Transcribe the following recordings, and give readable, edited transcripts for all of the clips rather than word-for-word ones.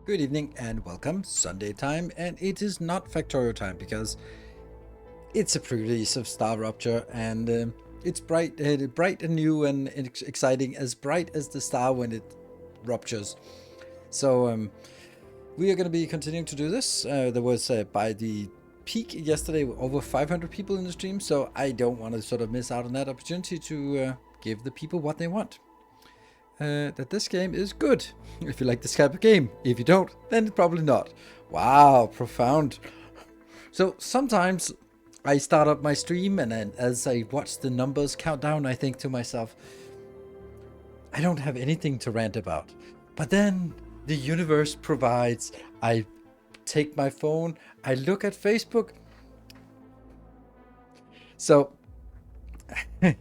Good evening and welcome. Sunday time, and it is not Factorio time because it's a pre-release of StarRupture, and it's bright and new and exciting, as bright as the star when it ruptures. So we are going to be continuing to do this. There was by the peak yesterday over 500 people in the stream, so I don't want to sort of miss out on that opportunity to give the people what they want. That this game is good, if you like this type of game. If you don't, then probably not. Wow, profound. So sometimes I start up my stream, and then as I watch the numbers count down, I think to myself, I don't have anything to rant about. But then the universe provides. I take my phone, I look at Facebook. So I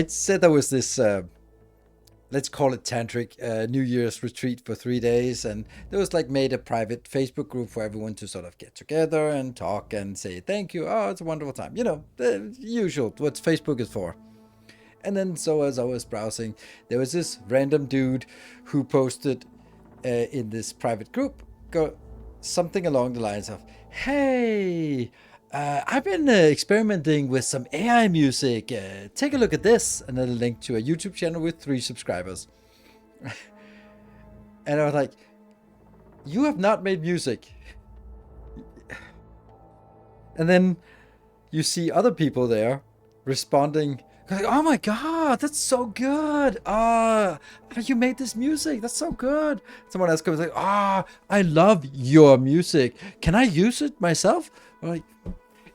said there was this let's call it tantric New Year's retreat for 3 days, and there was like made a private Facebook group for everyone to sort of get together and talk and say thank you. Oh, it's a wonderful time. You know, the usual, what Facebook is for. And then so as I was browsing, there was this random dude who posted in this private group something along the lines of, hey, I've been experimenting with some AI music. Take a look at this. And then a link to a YouTube channel with 3 subscribers. And I was like, you have not made music. And then you see other people there responding, like, oh my god, that's so good. You made this music. That's so good. Someone else comes like, I love your music. Can I use it myself? I'm like,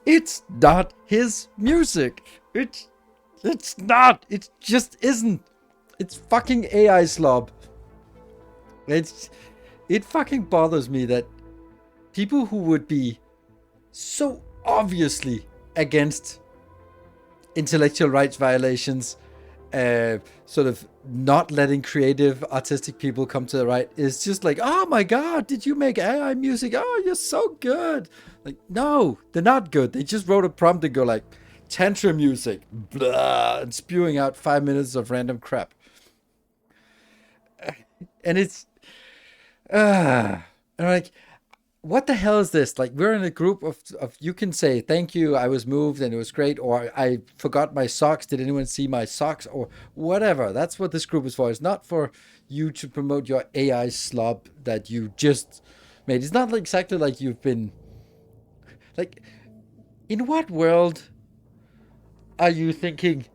it's not his music. It's not. It just isn't. It's fucking AI slob. It fucking bothers me that people who would be so obviously against intellectual rights violations, sort of not letting creative artistic people come to the right, is just like, oh my god, did you make AI music? Oh, you're so good. Like, no, they're not good. They just wrote a prompt and go like, tantra music, blah, and spewing out 5 minutes of random crap. And it's and I'm like, what the hell is this? Like, we're in a group of you can say thank you, I was moved and it was great, or I forgot my socks, did anyone see my socks, or whatever. That's what this group is for. It's not for you to promote your AI slob that you just made. It's not like exactly like you've been like, in what world are you thinking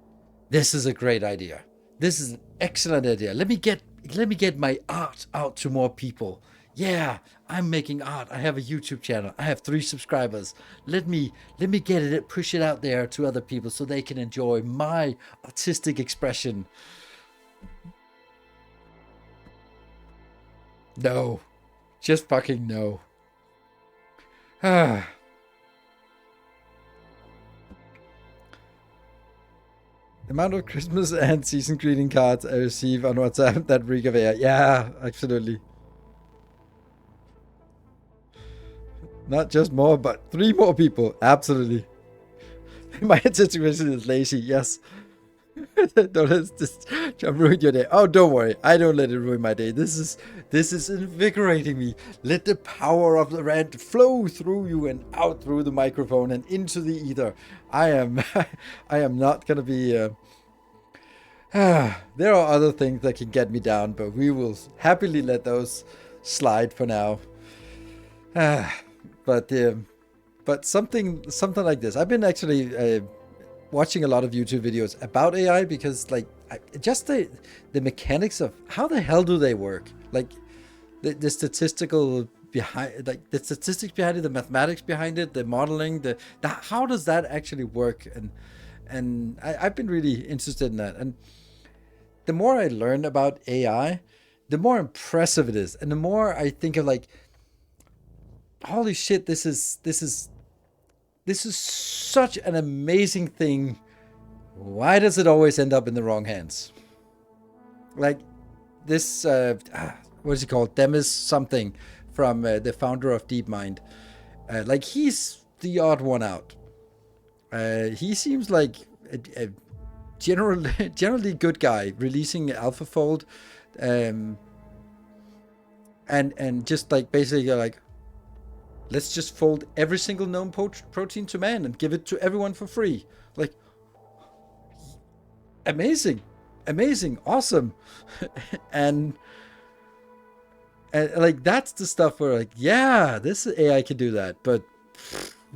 this is a great idea, this is an excellent idea, let me get my art out to more people. Yeah, I'm making art. I have a YouTube channel. I have 3 subscribers. Let me get it, push it out there to other people so they can enjoy my artistic expression. No. Just fucking no. The amount of Christmas and season greeting cards I receive on WhatsApp that reek of air. Yeah, absolutely. Not just more, but 3 more people. Absolutely. My situation is lazy. Yes. Don't let this ruin your day. Oh, don't worry. I don't let it ruin my day. This is invigorating me. Let the power of the rant flow through you and out through the microphone and into the ether. I am not gonna be. There are other things that can get me down, but we will happily let those slide for now. But something like this. I've been actually watching a lot of YouTube videos about AI because, like, just the mechanics of how the hell do they work? Like the statistical behind, like the statistics behind it, the mathematics behind it, the modeling, the how does that actually work? And I've been really interested in that. And the more I learn about AI, the more impressive it is, and the more I think of like, holy shit, this is such an amazing thing. Why does it always end up in the wrong hands? Like this, what is he called? Demis something from the founder of DeepMind. Like, he's the odd one out. He seems like a generally good guy, releasing AlphaFold. and just like basically like, let's just fold every single known protein to man and give it to everyone for free. Like, amazing, amazing, awesome. and like that's the stuff where like, yeah, this AI can do that, but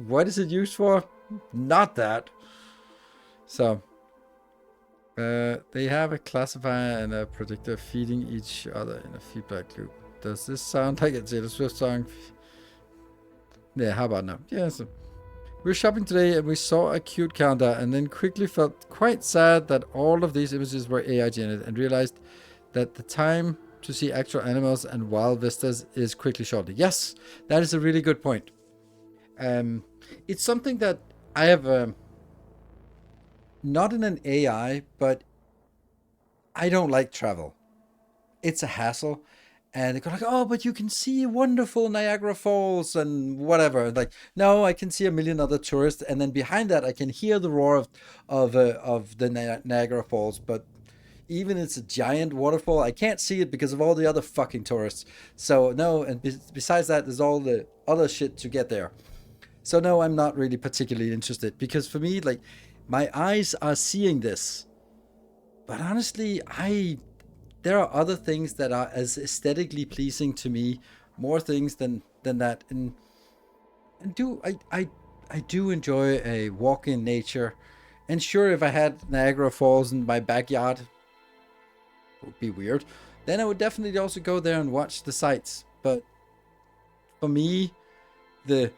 what is it used for? Not that. So they have a classifier and a predictor feeding each other in a feedback loop. Does this sound like a Taylor Swift song? Yeah, how about now? Yeah, so we were shopping today and we saw a cute counter and then quickly felt quite sad that all of these images were AI generated and realized that the time to see actual animals and wild vistas is quickly shortening. Yes, that is a really good point. It's something that I have not in an AI, but I don't like travel. It's a hassle. And they go like, oh, but you can see wonderful Niagara Falls and whatever. Like, no, I can see a million other tourists, and then behind that, I can hear the roar of the Niagara Falls. But even it's a giant waterfall, I can't see it because of all the other fucking tourists. So no, and besides that, there's all the other shit to get there. So no, I'm not really particularly interested because for me, like, my eyes are seeing this, but honestly, there are other things that are as aesthetically pleasing to me, more things than that. And I do enjoy a walk in nature. And sure, if I had Niagara Falls in my backyard, it would be weird. Then I would definitely also go there and watch the sights. But for me, the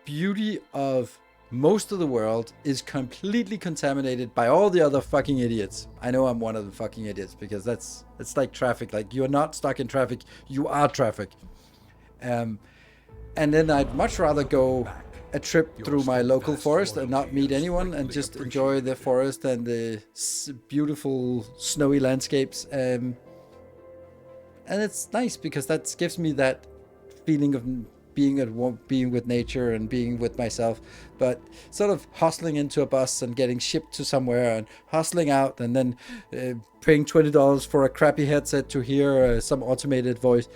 beauty of most of the world is completely contaminated by all the other fucking idiots. I know I'm one of the fucking idiots because it's like traffic. Like, you're not stuck in traffic, you are traffic. And then I'd much rather go a trip through my local forest and not meet anyone and just enjoy the forest and the beautiful snowy landscapes. And it's nice because that gives me that feeling of being with nature and being with myself, but sort of hustling into a bus and getting shipped to somewhere and hustling out and then paying $20 for a crappy headset to hear some automated voice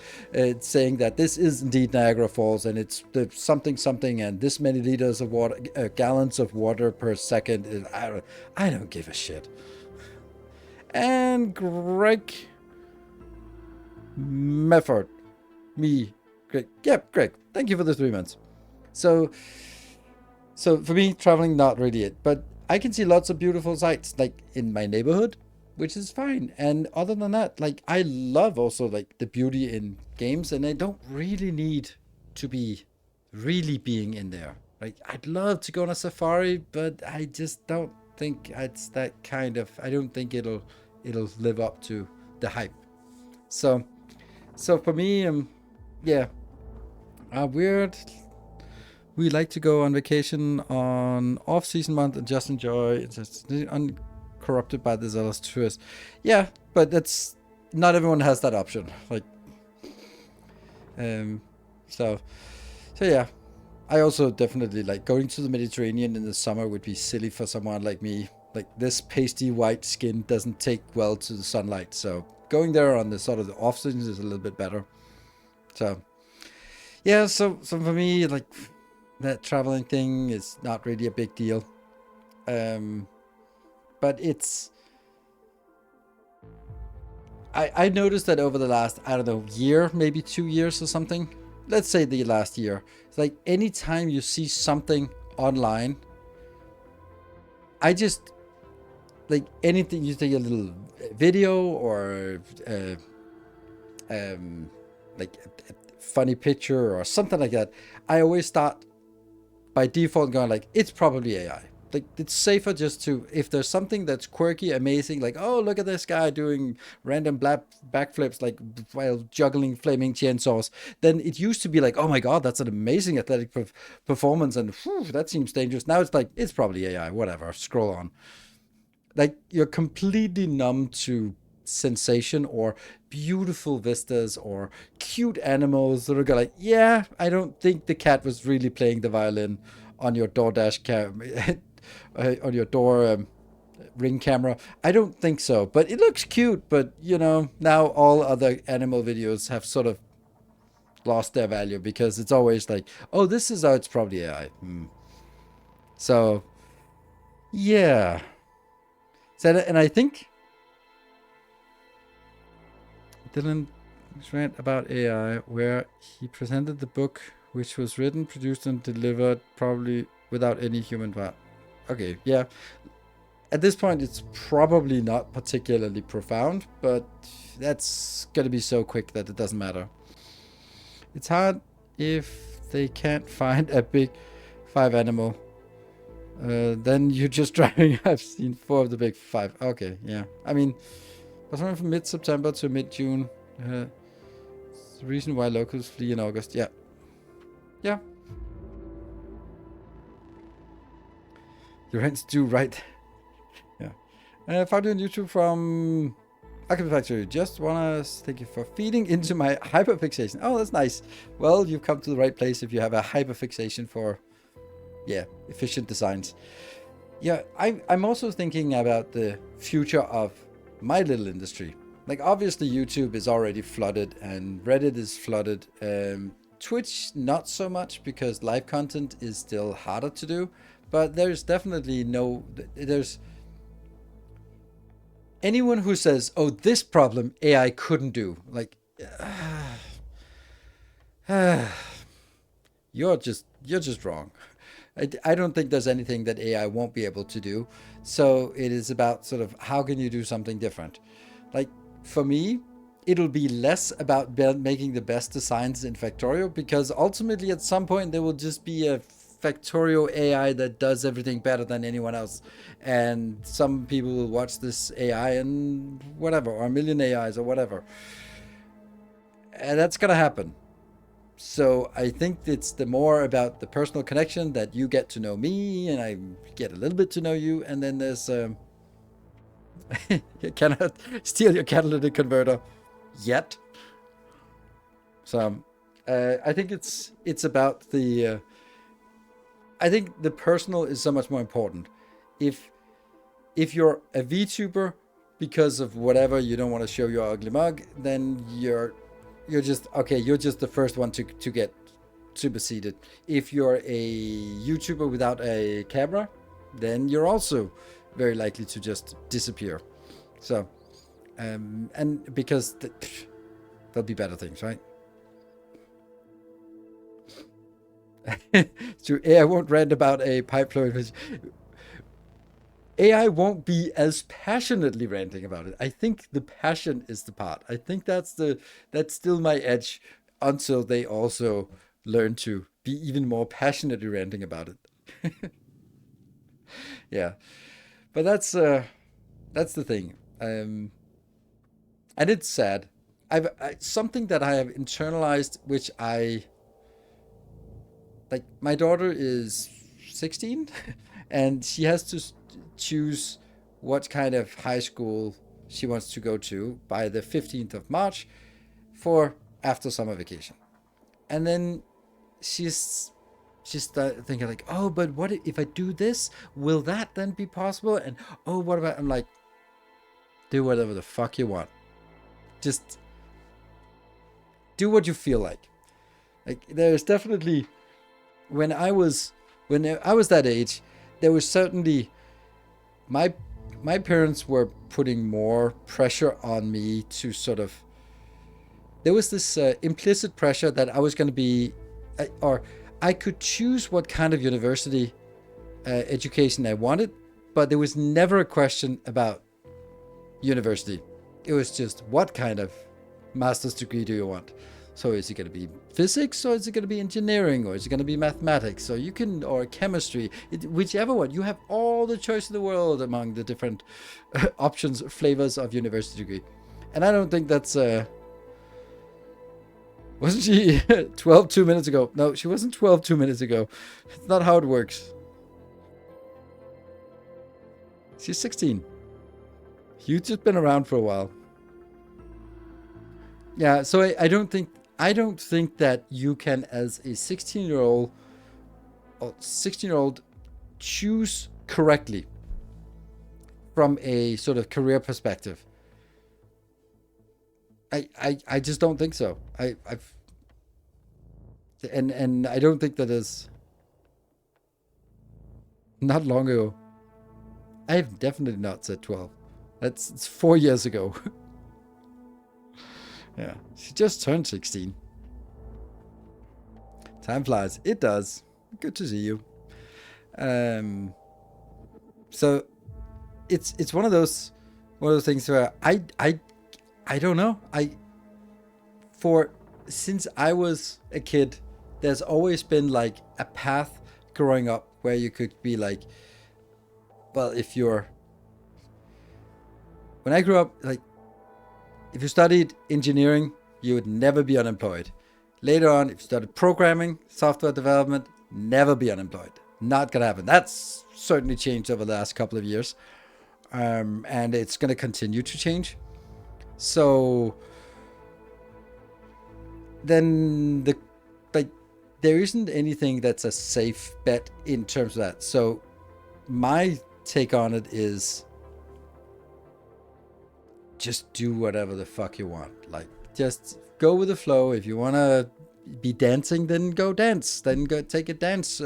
saying that this is indeed Niagara Falls and it's the something and this many liters of water, gallons of water per second. I don't give a shit. And Greg Mefford, Greg. Yep, Greg. Thank you for the 3 months. So for me, traveling not really it, but I can see lots of beautiful sights like in my neighborhood, which is fine. And other than that, like I love also like the beauty in games, and I don't really need to be really being in there. Like I'd love to go on a safari, but I just don't think it's that kind of. I don't think it'll live up to the hype. So for me, yeah. We like to go on vacation on off-season month and just enjoy. It's just uncorrupted by the zealous tourists. Yeah, but that's not everyone has that option. Like, so yeah. I also definitely like going to the Mediterranean in the summer would be silly for someone like me. Like this pasty white skin doesn't take well to the sunlight. So going there on the sort of the off season is a little bit better. So yeah, so for me, like that traveling thing is not really a big deal. But it's I noticed that over the last, I don't know, year, maybe 2 years or something. Let's say the last year. It's like anytime you see something online, I just like anything, you take a little video or like a funny picture or something like that, I always start by default going like, it's probably AI. Like it's safer just to, if there's something that's quirky, amazing, like, oh, look at this guy doing random backflips like while juggling flaming chainsaws, then it used to be like, oh my god, that's an amazing athletic performance and whew, that seems dangerous. Now it's like, it's probably AI, whatever, scroll on. Like you're completely numb to sensation or beautiful vistas or cute animals that are like, yeah, I don't think the cat was really playing the violin on your DoorDash on your door ring camera. I don't think so, but it looks cute. But you know, now all other animal videos have sort of lost their value because it's always like, oh, this is how it's probably AI. So, yeah. So, and I think Dylan read about AI where he presented the book, which was written, produced, and delivered probably without any human part. Okay, yeah. At this point, it's probably not particularly profound, but that's gonna be so quick that it doesn't matter. It's hard if they can't find a big 5 animal. Then you're just driving. I've seen 4 of the big 5. Okay, yeah. I mean, was running from mid-September to mid-June. It's the reason why locals flee in August. Yeah. Yeah. Your hands do right. Yeah. Found you on YouTube from Archivist Factory. Just wanna thank you for feeding into my hyperfixation. Oh, that's nice. Well, you've come to the right place if you have a hyperfixation for, yeah, efficient designs. Yeah, I'm also thinking about the future of my little industry. Like, obviously, YouTube is already flooded and Reddit is flooded. Twitch, not so much because live content is still harder to do. But there's definitely there's anyone who says, oh, this problem AI couldn't do. Like, you're just wrong. I don't think there's anything that AI won't be able to do. So it is about sort of how can you do something different. Like, for me, it'll be less about making the best designs in Factorio, because ultimately at some point there will just be a Factorio AI that does everything better than anyone else. And some people will watch this AI and whatever, or a million AIs or whatever. And that's going to happen. So I think it's the more about the personal connection that you get to know me and I get a little bit to know you. And then there's, you cannot steal your catalytic converter yet. So I think it's about the, I think the personal is so much more important. If you're a VTuber because of whatever, you don't want to show your ugly mug, then you're just okay. You're just the first one to get superseded. If you're a YouTuber without a camera, then you're also very likely to just disappear. So, and because there'll be better things, right? So AI won't rant about a pipe flow. AI won't be as passionately ranting about it. I think the passion is the part. I think that's still my edge until they also learn to be even more passionately ranting about it. Yeah, but that's the thing, and it's sad. Something that I have internalized, which I like. My daughter is 16, and she has to choose what kind of high school she wants to go to by the 15th of March for after summer vacation. And then she's thinking like, oh, but what if I do this? Will that then be possible? And oh, what about? I'm like, do whatever the fuck you want. Just do what you feel like. Like, there's definitely when I was that age, there was certainly my parents were putting more pressure on me to sort of. There was this implicit pressure that I was going to be, or I could choose what kind of university education I wanted, but there was never a question about university. It was just, what kind of master's degree do you want? So is it going to be physics, or is it going to be engineering, or is it going to be mathematics, or chemistry? Whichever one. You have all the choice in the world among the different options, flavors of university degree. And I don't think that's... wasn't she 12 2 minutes ago? No, she wasn't 12 2 minutes ago. It's not how it works. She's 16. You've just been around for a while. Yeah, so I don't think that you can, as a 16-year-old choose correctly from a sort of career perspective. I just don't think so. And I don't think that is not long ago. I have definitely not said 12. It's 4 years ago. Yeah, she just turned 16. Time flies. It does. Good to see you. So it's one of those things where I don't know. Since I was a kid, there's always been like a path growing up where you could be like, well, when I grew up, like, if you studied engineering, you would never be unemployed. Later on, if you started programming, software development, never be unemployed. Not gonna happen. That's certainly changed over the last couple of years, and it's gonna continue to change. So then there isn't anything that's a safe bet in terms of that. So my take on it is just do whatever the fuck you want. Like, just go with the flow. If you want to be dancing, then go dance. Then go take a dance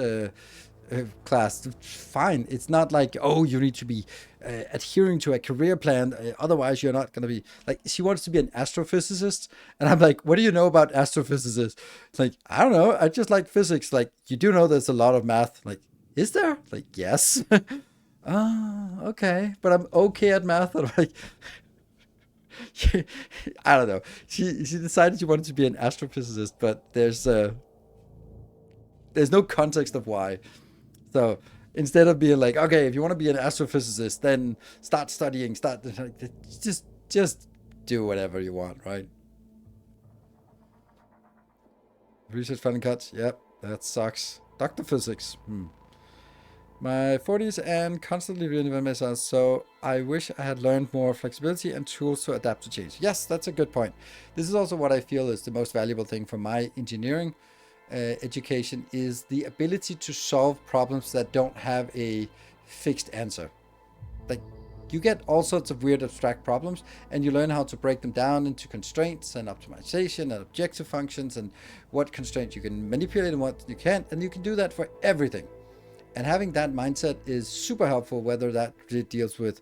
class. Fine. It's not like, oh, you need to be adhering to a career plan. Otherwise, you're not going to be like, she wants to be an astrophysicist. And I'm like, what do you know about astrophysicists? It's like, I don't know. I just like physics. Like, you do know there's a lot of math. Like, is there? Like, yes. Okay. But I'm okay at math. I'm like, I don't know. She decided she wanted to be an astrophysicist, but there's no context of why. So instead of being like, okay, if you want to be an astrophysicist, then start studying. Just do whatever you want, right? Research funding cuts. Yep, that sucks. Doctor physics. My 40s and constantly reinvent myself, so I wish I had learned more flexibility and tools to adapt to change. Yes, that's a good point. This is also what I feel is the most valuable thing from my engineering education, is the ability to solve problems that don't have a fixed answer. Like, you get all sorts of weird abstract problems, and you learn how to break them down into constraints and optimization and objective functions, and what constraints you can manipulate and what you can't, and you can do that for everything. And having that mindset is super helpful, whether that deals with,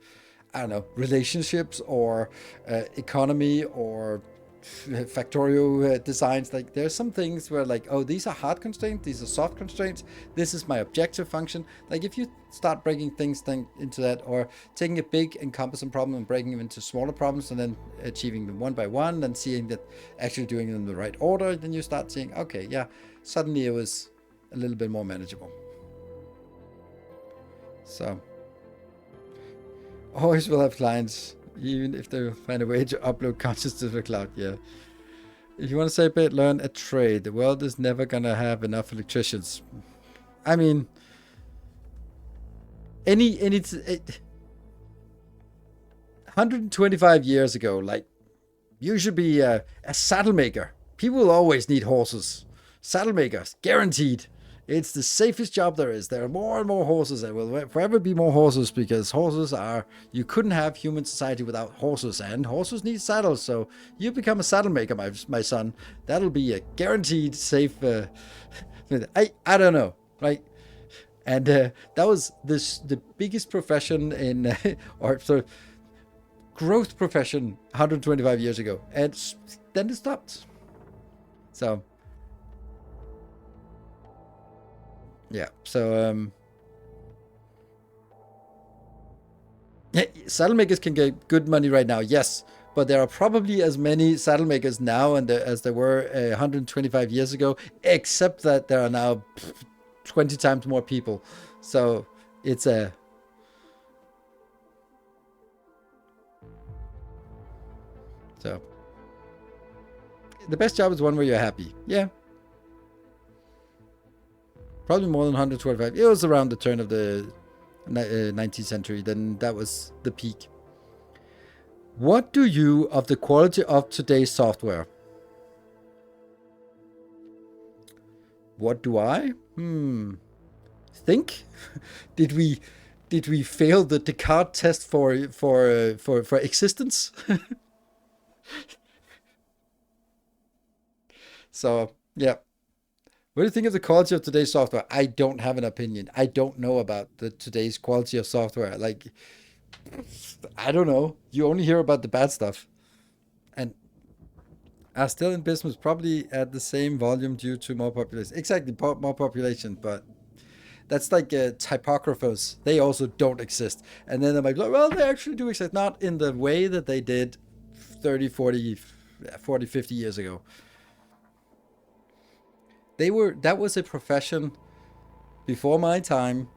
I don't know, relationships or economy or factorial designs. Like, there's some things where like, oh, these are hard constraints, these are soft constraints, this is my objective function. Like, if you start breaking things into that, or taking a big and cumbersome problem and breaking them into smaller problems and then achieving them one by one and seeing that actually doing them in the right order, then you start seeing, okay, yeah, suddenly it was a little bit more manageable. So, always will have clients, even if they find a way to upload conscious to the cloud. Yeah. If you want to say a bit, learn a trade. The world is never gonna have enough electricians. I mean, 125 years ago, like, you should be a saddle maker. People will always need horses. Saddle makers, guaranteed. It's the safest job there is. There are more and more horses. There will forever be more horses, because you couldn't have human society without horses, and horses need saddles. So you become a saddle maker, my son. That'll be a guaranteed safe. I don't know, right? And that was the biggest profession in, or sort of growth profession 125 years ago, and then it stopped. So. Yeah, so saddle makers can get good money right now, yes, but there are probably as many saddle makers now as there were 125 years ago, except that there are now 20 times more people. So it's a the best job is one where you're happy. Yeah. Probably more than 125. It was around the turn of the 19th century. Then that was the peak. What do you of the quality of today's software? What do I? Think? Did we fail the Descartes test for existence? So yeah. What do you think of the quality of today's software? I don't have an opinion. I don't know about today's quality of software. Like, I don't know. You only hear about the bad stuff. And are still in business, probably at the same volume due to more population. Exactly, more population, but that's like typographers. They also don't exist. And then they might be like, well, they actually do exist. Not in the way that they did 30, 40, 50 years ago. That was a profession before my time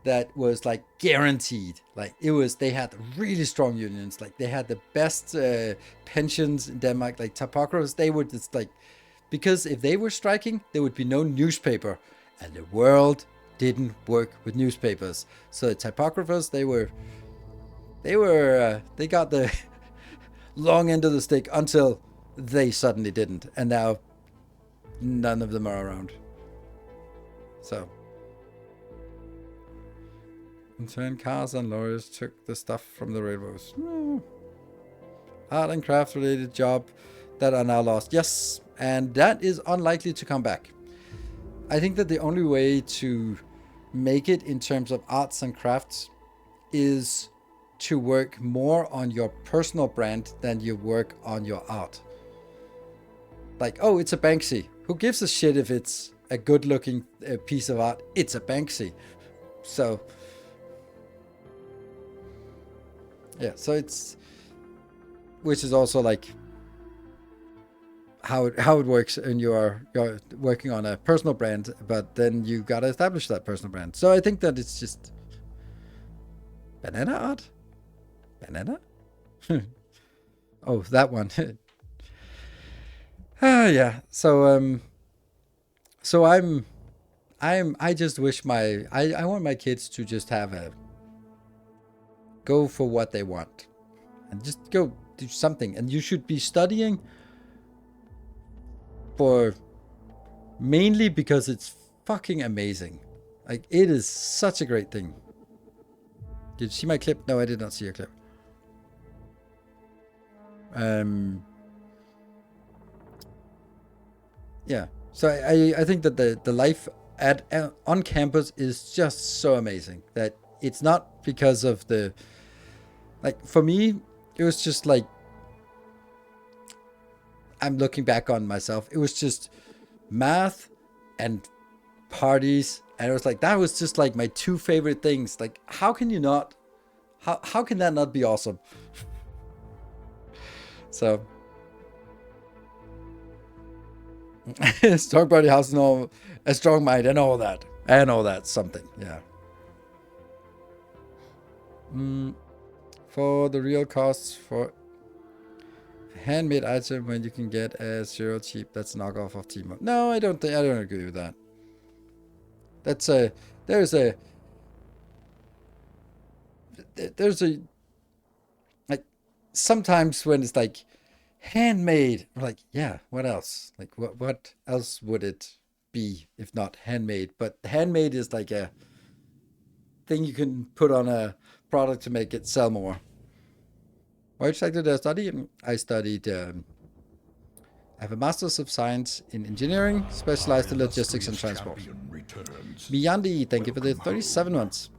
that was like guaranteed. Like they had really strong unions. Like they had the best pensions in Denmark. Like typographers, they were just like, because if they were striking, there would be no newspaper, and the world didn't work with newspapers. So the typographers, they got the long end of the stick until they suddenly didn't, and now none of them are around. So. In turn, cars and lawyers took the stuff from the railroads. Art and craft related job that are now lost. Yes, and that is unlikely to come back. I think that the only way to make it in terms of arts and crafts is to work more on your personal brand than you work on your art. Like, oh, it's a Banksy. Who gives a shit if it's a good looking piece of art? It's a Banksy. So... yeah, so it's, which is also like how it works, and you're working on a personal brand, but then you gotta establish that personal brand. So I think that it's just banana art, banana. Oh, that one. Yeah. So I just wish I want my kids to just go for what they want and just go do something. And you should be studying for mainly because it's fucking amazing. Like, it is such a great thing. Did you see my clip? No, I did not see your clip. Yeah. So I think that the life on campus is just so amazing that it's not because of the, like, for me, it was just like, I'm looking back on myself, it was just math and parties, and it was like, that was just like my two favorite things. Like, how can that not be awesome? So, strong body has a strong mind and all that something, yeah. For the real costs for a handmade item when you can get a zero cheap, that's a knockoff of Timo. No, I don't agree with that. There's a like, sometimes when it's like handmade, we're like, yeah, what else? Like, what else would it be if not handmade? But handmade is like a thing you can put on a product to make it sell more. Which sector did I study? I studied, I have a Master's of Science in Engineering, specialized in logistics and transport. Miyandi, thank you for the 37 months.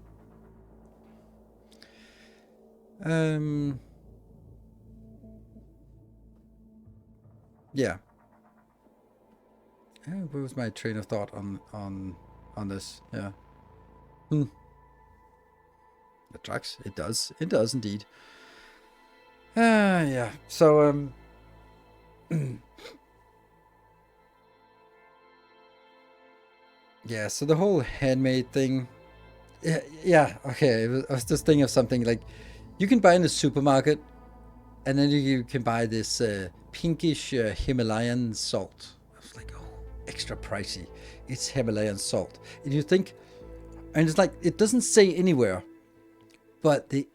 Yeah. What was my train of thought on this? Yeah. It tracks. It does. It does indeed. Yeah. So yeah. So the whole handmade thing. Yeah. Okay. I was just thinking of something like, you can buy in the supermarket, and then you can buy this pinkish Himalayan salt. I was like, oh, extra pricey. It's Himalayan salt, and you think, and it's like, it doesn't say anywhere, but the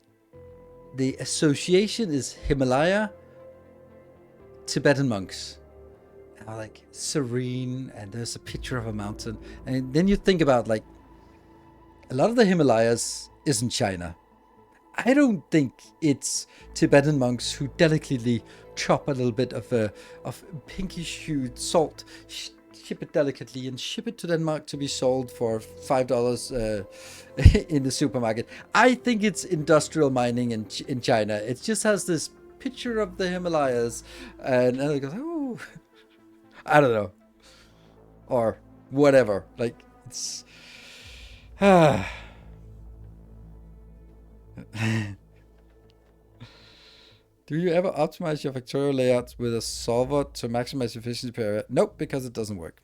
association is Himalaya, Tibetan monks. And I'm like, serene, and there's a picture of a mountain. And then you think about, like, a lot of the Himalayas isn't China. I don't think it's Tibetan monks who delicately chop a little bit of pinkish hued salt, ship it delicately and ship it to Denmark to be sold for $5 in the supermarket. I think it's industrial mining in China. It just has this picture of the Himalayas, and it goes, oh, I don't know, or whatever. Like it's. Do you ever optimize your factorial layouts with a solver to maximize efficiency per area? Nope, because it doesn't work.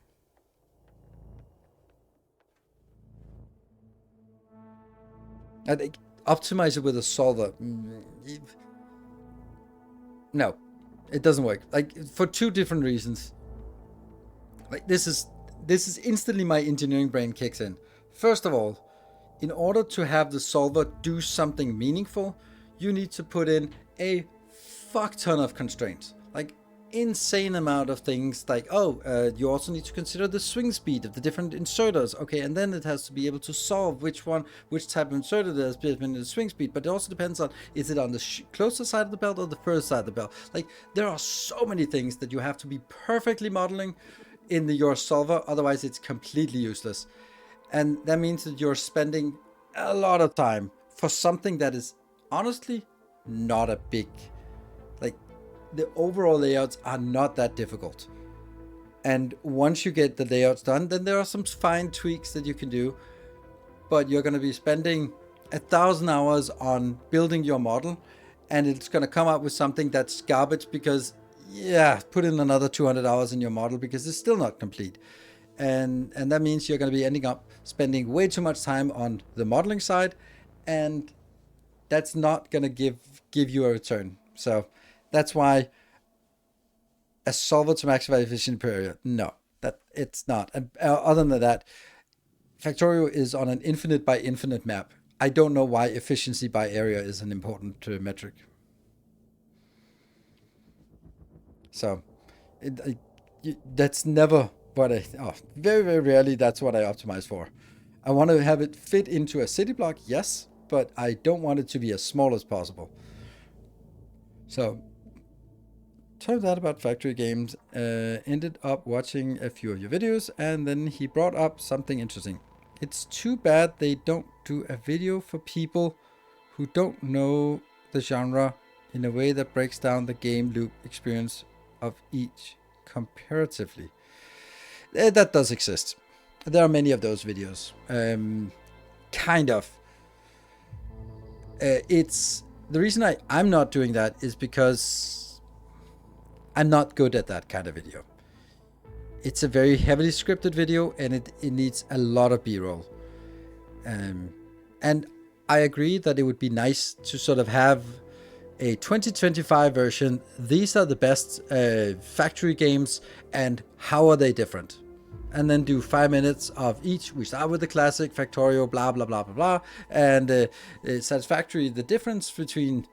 I think optimize it with a solver. No, it doesn't work. Like for two different reasons. Like this is instantly my engineering brain kicks in. First of all, in order to have the solver do something meaningful, you need to put in a fuck ton of constraints, like insane amount of things. Like, you also need to consider the swing speed of the different inserters. Okay, and then it has to be able to solve which type of inserter there's between the swing speed. But it also depends on, is it on the closer side of the belt or the further side of the belt? Like, there are so many things that you have to be perfectly modeling in your solver, otherwise it's completely useless. And that means that you're spending a lot of time for something that is honestly not a big, like the overall layouts are not that difficult. And once you get the layouts done, then there are some fine tweaks that you can do, but you're going to be spending 1,000 hours on building your model, and it's going to come up with something that's garbage because, yeah, put in another 200 hours in your model because it's still not complete. And that means you're going to be ending up spending way too much time on the modeling side, and that's not going to give you a return. So that's why a solver to maximize efficiency per area, no, that it's not. And other than that, Factorio is on an infinite by infinite map. I don't know why efficiency by area is an important metric. So that's never what very, very rarely that's what I optimize for. I want to have it fit into a city block, yes, but I don't want it to be as small as possible. So, turned out about factory games, ended up watching a few of your videos, and then he brought up something interesting. It's too bad they don't do a video for people who don't know the genre in a way that breaks down the game loop experience of each comparatively. That does exist. There are many of those videos. Kind of. It's the reason I'm not doing that is because I'm not good at that kind of video. It's a very heavily scripted video, and it needs a lot of B-roll. And I agree that it would be nice to sort of have a 2025 version. These are the best factory games, and how are they different? And then do 5 minutes of each. We start with the classic Factorio, blah, blah, blah, blah, blah. And Satisfactory, the difference between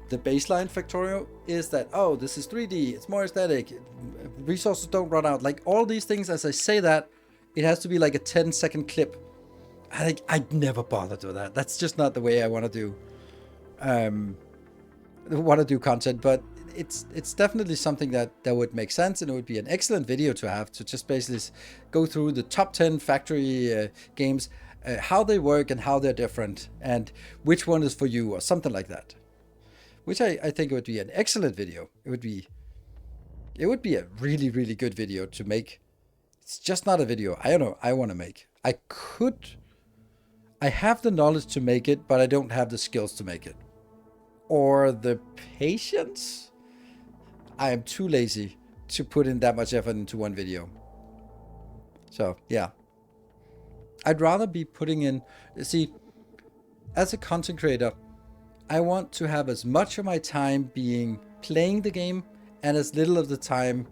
the baseline Factorio is that, oh, this is 3D, it's more aesthetic, resources don't run out. Like all these things, as I say that, it has to be like a 10-second clip. I think I'd never bother with that. That's just not the way I want to do content, but it's definitely something that would make sense, and it would be an excellent video to have, to just basically go through the top 10 factory games, how they work and how they're different, and which one is for you, or something like that. Which I think it would be an excellent video. It would be a really, really good video to make. It's just not a video I want to make. I have the knowledge to make it, but I don't have the skills to make it. Or the patience. I am too lazy to put in that much effort into one video. So, yeah. I'd rather be putting in... See, as a content creator, I want to have as much of my time being playing the game and as little of the time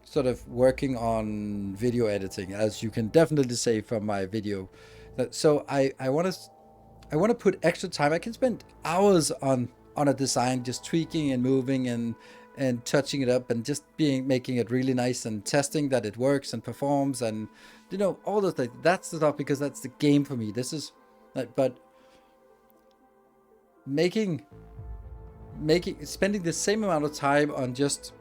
sort of working on video editing, as you can definitely say from my video. So I want to put extra time. I can spend hours on a design, just tweaking and moving and touching it up and just making it really nice and testing that it works and performs, and all those things. That's the stuff, because that's the game for me. This is but spending the same amount of time on just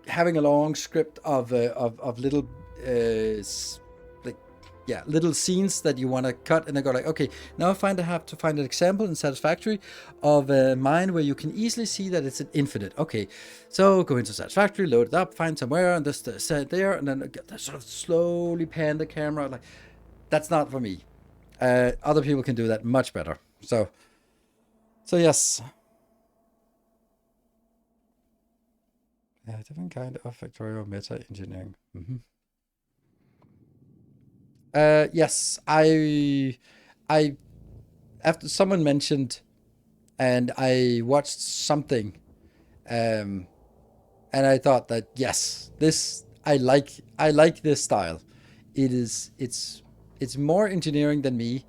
having a long script of little like little scenes that you want to cut, and I go like, okay, now I have to find an example in Satisfactory of a mine where you can easily see that it's an infinite. Okay, so go into Satisfactory, load it up, find somewhere, and this set there, and then sort of slowly pan the camera. Like, that's not for me. Other people can do that much better. So yes. Yeah, different kind of factorial meta engineering. Yes, I after someone mentioned, and I watched something, and I thought that yes, this I like this style. It's more engineering than me,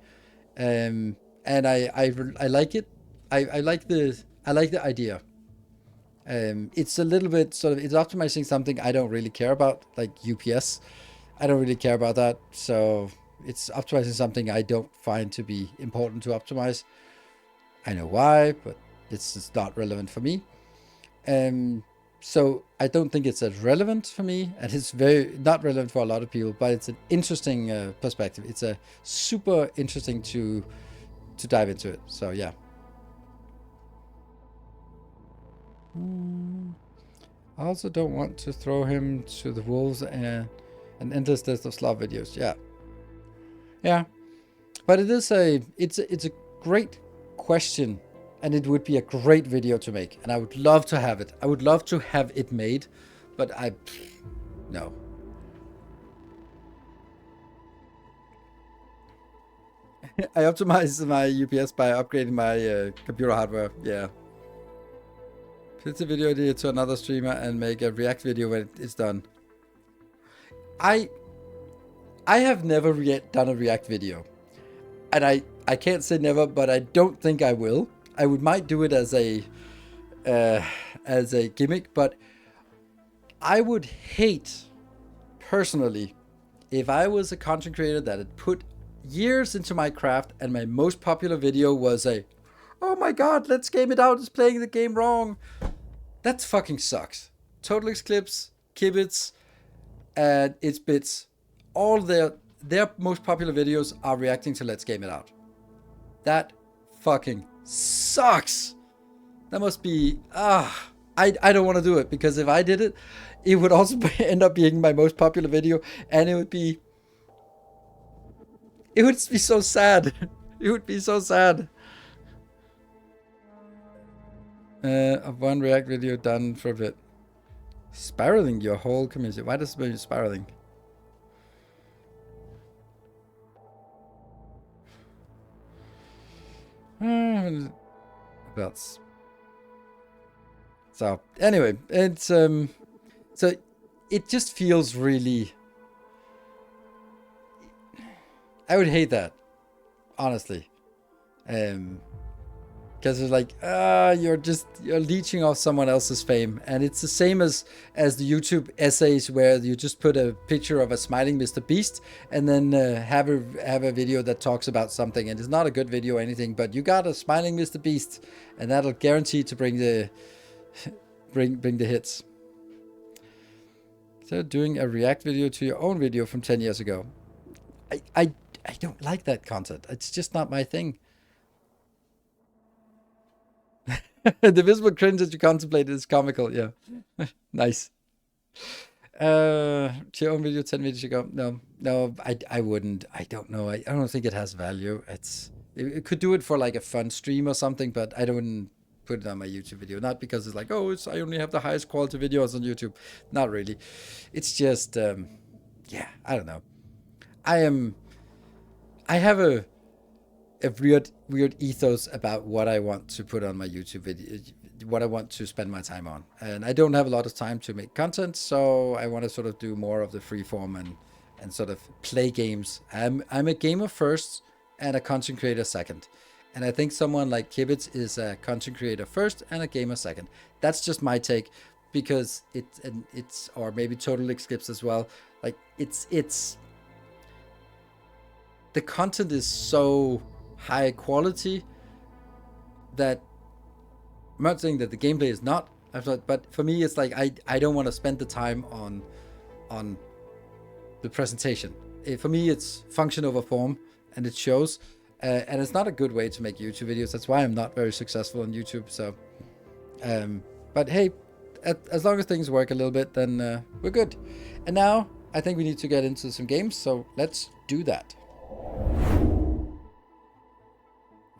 and I like it. I like the idea. It's a little bit sort of, it's optimizing something I don't really care about, like UPS. I don't really care about that. So it's optimizing something I don't find to be important to optimize. I know why, but it's just not relevant for me. So I don't think it's as relevant for me, and it's very not relevant for a lot of people, but it's an interesting perspective. It's a super interesting to dive into it. So yeah. I also don't want to throw him to the wolves and an endless list of Slav videos. Yeah, but it's a great question, and it would be a great video to make, and I would love to have it. I would love to have it made, but no. I optimize my UPS by upgrading my computer hardware. Yeah. Pitch a video idea to another streamer and make a React video when it's done. I have never done a React video, and I can't say never, but I don't think I will. I might do it as a gimmick, but I would hate personally if I was a content creator that had put years into my craft and my most popular video was oh my god, let's game it out, it's playing the game wrong. That fucking sucks. Total Eclipse, Kibitz, and its bits, all their most popular videos are reacting to Let's Game It Out. That fucking sucks. That must be I don't want to do it, because if I did it, it would also end up being my most popular video, and it would be so sad. It would be so sad. Of one React video done for a bit. Spiraling your whole community. Why does it mean spiraling? That's so anyway, it's so it just feels really, I would hate that, honestly. Because it's like, you're leeching off someone else's fame, and it's the same as the YouTube essays where you just put a picture of a smiling Mr. Beast and then have a video that talks about something, and it's not a good video or anything, but you got a smiling Mr. Beast, and that'll guarantee to bring the hits. So doing a React video to your own video from 10 years ago, I don't like that content. It's just not my thing. The visible cringe that you contemplate is comical. Yeah. Nice. To your own video 10 videos ago. No, I wouldn't. I don't know. I don't think it has value. It could do it for like a fun stream or something, but I don't put it on my YouTube video. Not because it's like, I only have the highest quality videos on YouTube. Not really. It's just, yeah, I don't know. I have a weird ethos about what I want to put on my YouTube video, what I want to spend my time on, and I don't have a lot of time to make content, so I want to sort of do more of the free form and sort of play games. I'm a gamer first and a content creator second, and I think someone like Kibitz is a content creator first and a gamer second. That's just my take, because it's or maybe Total Eclipse as well. Like it's the content is so high quality that I'm not saying that the gameplay is not I thought, but for me, it's like I don't want to spend the time on the presentation. For me, it's function over form, and it shows. And it's not a good way to make YouTube videos. That's why I'm not very successful on YouTube. So, but hey, as long as things work a little bit, then we're good. And now I think we need to get into some games. So let's do that.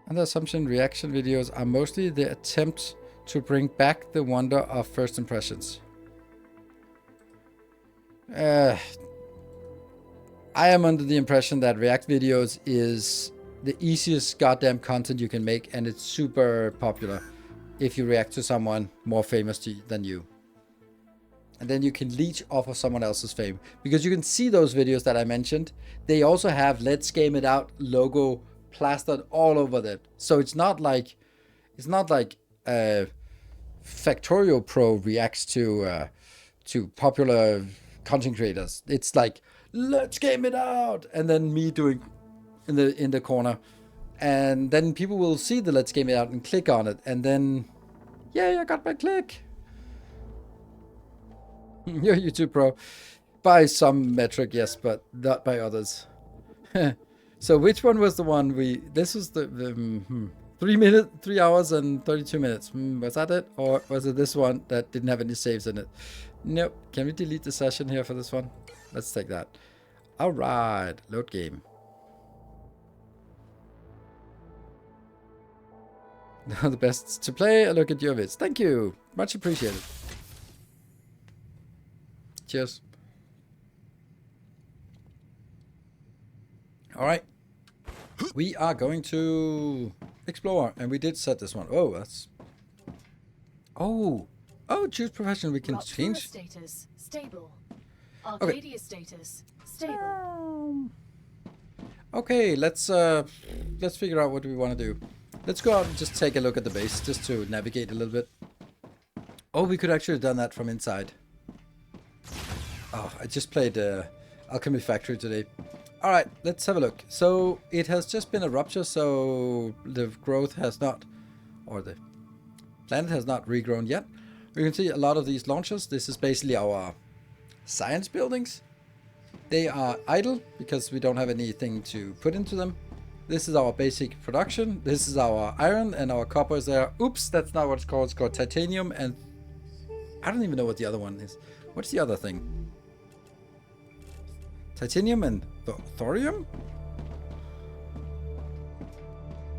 Under assumption, reaction videos are mostly the attempt to bring back the wonder of first impressions. I am under the impression that react videos is the easiest goddamn content you can make, and it's super popular if you react to someone more famous than you. And then you can leech off of someone else's fame, because you can see those videos that I mentioned. They also have "Let's Game It Out" logo plastered all over that. So it's not like Factorio Pro reacts to popular content creators. It's like, "Let's game it out," and then me doing in the corner, and then people will see the "Let's Game It Out" and click on it, and then yay, I got my click. You're YouTube Pro by some metric, yes, but not by others. So which one was the one this was the 3 hours and 32 minutes. Was that it? Or was it this one that didn't have any saves in it? Nope. Can we delete the session here for this one? Let's take that. All right. Load game. The best to play. A look at your vids. Thank you. Much appreciated. Cheers. All right. We are going to explore, and we did set this one. Oh, that's... Oh, choose profession. We can change. Status stable. Arcadia status stable. Okay, let's figure out what we want to do. Let's go out and just take a look at the base, just to navigate a little bit. Oh, we could actually have done that from inside. Oh, I just played Alchemy Factory today. All right, let's have a look. So it has just been a rupture, so the growth has not, or the planet has not regrown yet. You can see a lot of these launchers. This is basically our science buildings. They are idle because we don't have anything to put into them. This is our basic production. This is our iron, and our copper is there. Oops, that's not what it's called. It's called titanium, and I don't even know what the other one is. What's the other thing? Titanium and thorium?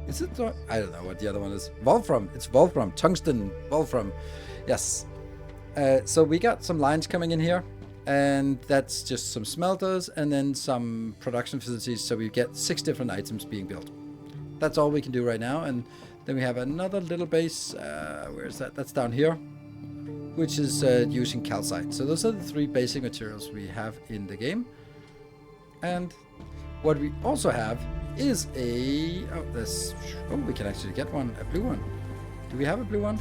Is it? I don't know what the other one is. Wolfram. It's wolfram. Tungsten. Wolfram. Yes. So we got some lines coming in here, and that's just some smelters and then some production facilities. So we get 6 different items being built. That's all we can do right now. And then we have another little base. Where is that? That's down here, which is using calcite. So those are the 3 basic materials we have in the game. And what we also have is we can actually get one, a blue one. Do we have a blue one?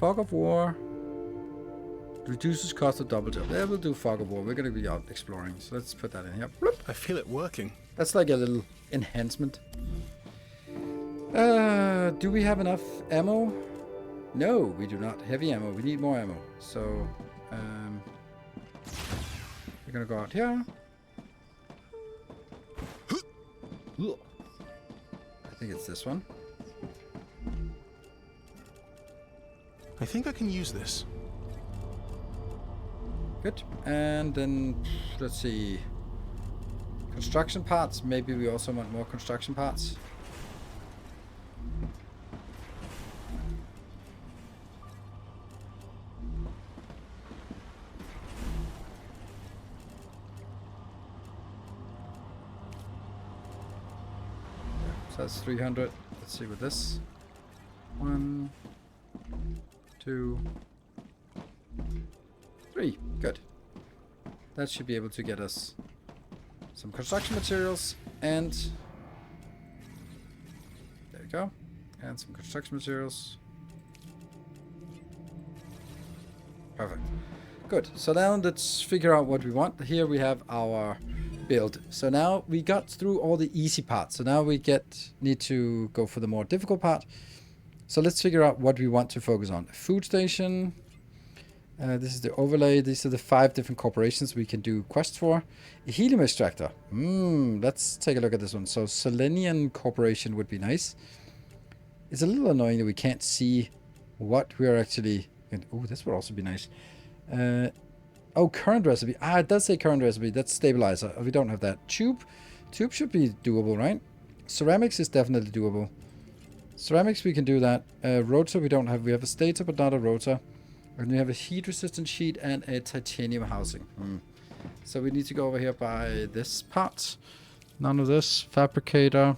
Fog of War reduces cost of double jump. Yeah, we'll do Fog of War. We're going to be out exploring, so let's put that in here. Bloop. I feel it working. That's like a little enhancement. Do we have enough ammo? No, we do not. Heavy ammo. We need more ammo. So, we're gonna go out here. I think it's this one. I think I can use this. Good. And then, let's see. Construction parts. Maybe we also want more construction parts. So that's 300. Let's see with this. 1, 2, 3. Good. That should be able to get us some construction materials, and there we go. And some construction materials. Perfect. Good. So now let's figure out what we want. Here we have our build. So now we got through all the easy parts. So now we need to go for the more difficult part. So let's figure out what we want to focus on. Food station. This is the overlay. These are the 5 different corporations we can do quests for. A helium extractor. Let's take a look at this one. So Selenian Corporation would be nice. It's a little annoying that we can't see what we are actually... Oh, this would also be nice. Oh, current recipe. It does say current recipe. That's stabilizer. We don't have that. Tube. Tube should be doable, right? Ceramics is definitely doable. Ceramics, we can do that. Rotor, we don't have. We have a stator, but not a rotor. And we have a heat-resistant sheet and a titanium housing. So we need to go over here by this part. None of this. Fabricator.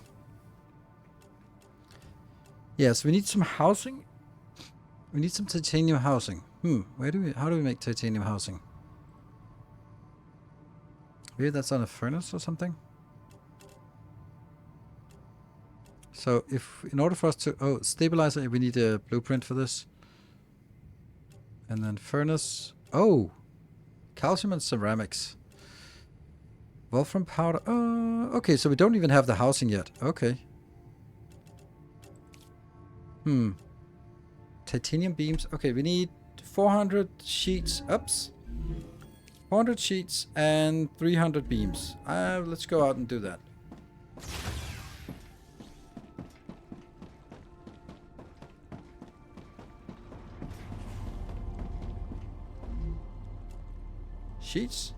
Yes, we need some housing. We need some titanium housing. How do we make titanium housing? Maybe that's on a furnace or something? So in order for us to... stabilizer, we need a blueprint for this. And then furnace. Oh! Calcium and ceramics. Wolfram powder. Okay, so we don't even have the housing yet. Okay. Titanium beams. Okay, we need 400 sheets. Oops. 400 sheets and 300 beams. Let's go out and do that. Sheets.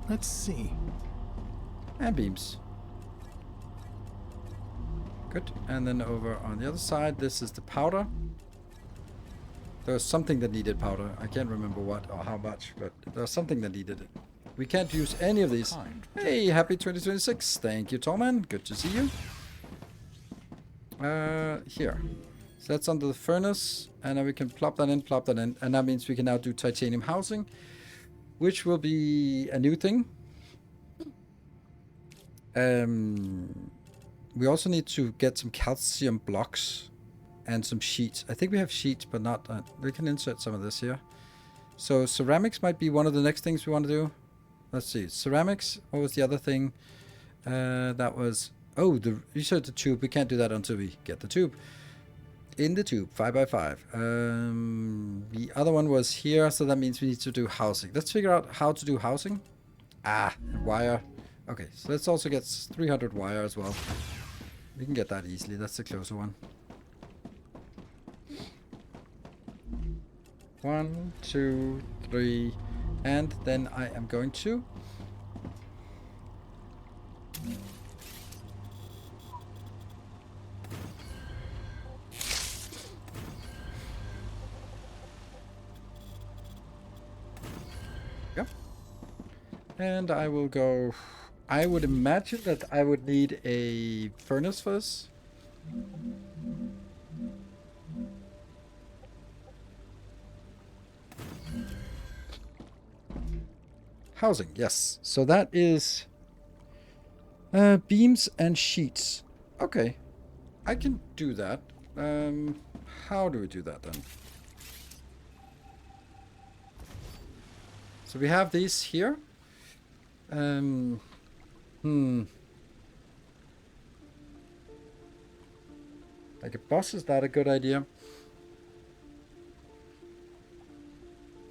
Let's see. And beams. Good. And then over on the other side, this is the powder. There was something that needed powder. I can't remember what or how much, but there was something that needed it. We can't use any of these. Hey, happy 2026. Thank you, Tallman. Good to see you. Here. So that's under the furnace. And then we can plop that in. And that means we can now do titanium housing, which will be a new thing. We also need to get some calcium blocks and some sheets. I think we have sheets, but not... we can insert some of this here. So ceramics might be one of the next things we want to do. Let's see. Ceramics. What was the other thing? That was... Oh, you said the tube. We can't do that until we get the tube. In the tube, 5x5. The other one was here, so that means we need to do housing. Let's figure out how to do housing. Wire. Okay, so let's also get 300 wire as well. We can get that easily. That's the closer one. 1, 2, 3, and then I am going to... And I will go... I would imagine that I would need a furnace for this. Housing, yes. So that is beams and sheets. Okay. I can do that. How do we do that then? So we have these here. Like a boss, is that a good idea?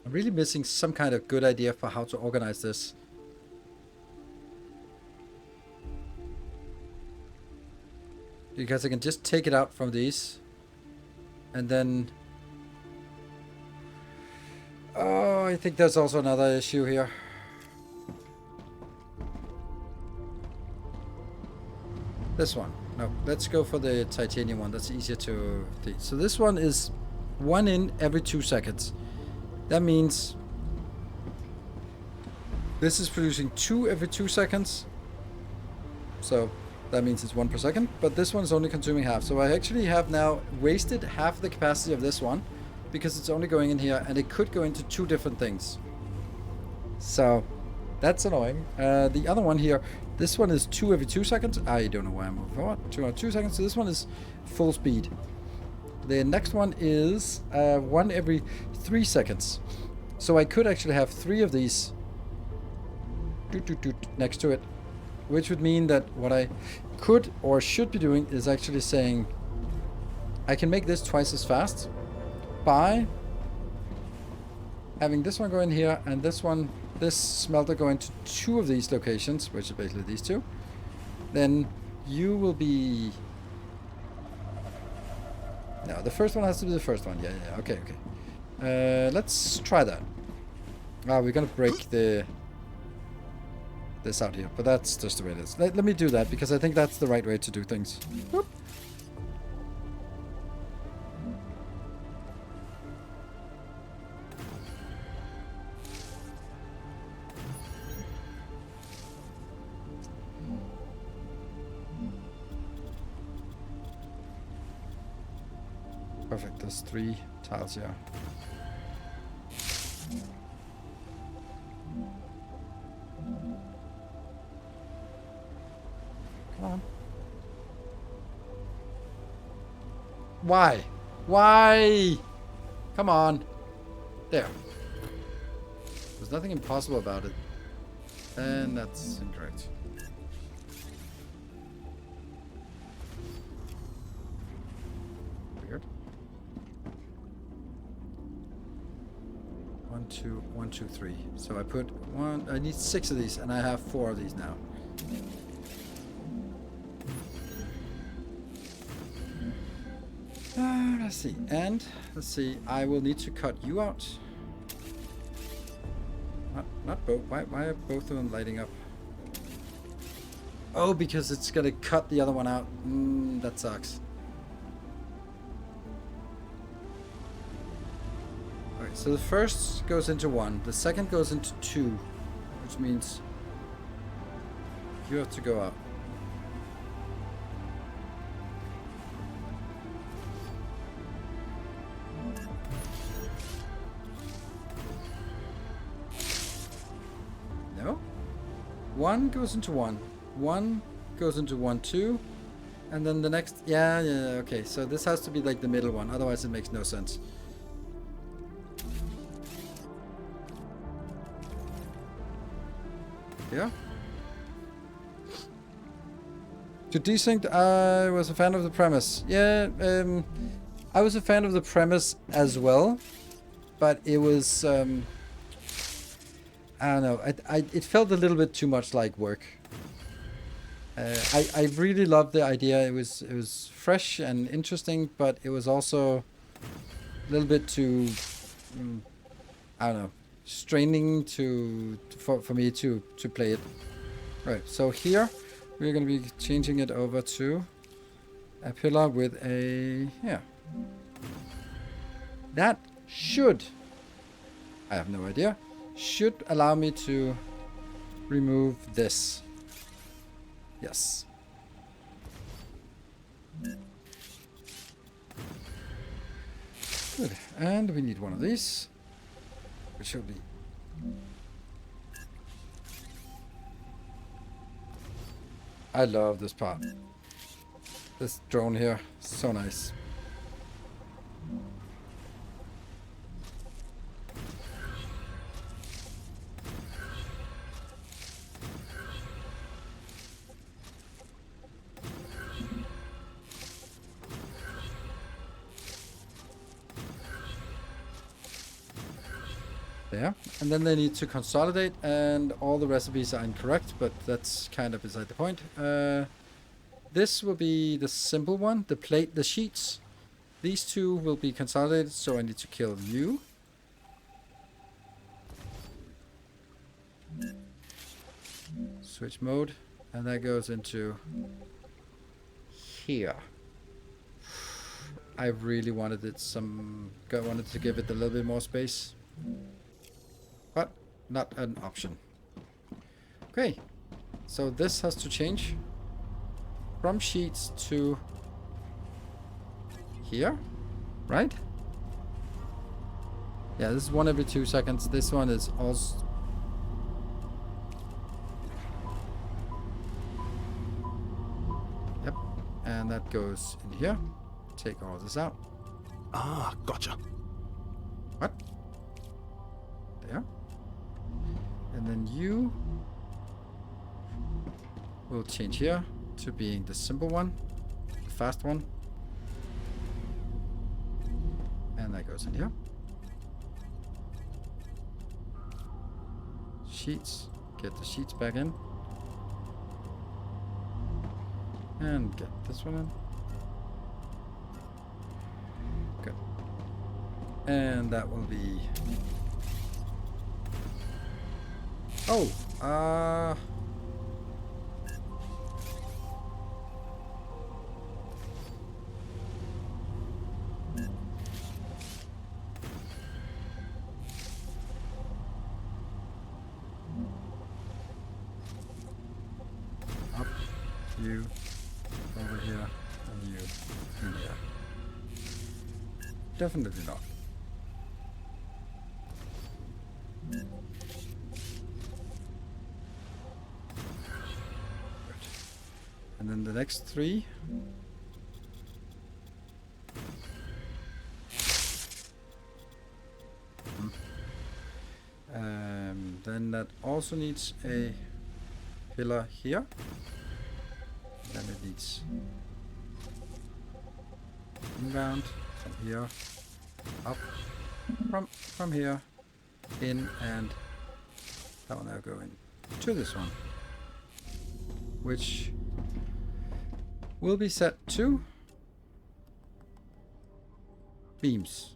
I'm really missing some kind of good idea for how to organize this. Because I can just take it out from these. And then... Oh, I think there's also another issue here. This one. No, let's go for the titanium one. That's easier to... So this one is 1 in every 2 seconds. That means this is producing 2 every 2 seconds. So that means it's 1 per second. But this one is only consuming half. So I actually have now wasted half the capacity of this one because it's only going in here, and it could go into 2 different things. So that's annoying. The other one here, this one is 2 every 2 seconds. I don't know why I'm moving forward. 2 every 2 seconds. So this one is full speed. The next one is 1 every 3 seconds. So I could actually have 3 of these next to it, which would mean that what I could or should be doing is actually saying I can make this twice as fast by having this one go in here and this smelter go into 2 of these locations, which is basically these 2. Then you will be... No, the first one has to be the first one. Yeah. Okay. Let's try that. We're gonna break this out here, but that's just the way it is. Let me do that, because I think that's the right way to do things. Whoop. Perfect, there's 3 tiles here. Come on. Why? Why? Come on. There. There's nothing impossible about it. And that's incorrect. Weird. 1, 2, 1, 2, 3. So I put 1. I need 6 of these, and I have 4 of these now. Let's see. And let's see. I will need to cut you out. Not both. Why are both of them lighting up? Oh, because it's gonna cut the other one out. That sucks. Alright, so the first goes into 1. The second goes into 2. Which means you have to go out. No? 1 goes into 1. 1 goes into 1, 2. And then the next... Yeah, okay. So this has to be like the middle one. Otherwise it makes no sense. Yeah. To desync, I was a fan of the premise. Yeah, I was a fan of the premise as well. But it was... I don't know. It felt a little bit too much like work. I really loved the idea. It was fresh and interesting, but it was also a little bit too, I don't know, straining for me to play it. Right. So here we're going to be changing it over to a pillar with a that should, I have no idea, should allow me to remove this. Yes. Good. And we need one of these, which should be... I love this part. This drone here, so nice. There. And then they need to consolidate, and all the recipes are incorrect, but that's kind of beside the point. This will be the simple one, the sheets. These 2 will be consolidated, so I need to kill you. Switch mode, and that goes into here. I really wanted wanted to give it a little bit more space. But not an option. Okay, so this has to change from sheets to here, right? Yeah, this is 1 every 2 seconds. This one is also... Yep, and that goes in here. Take all this out. Ah, gotcha. What? There. And then you will change here to being the simple one, the fast one. And that goes in here. Sheets. Get the sheets back in. And get this one in. Good. And that will be... Oh! Up. You. Over here. And you. In here. Definitely not. And then the next three. Then that also needs a pillar here. Then it needs inbound from here, up, from here, in, and that will now go in to this one, which will be set to beams.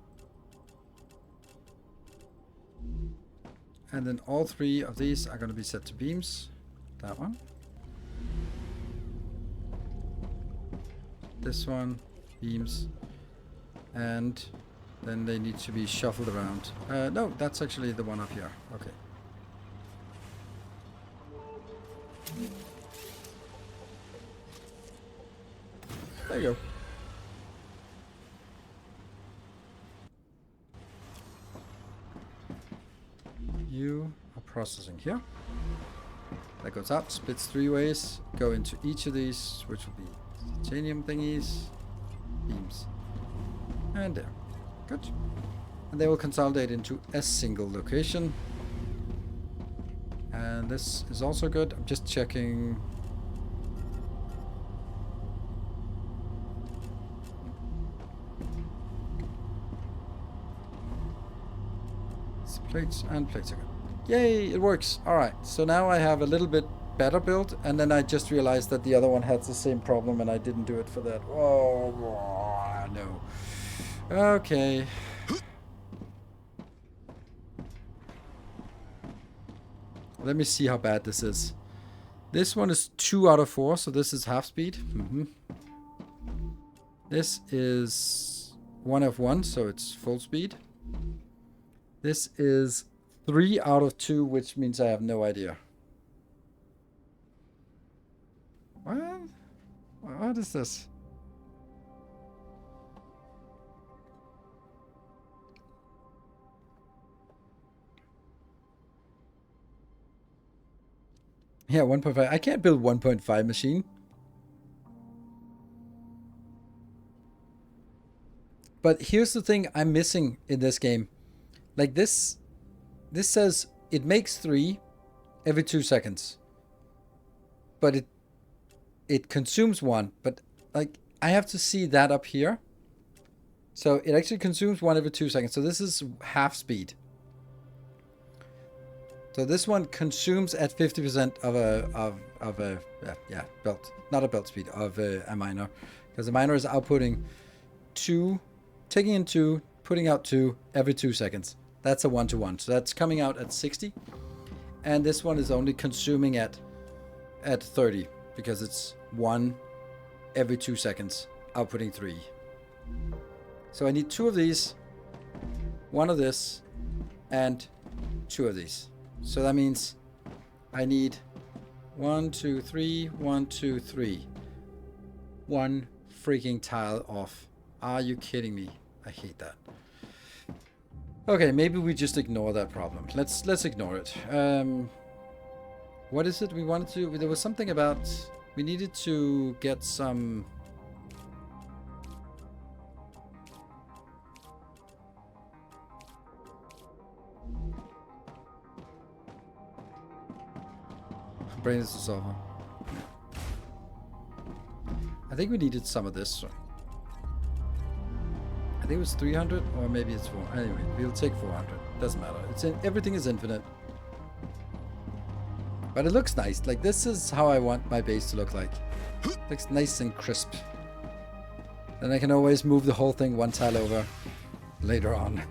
And then all three of these are going to be set to beams. That one. This one, beams. And then they need to be shuffled around. No, that's actually the one up here. Okay. There you go. You are processing here. That goes out, splits three ways, go into each of these, which will be titanium thingies, beams, and there. Good. And they will consolidate into a single location. And this is also good. I'm just checking. Plates and plates again. Yay, it works. Alright, so now I have a little bit better build, and then I just realized that the other one had the same problem and I didn't do it for that. Oh, no. Okay. Let me see how bad this is. This one is 2 out of 4, so this is half speed. This is 1 of 1, so it's full speed. This is 3 out of 2, which means I have no idea. What is this? Yeah, 1.5. I can't build 1.5 machine. But here's the thing I'm missing in this game. Like this says it makes 3 every 2 seconds. But it consumes 1. But like I have to see that up here. So it actually consumes 1 every 2 seconds. So this is half speed. So this one consumes at 50% of a belt, not a belt speed of a miner, because the miner is outputting 2, taking in 2, putting out 2 every 2 seconds. That's a 1-to-1. So that's coming out at 60, and this one is only consuming at 30 because it's 1 every 2 seconds, outputting 3. So I need 2 of these, 1 of this, and 2 of these. So that means I need 1, 2, 3, 1, 2, 3. 1 freaking tile off. Are you kidding me? I hate that. Okay, maybe we just ignore that problem. Let's ignore it. What is it we wanted to? There was something about we needed to get some. Brain is dissolver. I think we needed some of this. I think it was 300, or maybe it's 4. Anyway, we'll take 400. Doesn't matter. Everything is infinite. But it looks nice. Like, this is how I want my base to look like. Looks nice and crisp. Then I can always move the whole thing one tile over later on.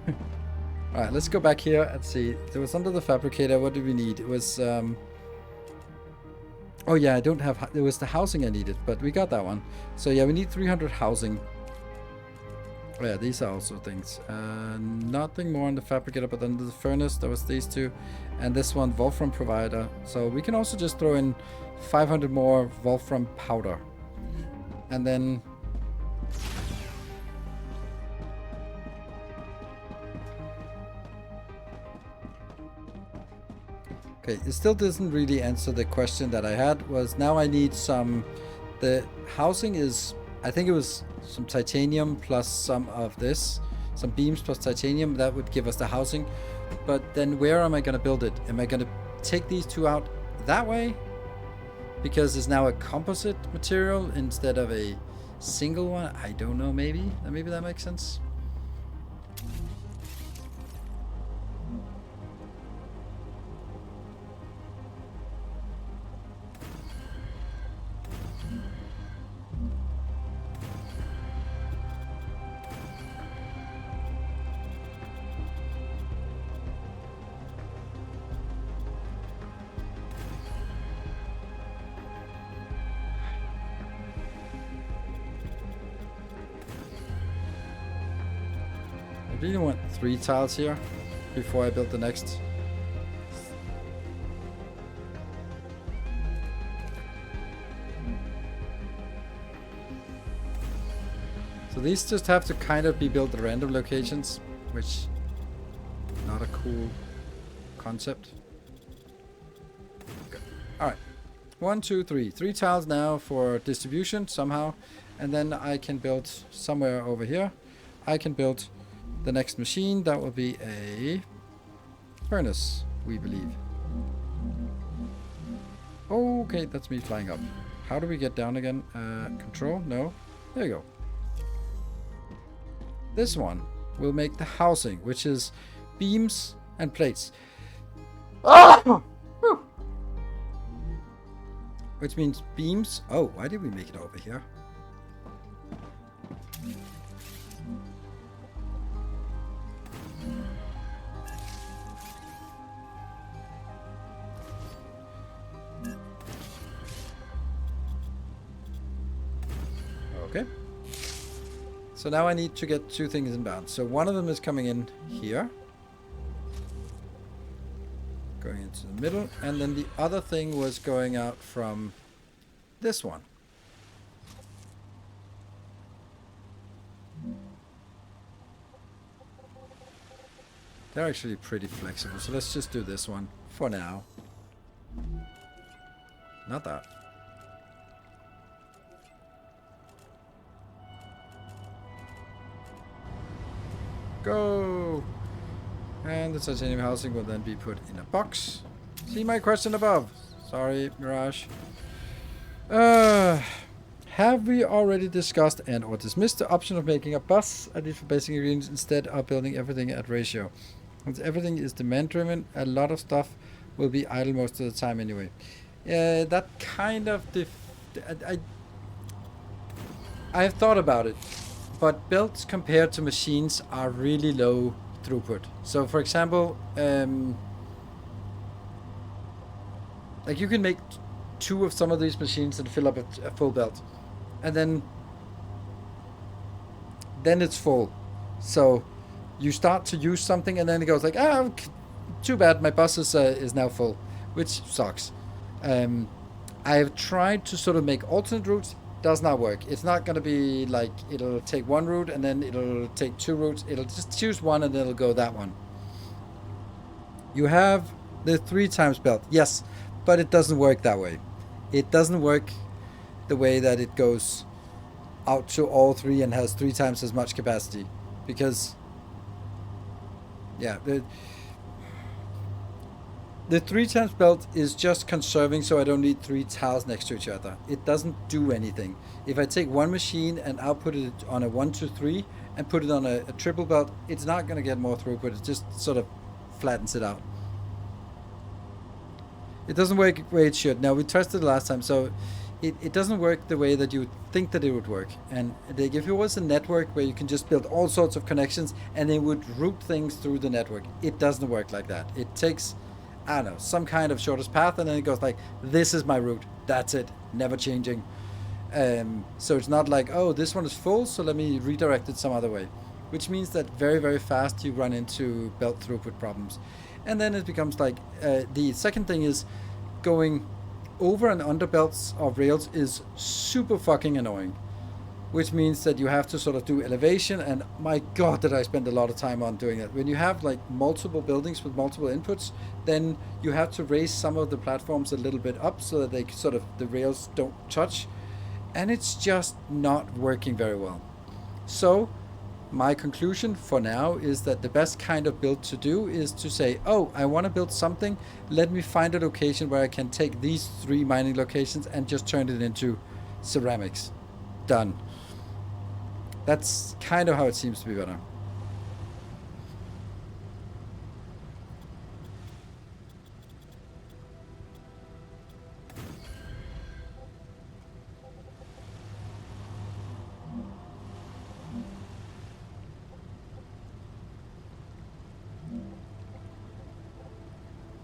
Alright, let's go back here and see. It was under the fabricator. What did we need? It was... oh yeah, I don't have... It was the housing I needed, but we got that one. So yeah, we need 300 housing. Oh yeah, these are also things. Nothing more on the fabricator, but under the furnace, there was these two. And this one, Wolfram provider. So we can also just throw in 500 more Wolfram powder. And then... Okay, it still doesn't really answer the question that I had. Was now I need some... The housing is... I think it was some titanium plus some of this. Some beams plus titanium. That would give us the housing. But then where am I going to build it? Am I going to take these two out that way? Because it's now a composite material instead of a single one. I don't know, maybe. Maybe that makes sense. I really want 3 tiles here before I build the next. So these just have to kind of be built at random locations, which not a cool concept. Okay. Alright. 1, 2, 3. 3 tiles now for distribution somehow. And then I can build somewhere over here. I can build the next machine. That will be a furnace, we believe. Okay, that's me flying up. How do we get down again? Control? No. There you go. This one will make the housing, which is beams and plates. Which means beams. Oh, why did we make it over here? Okay. So now I need to get 2 things inbound. So one of them is coming in here. Going into the middle. And then the other thing was going out from this one. They're actually pretty flexible. So let's just do this one for now. Not that. Go! And the titanium housing will then be put in a box. See my question above. Sorry, Mirage. Have we already discussed and or dismissed the option of making a bus at least for basic ingredients instead of building everything at ratio? Since everything is demand driven, a lot of stuff will be idle most of the time anyway. That kind of... I have thought about it. But builds compared to machines are really low throughput. So for example, like you can make 2 of some of these machines and fill up a full belt. And then it's full. So you start to use something and then it goes like, oh, too bad, my bus is now full, which sucks. I have tried to sort of make alternate routes. Does not work. It's not going to be like it'll take 1 route and then it'll take 2 routes. It'll just choose one and then it'll go that one. You have the 3 times belt. Yes, but it doesn't work that way. It doesn't work the way that it goes out to all 3 and has 3 times as much capacity. Because, yeah, The 3 times belt is just conserving, so I don't need 3 tiles next to each other. It doesn't do anything. If I take one machine and output it on a 1, 2, 3 and put it on a triple belt, it's not going to get more throughput. It just sort of flattens it out. It doesn't work the way it should. Now, we tested it last time, so it doesn't work the way that you would think that it would work. And if it was a network where you can just build all sorts of connections and it would route things through the network, it doesn't work like that. It takes, I don't know, some kind of shortest path, and then it goes like, this is my route. That's it. Never changing. So it's not like, oh, this one is full, so let me redirect it some other way. Which means that very, very fast you run into belt throughput problems. And then it becomes like, the second thing is going over and under belts of rails is super fucking annoying. Which means that you have to sort of do elevation, and my god did I spend a lot of time on doing that. When you have like multiple buildings with multiple inputs, then you have to raise some of the platforms a little bit up so that they sort of, the rails don't touch. And it's just not working very well. So my conclusion for now is that the best kind of build to do is to say, oh, I want to build something. Let me find a location where I can take these 3 mining locations and just turn it into ceramics. Done. That's kind of how it seems to be better.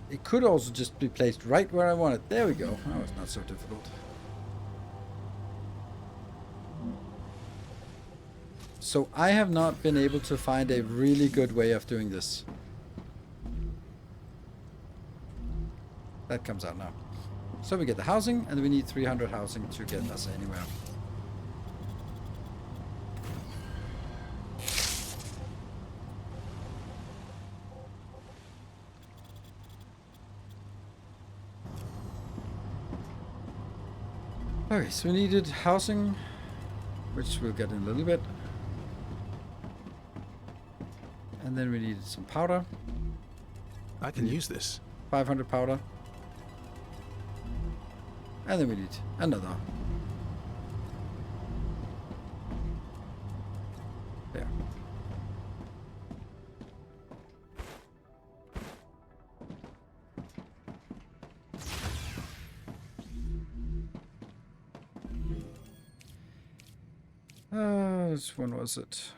It could also just be placed right where I want it. There we go. Oh, it's not so difficult. So I have not been able to find a really good way of doing this. That comes out now. So we get the housing, and we need 300 housing to get us anywhere. Okay, so we needed housing, which we'll get in a little bit. And then we needed some powder. I can use this. 500 powder. And then we need another. There. Which one was it?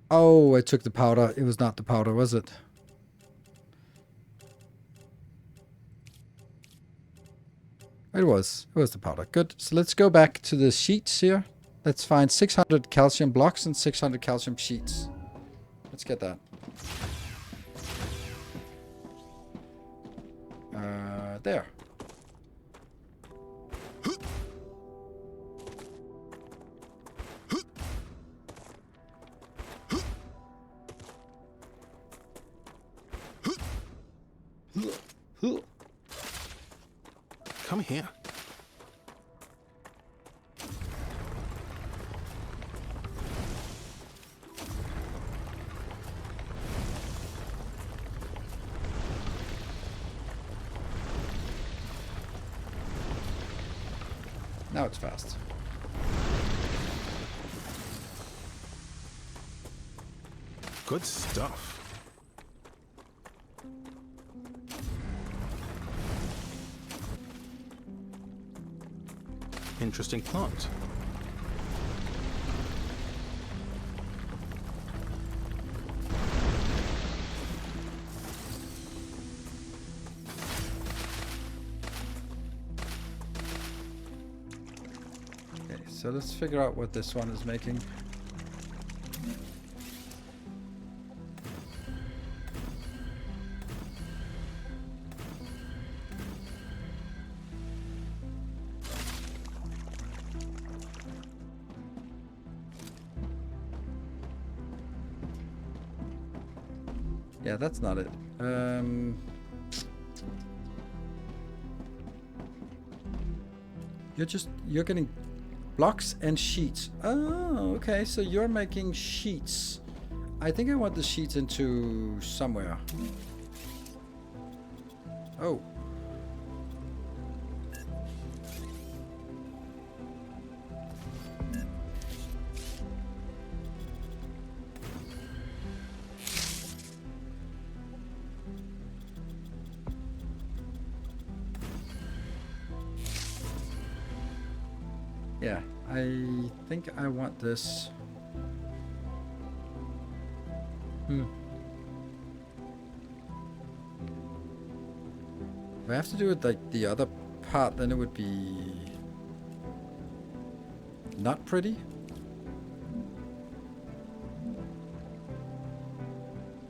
Oh, I took the powder. It was not the powder, was it? It was. It was the powder. Good. So let's go back to the sheets here. Let's find 600 calcium blocks and 600 calcium sheets. Let's get that. There. Come here. Now it's fast. Good stuff. Interesting plant. Okay, so let's figure out what this one is making. Yeah, that's not it. You're getting blocks and sheets. Oh, okay. So you're making sheets. I think I want the sheets into somewhere. Oh. Yeah, I think I want this. If I have to do it like the other part, then it would be not pretty.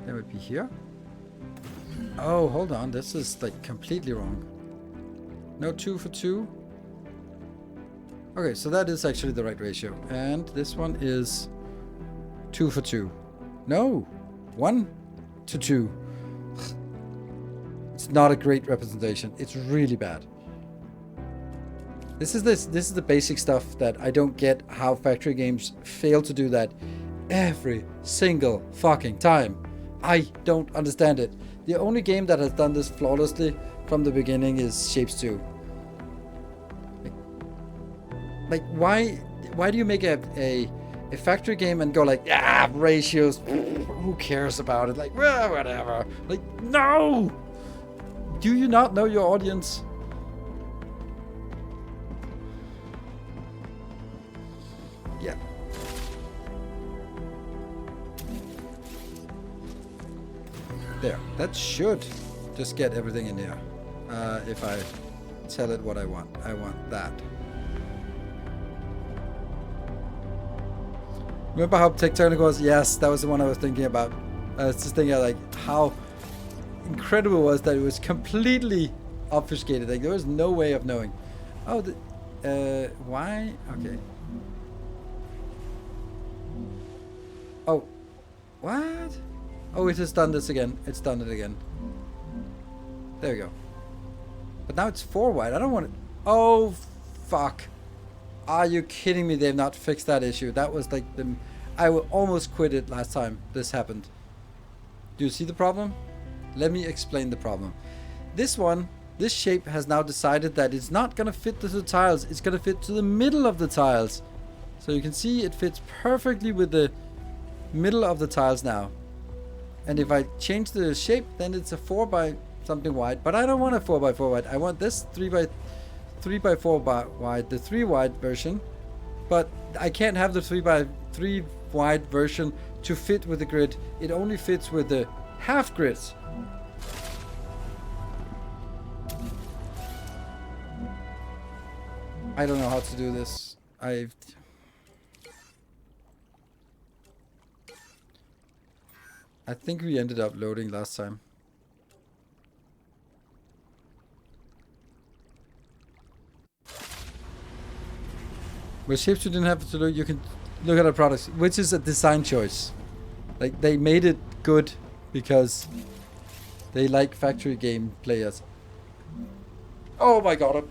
That would be here. Oh, hold on. This is like completely wrong. No 2 for 2. Okay, so that is actually the right ratio. And this one is 2 for 2. No, 1 to 2. It's not a great representation. It's really bad. This is the basic stuff that I don't get how factory games fail to do that every single fucking time. I don't understand it. The only game that has done this flawlessly from the beginning is Shapes 2. Like why do you make a factory game and go like, ah, ratios, who cares about it? Like, well, whatever. Like, no! Do you not know your audience? Yeah. There. That should just get everything in here. If I tell it what I want. I want that. Remember how Tectonic was? Yes, that was the one I was thinking about. I was just thinking like how incredible was that it was completely obfuscated. Like there was no way of knowing. Oh, why? Okay. Oh, what? Oh, it has done this again. It's done it again. There we go. But now it's 4 wide. I don't want it. Oh, fuck. Are you kidding me? They've not fixed that issue. That was like the... I almost quit it last time this happened. Do you see the problem? Let me explain the problem. This one, this shape has now decided that it's not going to fit to the tiles. It's going to fit to the middle of the tiles. So you can see it fits perfectly with the middle of the tiles now. And if I change the shape, then it's a 4 by something wide. But I don't want a 4 by 4 wide. I want this 3 by 4 wide, the 3 wide version. But I can't have the 3 by 3 wide version to fit with the grid. It only fits with the half grids. I don't know how to do this. I think we ended up loading last time. With Shapes you didn't have to look, you can look at our products, which is a design choice. Like they made it good because they like factory game players. Oh my god,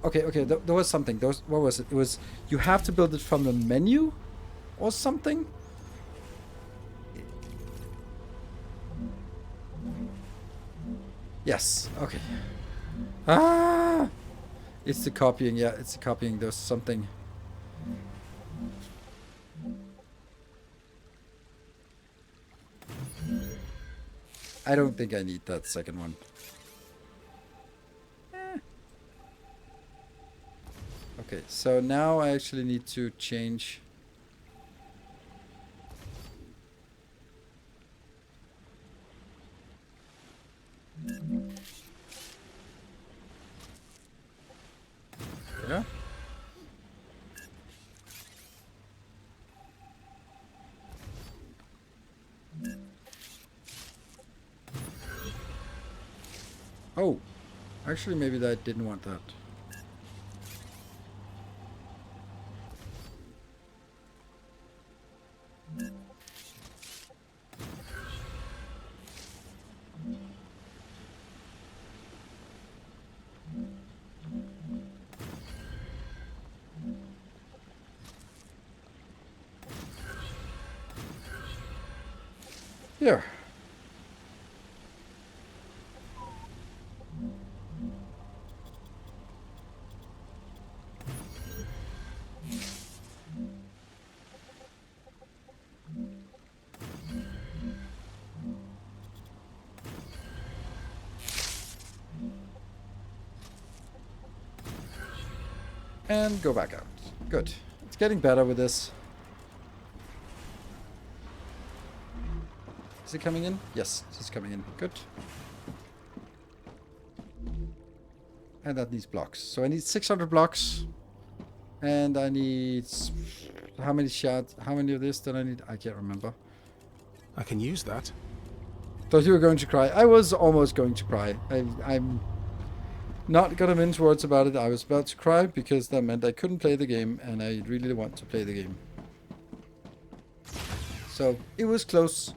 okay, there was something. What was it? It was, you have to build it from the menu or something? Yes, okay. Ah! It's the copying, yeah, it's the copying. There's something. I don't think I need that second one. Okay, so now I actually need to change. Yeah. Oh, actually maybe I didn't want that. Here. And go back out. Good. It's getting better with this. Is it coming in? Yes, it's coming in. Good. And that needs blocks. So I need 600 blocks. And I need... How many shards? How many of this did I need? I can't remember. I can use that. Thought you were going to cry. I was almost going to cry. I'm not gonna mince words about it. I was about to cry because that meant I couldn't play the game, and I really want to play the game. So it was close.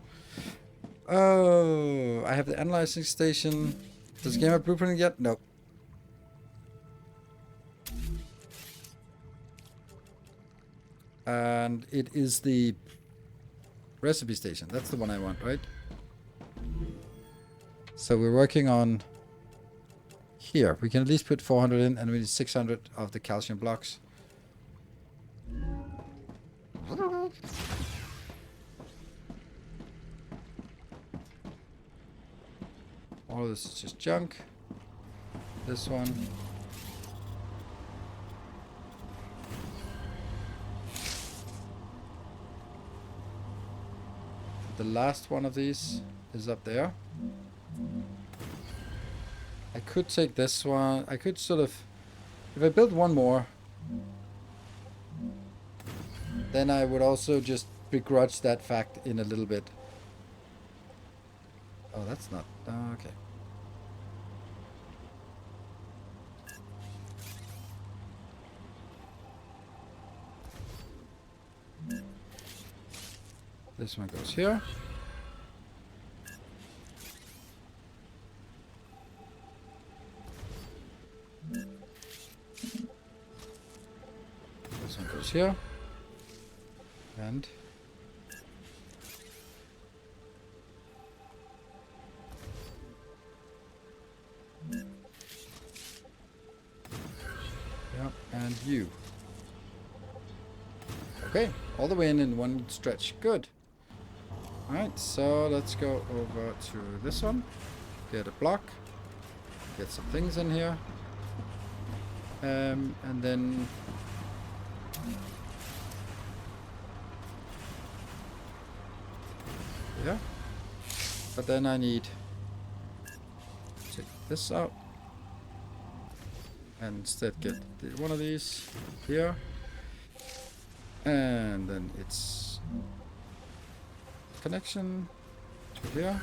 Oh, I have the analyzing station. Does the game have blueprint yet? No. And it is the recipe station. That's the one I want, right? So we're working on here. We can at least put 400 in, and we need 600 of the calcium blocks. All of this is just junk. This one. The last one of these is up there. I could take this one. I could sort of... If I build one more, then I would also just begrudge that fact in a little bit. Oh, that's not... okay. This one goes here. This one goes here. And yeah, and you. Okay, all the way in one stretch. Good. Alright, so let's go over to this one. Get a block. Get some things in here. And then... yeah. But then I need... take this out. And instead get one of these here. And then it's... connection to here.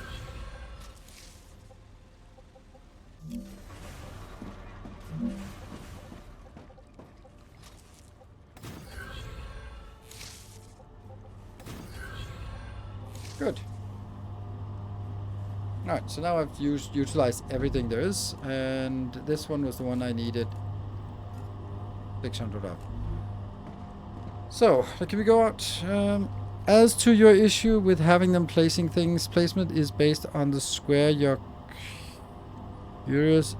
Good. Alright, so now I've utilized everything there is, and this one was the one I needed 600 of. So, can we go out? As to your issue with having them placing things, placement is based on the square your curious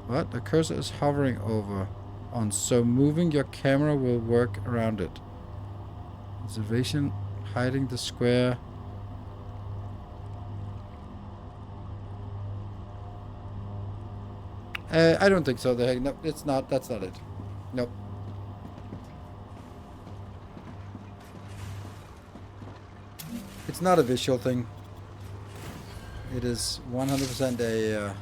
what the cursor is hovering over on, so moving your camera will work around it. Observation hiding the square. I don't think so. No, it's not. That's not it. Nope. It's not a visual thing. It is 100% a...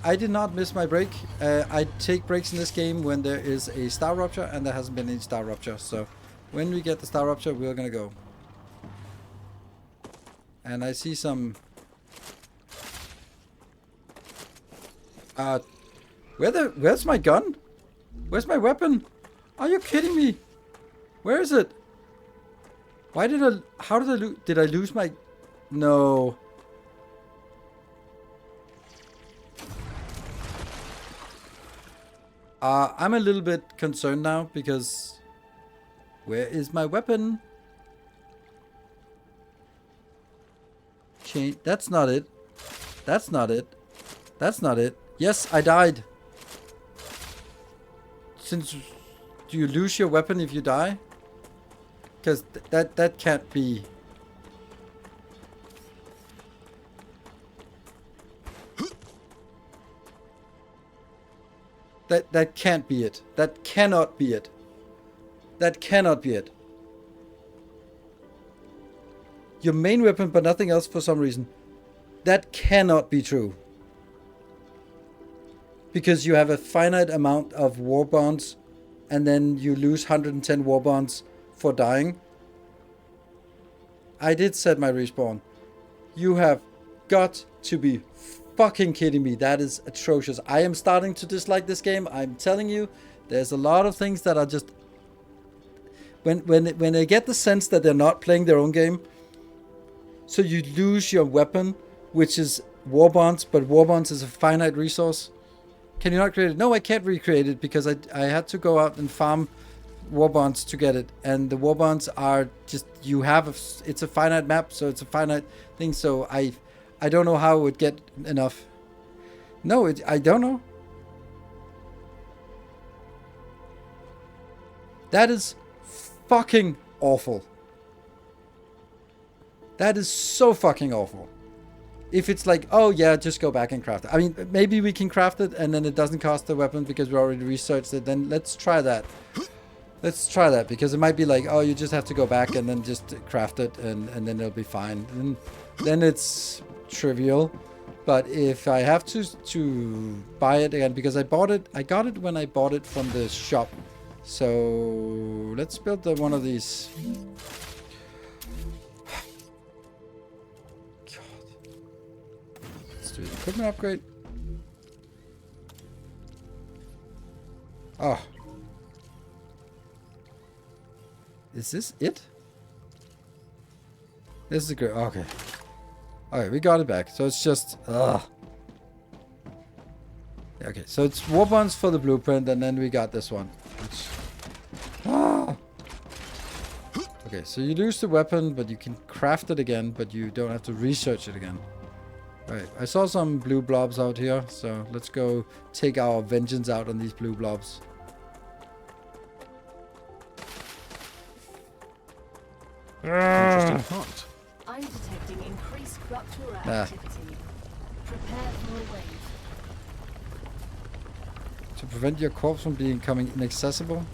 I did not miss my break. I take breaks in this game when there is a StarRupture, and there hasn't been any StarRupture. So when we get the StarRupture, we're gonna go. And I see some... where's my gun? Where's my weapon? Are you kidding me? Where is it? Why did I... how did I lose... did I lose my... no. I'm a little bit concerned now because... where is my weapon? Change... that's not it. That's not it. That's not it. Yes, I died. Since... do you lose your weapon if you die? Because that can't be. That can't be it. That cannot be it. That cannot be it. Your main weapon, but nothing else for some reason. That cannot be true. Because you have a finite amount of war bonds, and then you lose 110 war bonds for dying. I did set my respawn. You have got to be fucking kidding me. That is atrocious. I am starting to dislike this game. I'm telling you, there's a lot of things that are just... When they get the sense that they're not playing their own game, so you lose your weapon, which is war bonds, but war bonds is a finite resource. Can you not create it? No, I can't recreate it because I had to go out and farm war bonds to get it. And the war bonds are just, you have, it's a finite map, so it's a finite thing. So I don't know how it would get enough. No, I don't know. That is fucking awful. That is so fucking awful. If it's like, oh yeah, just go back and craft it. I mean, maybe we can craft it and then it doesn't cost the weapon because we already researched it. Then let's try that. Let's try that because it might be like, oh, you just have to go back and then just craft it and then it'll be fine. And then it's trivial. But if I have to buy it again, because I got it when I bought it from the shop. So let's build one of these. Do the equipment upgrade. Oh. Is this it? This is good. Okay. Okay, we got it back. So it's just... Okay, so it's war bonds for the blueprint, and then we got this one. Which... Okay, so you lose the weapon, but you can craft it again, but you don't have to research it again. Alright, I saw some blue blobs out here, so let's go take our vengeance out on these blue blobs. Interesting hunt. I'm detecting increased rupture activity. Prepare for a wave. To prevent your corpse from becoming inaccessible.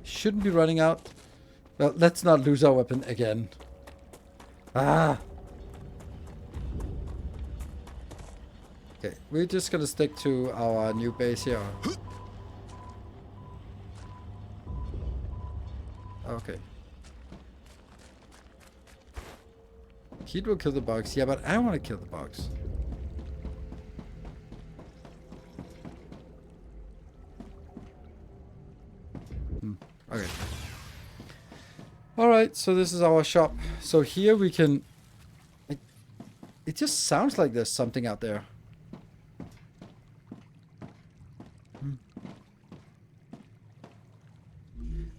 Shouldn't be running out. Well, let's not lose our weapon again. Ah. Okay, we're just gonna stick to our new base here. Okay. Heat will kill the bugs. Yeah, but I don't want to kill the bugs. Okay. Alright, so this is our shop. So here we can... It just sounds like there's something out there.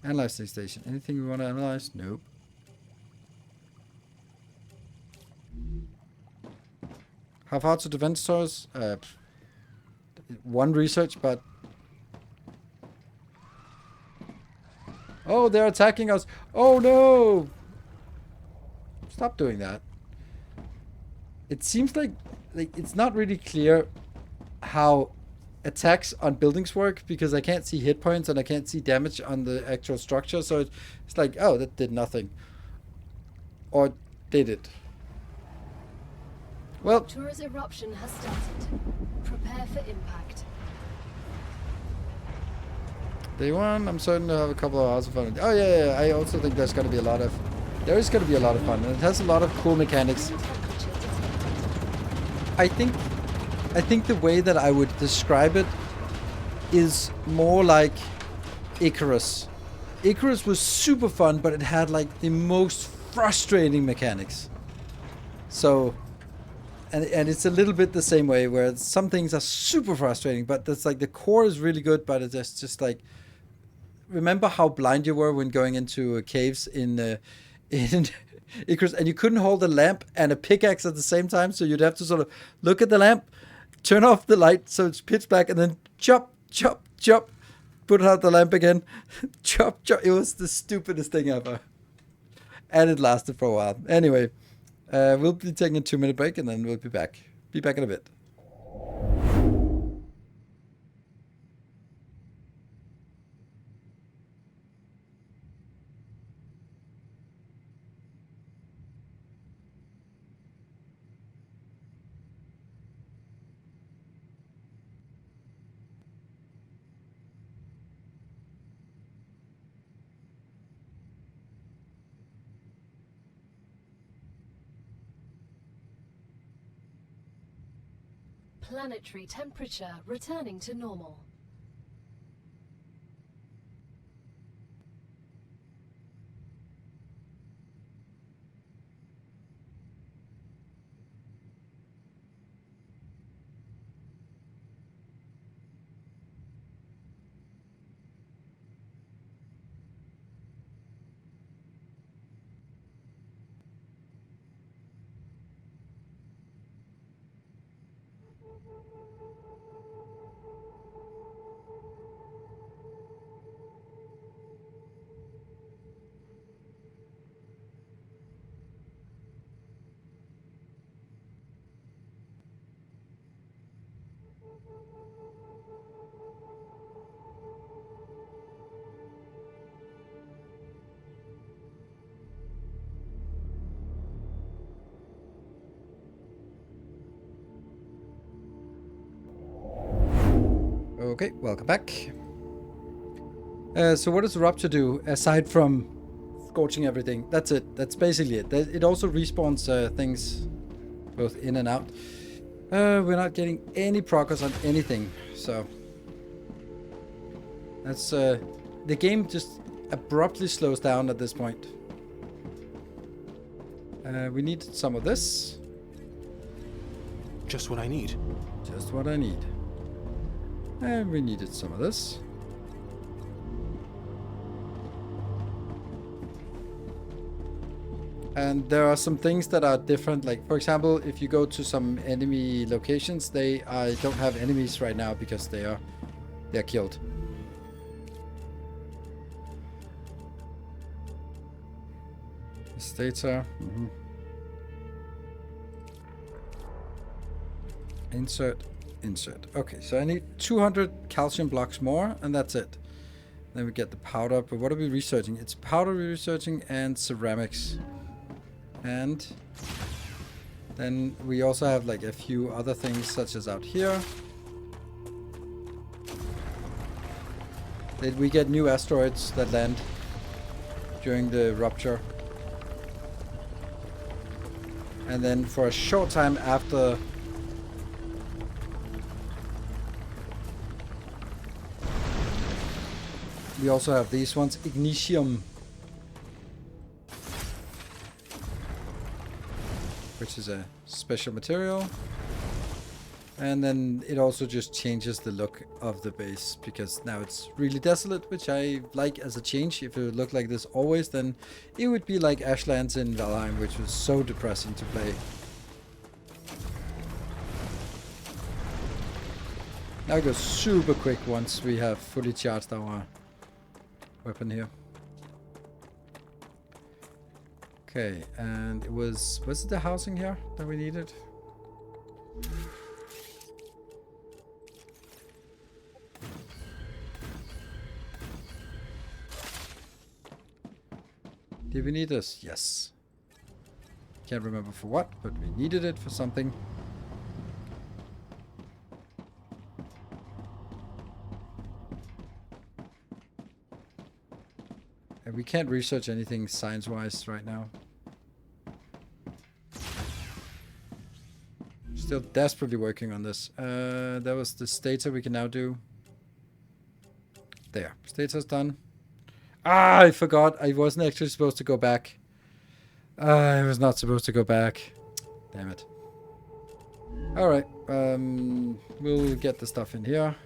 Analyze the station. Anything we want to analyze? Nope. How far to defense stores? One research, but... Oh, they're attacking us. Oh, no. Stop doing that. It seems like it's not really clear how attacks on buildings work because I can't see hit points and I can't see damage on the actual structure. So it's like, oh, that did nothing. Or did it? Well, Rapture's eruption has started. Prepare for impact. Day one, I'm certain to have a couple of hours of fun. Oh yeah, I also think there's going to be a lot of... There is going to be a lot of fun, and it has a lot of cool mechanics. I think the way that I would describe it is more like Icarus. Icarus was super fun, but it had like the most frustrating mechanics. So... And it's a little bit the same way, where some things are super frustrating, but that's like the core is really good, but it's just like remember how blind you were when going into caves in Icarus, and you couldn't hold a lamp and a pickaxe at the same time, so you'd have to sort of look at the lamp, turn off the light so it's pitch black, and then chop, chop, chop, put out the lamp again, chop, chop. It was the stupidest thing ever. And it lasted for a while. Anyway, we'll be taking a 2-minute break and then we'll be back. Be back in a bit. Planetary temperature returning to normal. Okay, welcome back. So what does the Rupture do, aside from scorching everything? That's it. That's basically it. It also respawns things both in and out. We're not getting any progress on anything, so... That's... the game just abruptly slows down at this point. We need some of this. Just what I need. Just what I need. And we needed some of this. And there are some things that are different. Like, for example, if you go to some enemy locations, they don't have enemies right now because they're killed. This data. Insert. Okay, so I need 200 calcium blocks more, and that's it. Then we get the powder, but what are we researching? It's powder we're researching and ceramics. And then we also have like a few other things, such as out here. That we get new asteroids that land during the rupture. And then for a short time after... We also have these ones, Ignitium, which is a special material. And then it also just changes the look of the base, because now it's really desolate, which I like as a change. If it would look like this always, then it would be like Ashlands in Valheim, which was so depressing to play. Now it goes super quick once we have fully charged our weapon here. Okay, and it was it the housing here that we needed? Did we need this? Yes. Can't remember for what, but we needed it for something. And we can't research anything science-wise right now. Still desperately working on this. That was the data we can now do. There. Stata's done. Ah, I forgot. I wasn't actually supposed to go back. I was not supposed to go back. Damn it. Alright. We'll get the stuff in here.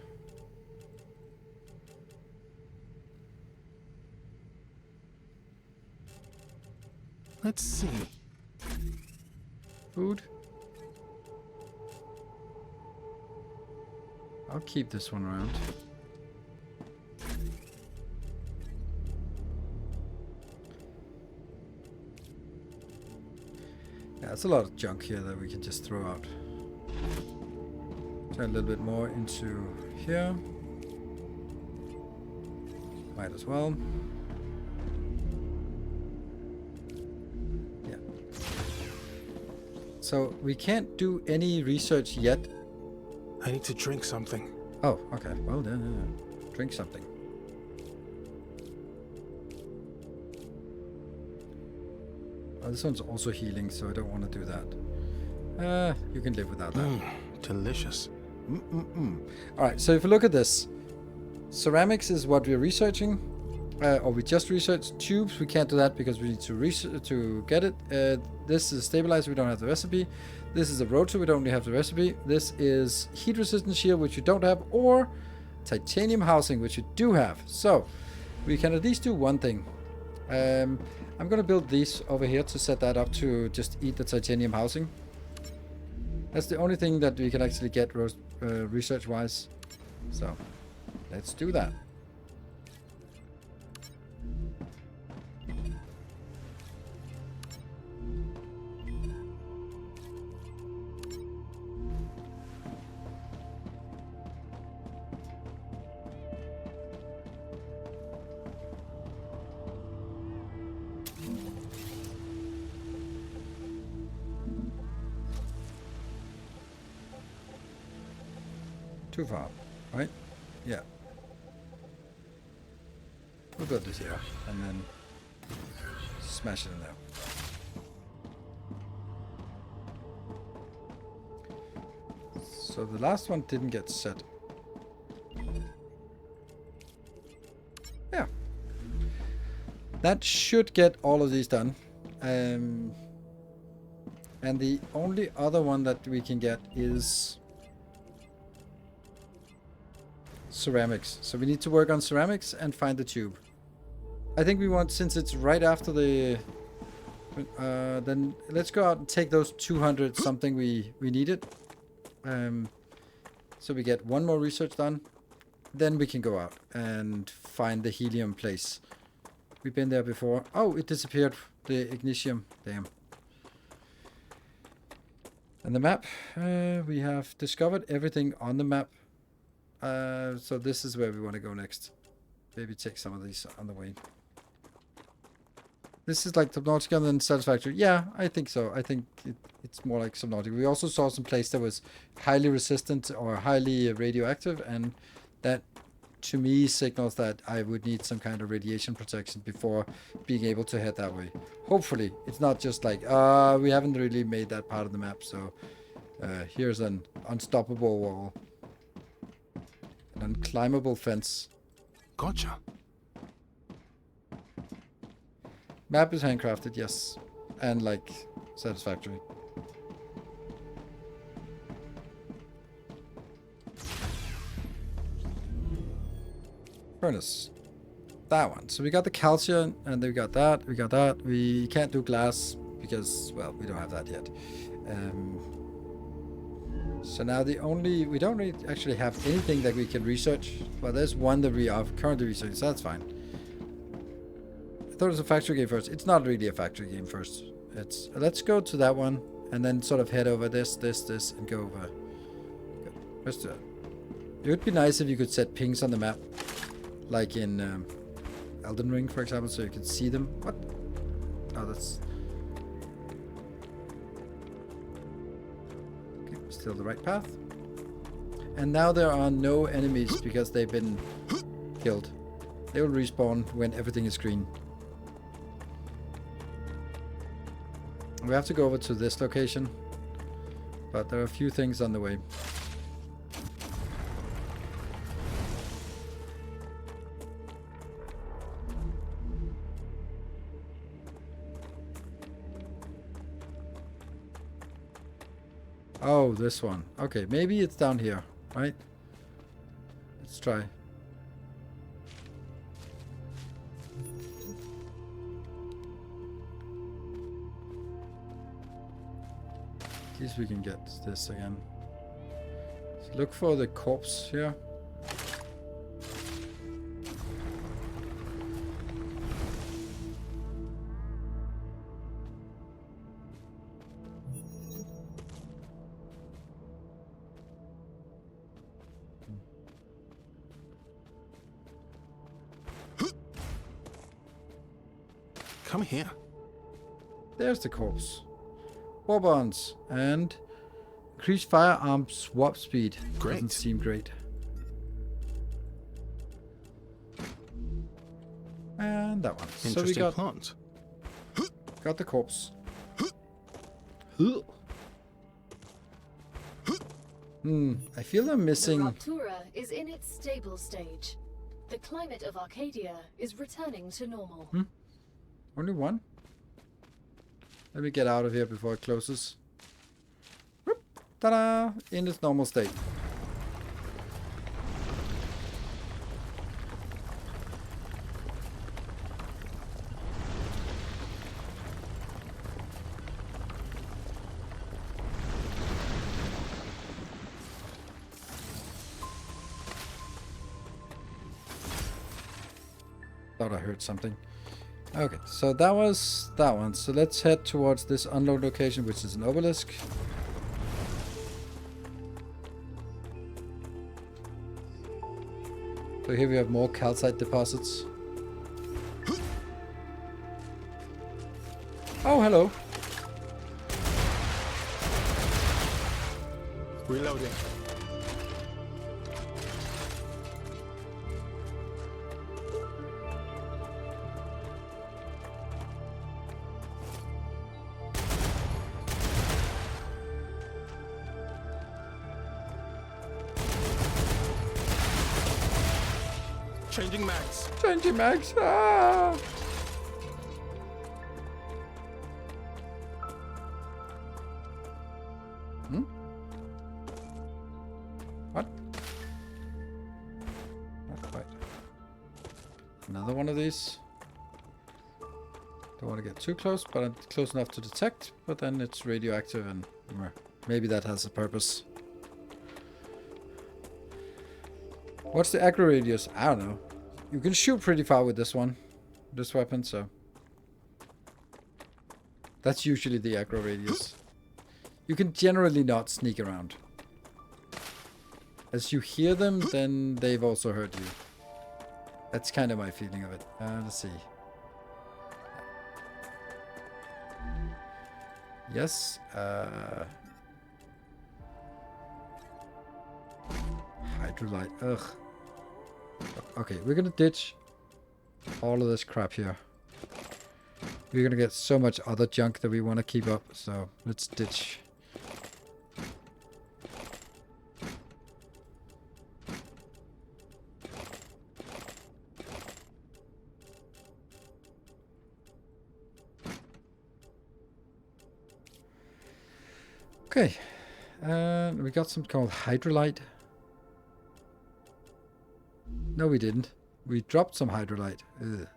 Let's see. Food. I'll keep this one around. Yeah, there's a lot of junk here that we can just throw out. Turn a little bit more into here. Might as well. Yeah. So we can't do any research yet. I need to drink something. Oh, okay. Well, then, drink something. Oh, this one's also healing, so I don't want to do that. You can live without that. Delicious. Alright, so if you look at this, ceramics is what we're researching, or we just researched. Tubes, we can't do that because we need to research to get it. This is a stabilizer, we don't have the recipe. This is a rotor, we don't only have the recipe. This is heat resistant shield, which you don't have, or titanium housing, which you do have. So we can at least do one thing. I'm gonna build these over here to set that up to just eat the titanium housing. That's the only thing that we can actually get research-wise. So, let's do that. Too far, right? Yeah. We'll build this here and then smash it in there. So the last one didn't get set. Yeah. That should get all of these done. And the only other one that we can get is ceramics. So we need to work on ceramics and find the tube. I think we want, since it's right after the then let's go out and take those 200 something we needed, so we get one more research done. Then we can go out and find the helium place. We've been there before. Oh, it disappeared, the ignition. Damn. And the map, we have discovered everything on the map. So this is where we want to go next. Maybe take some of these on the way. This is like Subnautica and Satisfactory. Yeah, I think so. I think it's more like Subnautica. We also saw some place that was highly resistant or highly radioactive, and that to me signals that I would need some kind of radiation protection before being able to head that way. Hopefully, it's not just like, we haven't really made that part of the map, so here's an unstoppable wall. An unclimbable fence. Gotcha. Map is handcrafted, yes. And like satisfactory. Furnace. That one. So we got the calcium and then we got that. We got that. We can't do glass because, well, we don't have that yet. So now we don't really actually have anything that we can research. Well, there's one that we are currently researching, so that's fine. I thought it was a factory game first. It's not really a factory game first. Let's go to that one and then sort of head over this, and go over. Good. Let's do that. It would be nice if you could set pings on the map, like in Elden Ring, for example, so you can see them. What? Oh, that's... Still the right path. And now there are no enemies because they've been killed. They will respawn when everything is green. We have to go over to this location, but there are a few things on the way. Oh, this one. Okay, maybe it's down here, right? Let's try. At least we can get this again. So look for the corpse here. Come here. There's the corpse. War bonds and increased firearm swap speed. Great. Doesn't seem great. And that one. So we Interesting plant. got the corpse. I feel I'm The missing. Raptura is in its stable stage. The climate of Arcadia is returning to normal. Only one? Let me get out of here before it closes. Whoop. Ta-da! In its normal state. Thought I heard something. Okay, so that was that one. So let's head towards this unload location, which is an obelisk. So here we have more calcite deposits. Oh, hello. Reloading. Changing mags. Changing mags. Ah! What? Not quite. Another one of these. Don't want to get too close, but I'm close enough to detect. But then it's radioactive, and maybe that has a purpose. What's the aggro radius? I don't know. You can shoot pretty far with this one. This weapon, so. That's usually the aggro radius. You can generally not sneak around. As you hear them, then they've also heard you. That's kind of my feeling of it. Let's see. Yes. Hydrolite. Ugh. Okay, we're gonna ditch all of this crap here. We're gonna get so much other junk that we want to keep up, so let's ditch. Okay, and we got something called hydrolite. No, we didn't. We dropped some hydrolite.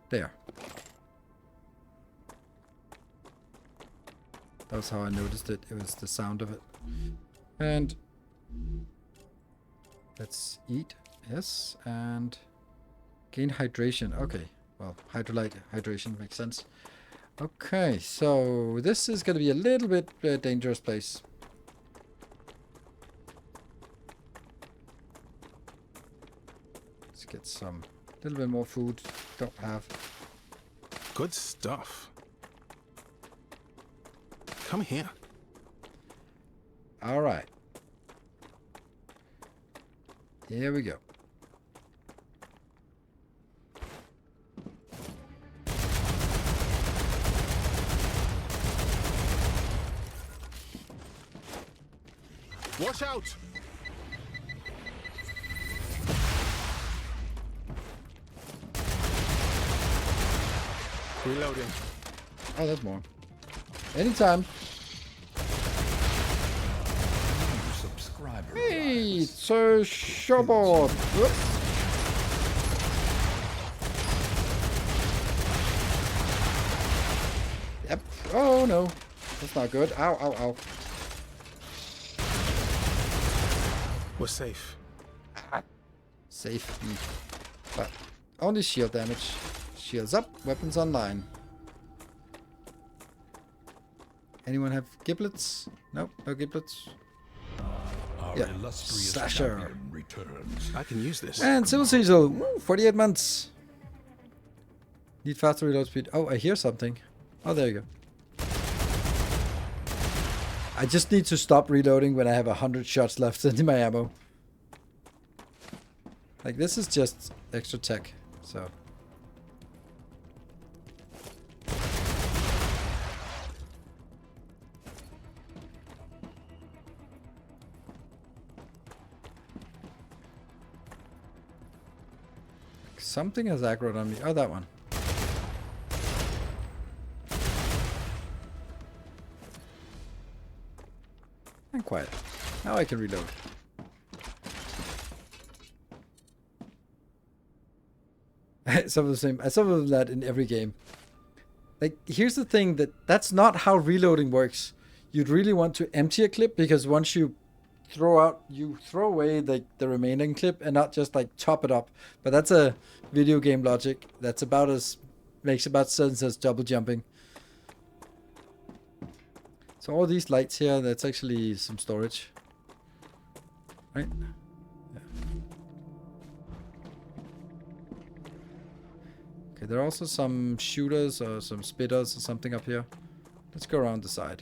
There. That was how I noticed it. It was the sound of it. And let's eat. Yes, and gain hydration. Okay. Well, hydrolite, hydration makes sense. Okay, so this is going to be a little bit dangerous place. Get some little bit more food. Don't have. Good stuff. Come here. All right. Here we go. Watch out! Reloading. Oh, there's more. Anytime. Subscriber. Hey, Sir Showboard. Whoops. Yep. Oh no. That's not good. Ow, ow, ow. We're safe. Safe. But only shield damage. Shields up, weapons online. Anyone have giblets? Nope, no giblets. Our Yeah, illustrious Slasher. champion returns. I can use this. And Civil Cecil, woo, 48 months. Need faster reload speed. Oh, I hear something. Oh, there you go. I just need to stop reloading when I have 100 shots left in my ammo. Like, this is just extra tech, so. Something has aggroed on me. Oh, that one. And quiet. Now I can reload. Some of the same. Some of that in every game. Like, here's the thing, that's not how reloading works. You'd really want to empty a clip, because once you throw away the remaining clip and not just like top it up. But that's a video game logic. That's makes about sense as double jumping. So all these lights here, that's actually some storage. Right? Yeah. Okay, there are also some shooters or some spitters or something up here. Let's go around the side.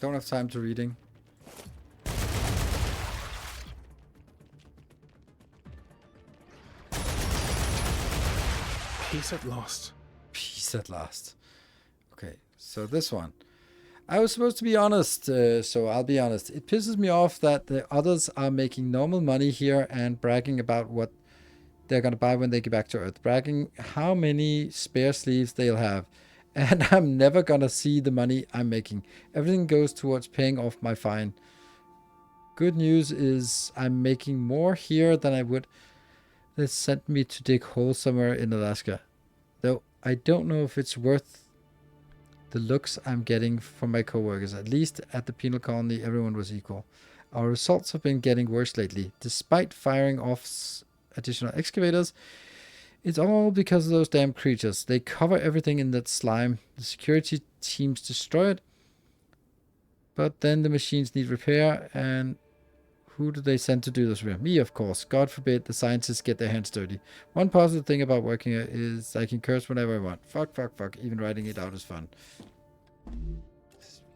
Don't have time to reading. Peace at last. Peace at last. Okay, so this one. I was supposed to be honest, so I'll be honest. It pisses me off that the others are making normal money here and bragging about what they're going to buy when they get back to Earth. Bragging how many spare sleeves they'll have. And I'm never going to see the money I'm making. Everything goes towards paying off my fine. Good news is I'm making more here than I would. They sent me to dig holes somewhere in Alaska. Though I don't know if it's worth the looks I'm getting from my coworkers. At least at the penal colony, everyone was equal. Our results have been getting worse lately. Despite firing off additional excavators, it's all because of those damn creatures. They cover everything in that slime. The security teams destroy it. But then the machines need repair, and who do they send to do this repair? Me, of course. God forbid the scientists get their hands dirty. One positive thing about working here is I can curse whenever I want. Fuck, fuck, fuck. Even writing it out is fun.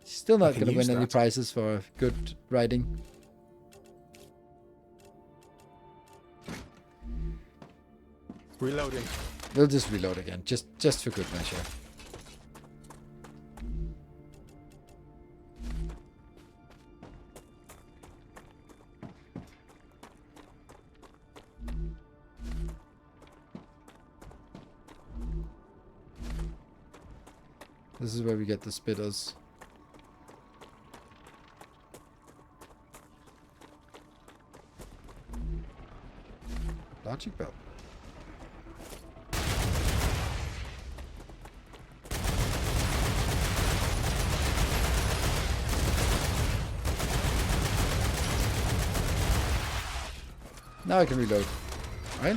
Still not going to win any prizes for good writing. Reloading. We'll just reload again, just for good measure. This is where we get the spitters. Logic belt. Now I can reload. Right?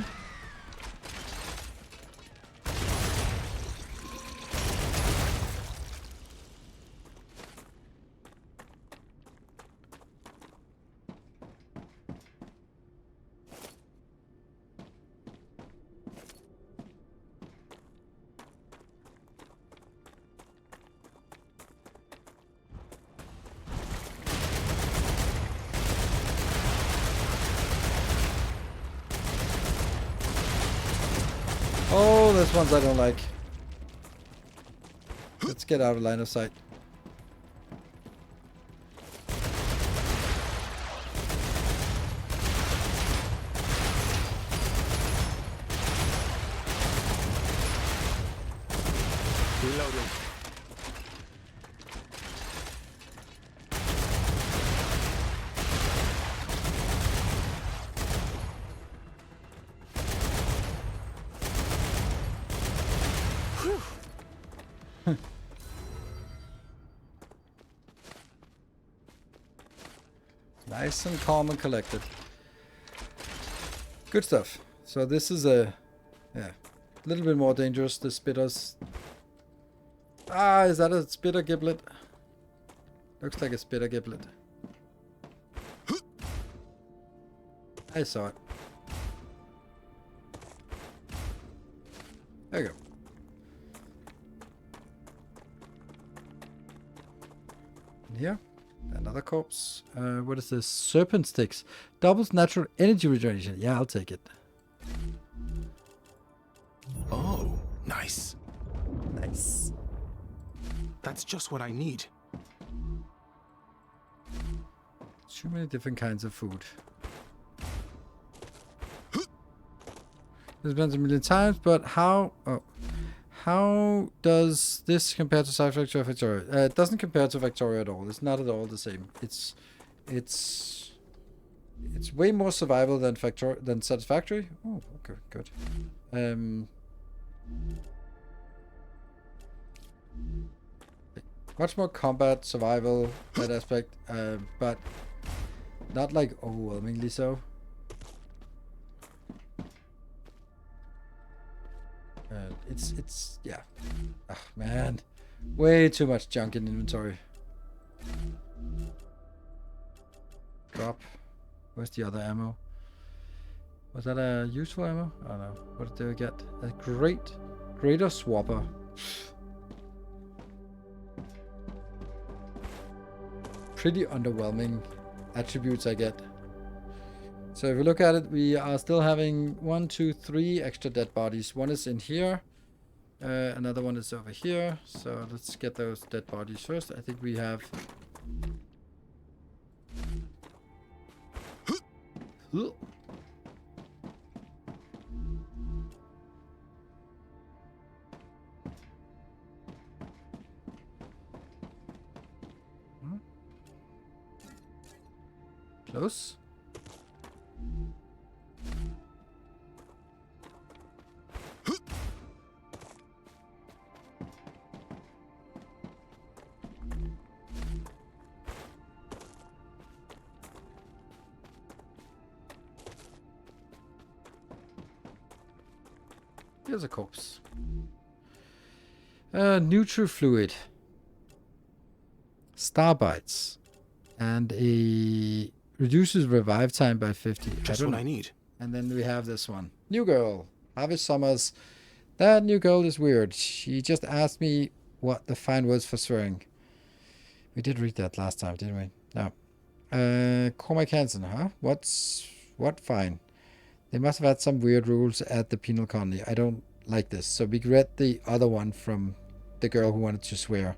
Oh, there's ones I don't like. Let's get out of line of sight. Reloading. Nice and calm and collected. Good stuff. So this is a little bit more dangerous. The spitters. Ah, is that a spitter giblet? Looks like a spitter giblet. I saw it. There you go. And here, another corpse. What is this? Serpent sticks. Doubles natural energy regeneration. Yeah, I'll take it. Oh, nice. Nice. That's just what I need. Too many different kinds of food. There's been a million times, but how does this compare to StarRupture or Victoria? It doesn't compare to Victoria at all. It's not at all the same. It's way more survival than Satisfactory. Oh, okay, good. Much more combat, survival, that aspect, but not like overwhelmingly so. It's yeah. Oh, man, way too much junk in inventory. Drop. Where's the other ammo? Was that a useful ammo? Oh no. What did we get? A greater swapper. Pretty underwhelming attributes I get. So if we look at it, we are still having 1, 2, 3 extra dead bodies. One is in here. Another one is over here. So let's get those dead bodies first. I think we have... Close. Here's a corpse. Neutral fluid. Starbites. And a reduces revive time by 50. Just what I need. And then we have this one. New girl. Harvey Summers. That new girl is weird. She just asked me what the fine was for swearing. We did read that last time, didn't we? No. Cormac Hansen, huh? What fine? They must have had some weird rules at the penal colony. I don't like this. So we read the other one from the girl who wanted to swear.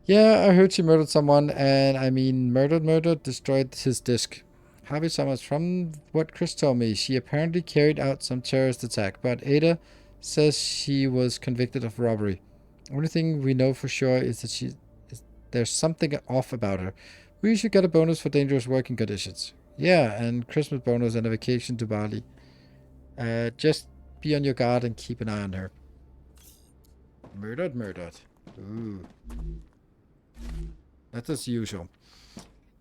Yeah, I heard she murdered someone, and I mean murdered, destroyed his disc. Harvey Summers, from what Chris told me, she apparently carried out some terrorist attack, but Ada says she was convicted of robbery. Only thing we know for sure is that there's something off about her. We should get a bonus for dangerous working conditions. Yeah, and Christmas bonus and a vacation to Bali. Just be on your guard and keep an eye on her. Murdered. Ooh. That's as usual.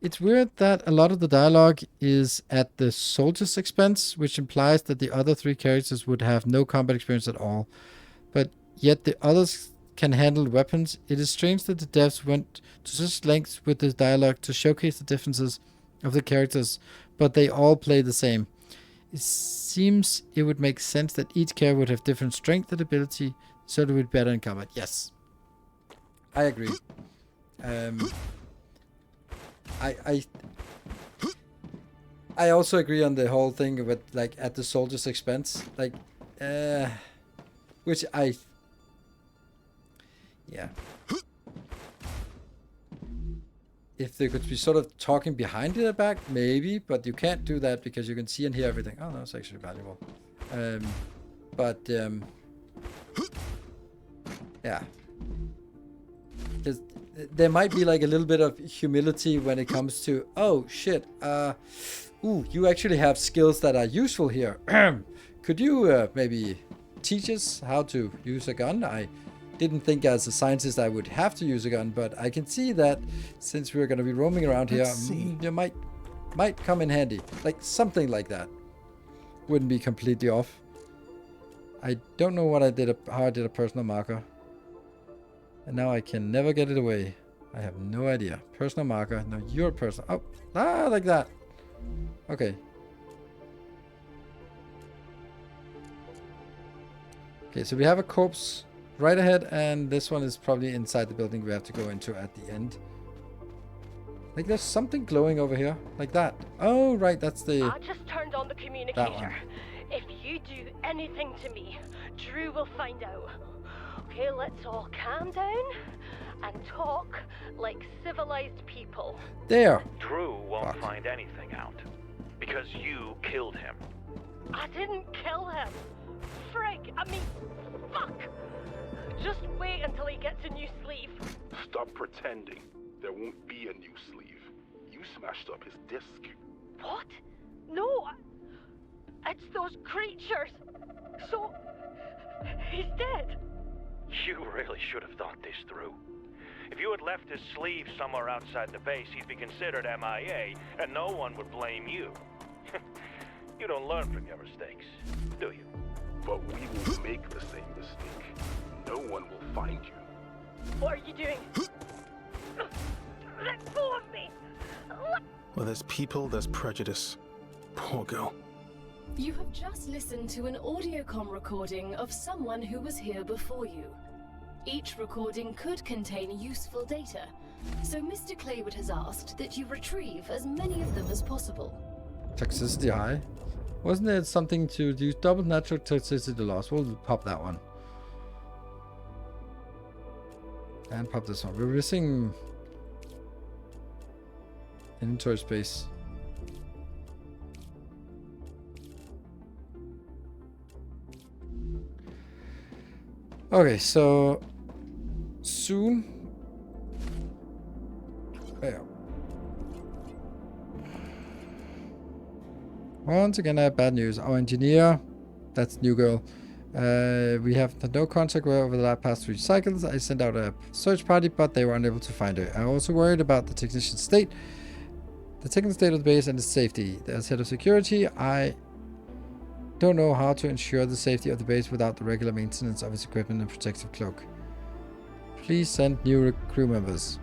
It's weird that a lot of the dialogue is at the soldier's expense, which implies that the other 3 characters would have no combat experience at all. But yet the others can handle weapons. It is strange that the devs went to such lengths with this dialogue to showcase the differences of the characters, but they all play the same. It seems it would make sense that each character would have different strength and ability, so they would be better in combat. Yes. I agree. I also agree on the whole thing with like at the soldier's expense, like which yeah. If they could be sort of talking behind their back, maybe, but you can't do that because you can see and hear everything. Oh, that's actually valuable. Yeah. There might be like a little bit of humility when it comes to, oh shit, you actually have skills that are useful here. Could you maybe teach us how to use a gun? didn't think as a scientist I would have to use a gun, but I can see that since we're going to be roaming around here, you might come in handy. Like something like that. Wouldn't be completely off. I don't know what I did, how I did a personal marker. And now I can never get it away. I have no idea. Personal marker. No, you're personal. Oh, like that. Okay. Okay, so we have a corpse right ahead, and this one is probably inside the building we have to go into at the end. Like there's something glowing over here, like that. Oh, right, that's the... I just turned on the communicator. If you do anything to me, Drew will find out. Okay, let's all calm down and talk like civilized people. There. Drew won't find anything out because you killed him. I didn't kill him. Fuck. Just wait until he gets a new sleeve. Stop pretending. There won't be a new sleeve. You smashed up his disc. What? No, it's those creatures. So, he's dead. You really should have thought this through. If you had left his sleeve somewhere outside the base, he'd be considered MIA, and no one would blame you. You don't learn from your mistakes, do you? But we will make the same mistake. No one will find you. What are you doing? Let go of me! Where there's people, there's prejudice. Poor girl. You have just listened to an audiocom recording of someone who was here before you. Each recording could contain useful data, so Mr. Claywood has asked that you retrieve as many of them as possible. Toxicity high? Wasn't there something to use double natural toxicity loss? We'll pop that one. And pop this one. We're missing inventory space. Okay, so soon. Yeah. Once again, I have bad news. Our engineer, that's new girl. We have no contact with her over the past 3 cycles. I sent out a search party, but they were unable to find her. I'm also worried about the technician's state, the technical state of the base, and its safety. As head of security, I don't know how to ensure the safety of the base without the regular maintenance of its equipment and protective cloak. Please send new crew members.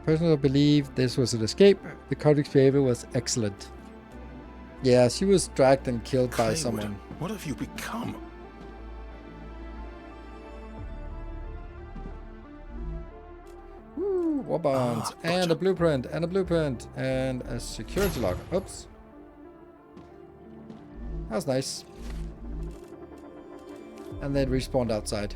I personally believe this was an escape. The convict's behavior was excellent. Yeah, she was dragged and killed by Claywood, someone. What have you become? Woo, war bonds. Gotcha. And a blueprint, and a blueprint, and a security lock. Oops. That was nice. And then respawned outside.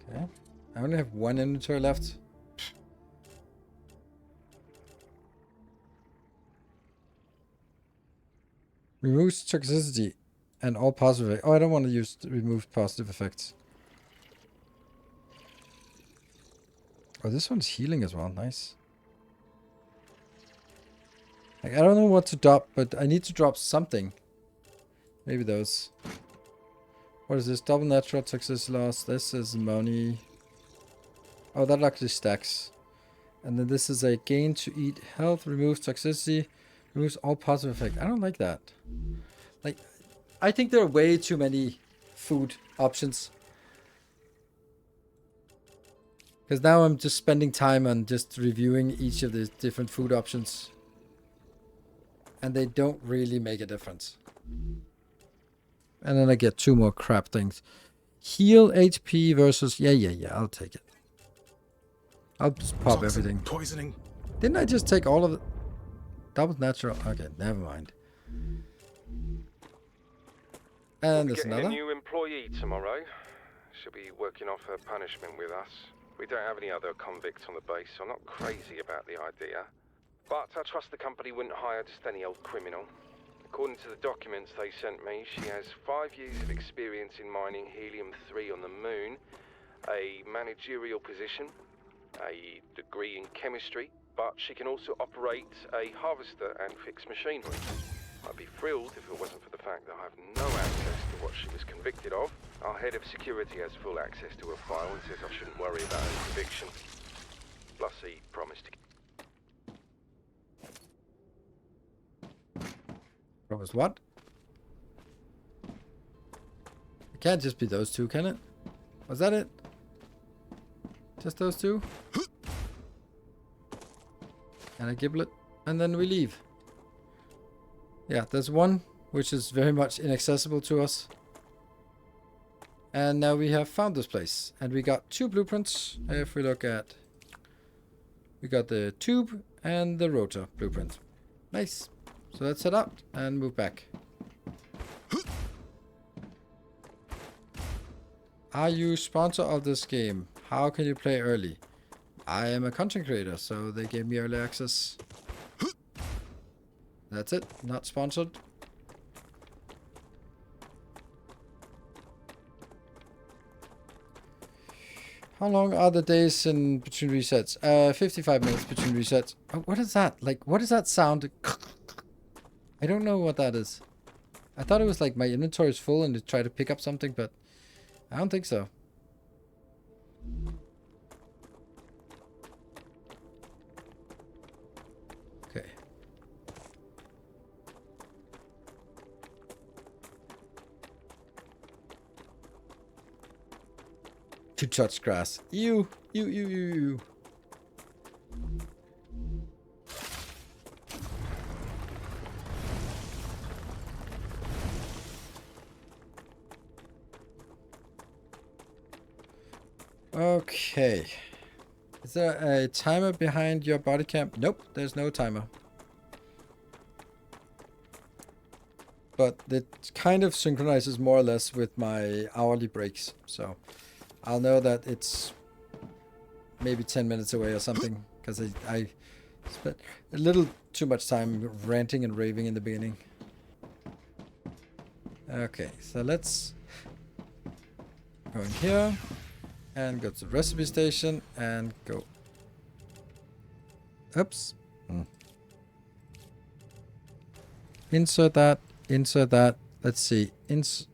Okay. I only have 1 inventory left. Removes toxicity and all positive. Oh, I don't want to use remove positive effects. Oh, this one's healing as well. Nice. Like, I don't know what to drop, but I need to drop something. Maybe those. What is this? Double natural toxicity loss. This is money. Oh, that actually stacks. And then this is a gain to eat health, removes toxicity. Removes all positive effect. I don't like that. Like, I think there are way too many food options. Because now I'm just spending time on just reviewing each of the different food options. And they don't really make a difference. And then I get 2 more crap things. Heal HP versus... Yeah, I'll take it. I'll just pop Toxic everything. Poisoning. Didn't I just take all of it? Double natural. Okay, never mind. And there's Getting another. a new employee tomorrow. She'll be working off her punishment with us. We don't have any other convicts on the base, so I'm not crazy about the idea. But I trust the company wouldn't hire just any old criminal. According to the documents they sent me, she has 5 years of experience in mining helium-3 on the moon, a managerial position, a degree in chemistry, but she can also operate a harvester and fix machinery. I'd be thrilled if it wasn't for the fact that I have no access to what she was convicted of. Our head of security has full access to her file and says I shouldn't worry about her conviction. Plus he promised to... Promised what? It can't just be those two, can it? Was that it? Just those two? And a giblet. And then we leave. Yeah, there's one which is very much inaccessible to us. And now we have found this place. And we got 2 blueprints. If we look at... We got the tube and the rotor blueprint. Nice. So let's head up and move back. Are you sponsor of this game? How can you play early? I am a content creator, so they gave me early access. That's it. Not sponsored. How long are the days in between resets? 55 minutes between resets. Oh, what is that? Like, what is that sound? I don't know what that is. I thought it was like my inventory is full and it tried to pick up something, but I don't think so. Okay. To touch grass. You. Okay. Is there a timer behind your body cam? Nope, there's no timer. But it kind of synchronizes more or less with my hourly breaks. So I'll know that it's maybe 10 minutes away or something. Because I spent a little too much time ranting and raving in the beginning. Okay, so let's go in here. And go to the recipe station and go. Oops. Insert that. Insert that. Let's see. Insert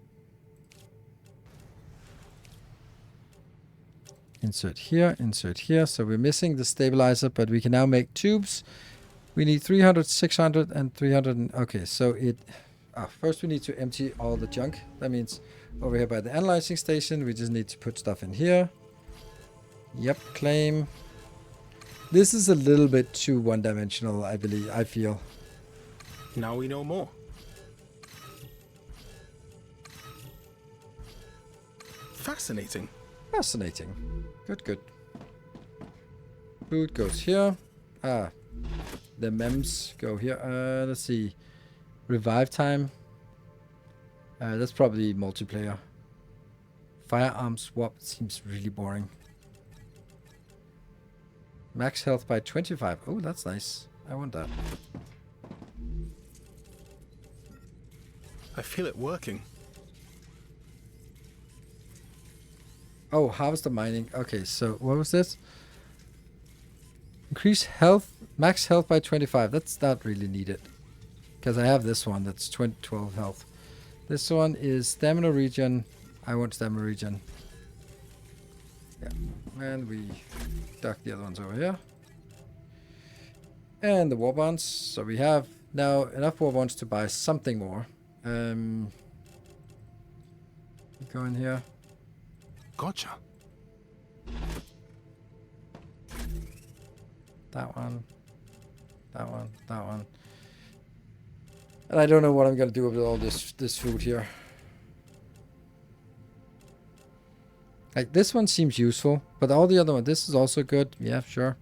here. Insert here. So we're missing the stabilizer, but we can now make tubes. We need 300, 600, and 300. Okay, so it... first we need to empty all the junk. That means over here by the analyzing station, we just need to put stuff in here. Yep, claim. This is a little bit too one-dimensional, I feel. Now we know more. Fascinating. Fascinating. Good. Food goes here. The mems go here. Let's see. Revive time. That's probably multiplayer. Firearm swap seems really boring. Max health by 25. Oh, that's nice. I want that. I feel it working. Oh, harvest the mining. Okay, so what was this? Increase health, max health by 25. That's not really needed. Because I have this one that's 12 health. This one is stamina regen. I want stamina regen. Yeah. And we duck the other ones over here. And the war bonds. So we have now enough war bonds to buy something more. Go in here. Gotcha. That one. That one. That one. And I don't know what I'm gonna do with all this food here. Like this one seems useful, but all the other one, this is also good. Yeah, sure.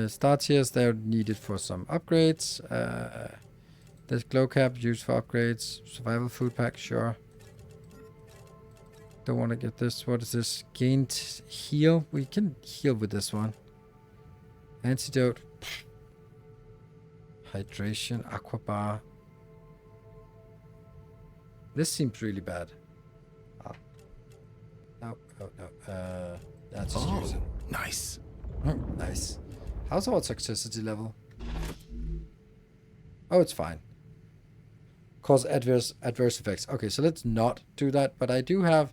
Star tiers, they're needed for some upgrades. There's glow cap used for upgrades. Survival food pack, sure. Don't want to get this. What is this? Gained heal. We can heal with this one. Antidote. Hydration, aqua bar. This seems really bad. Oh. No, no, no. That's just use it. Nice. Nice. How's our toxicity level? Oh, it's fine. Cause adverse effects. Okay, so let's not do that. But I do have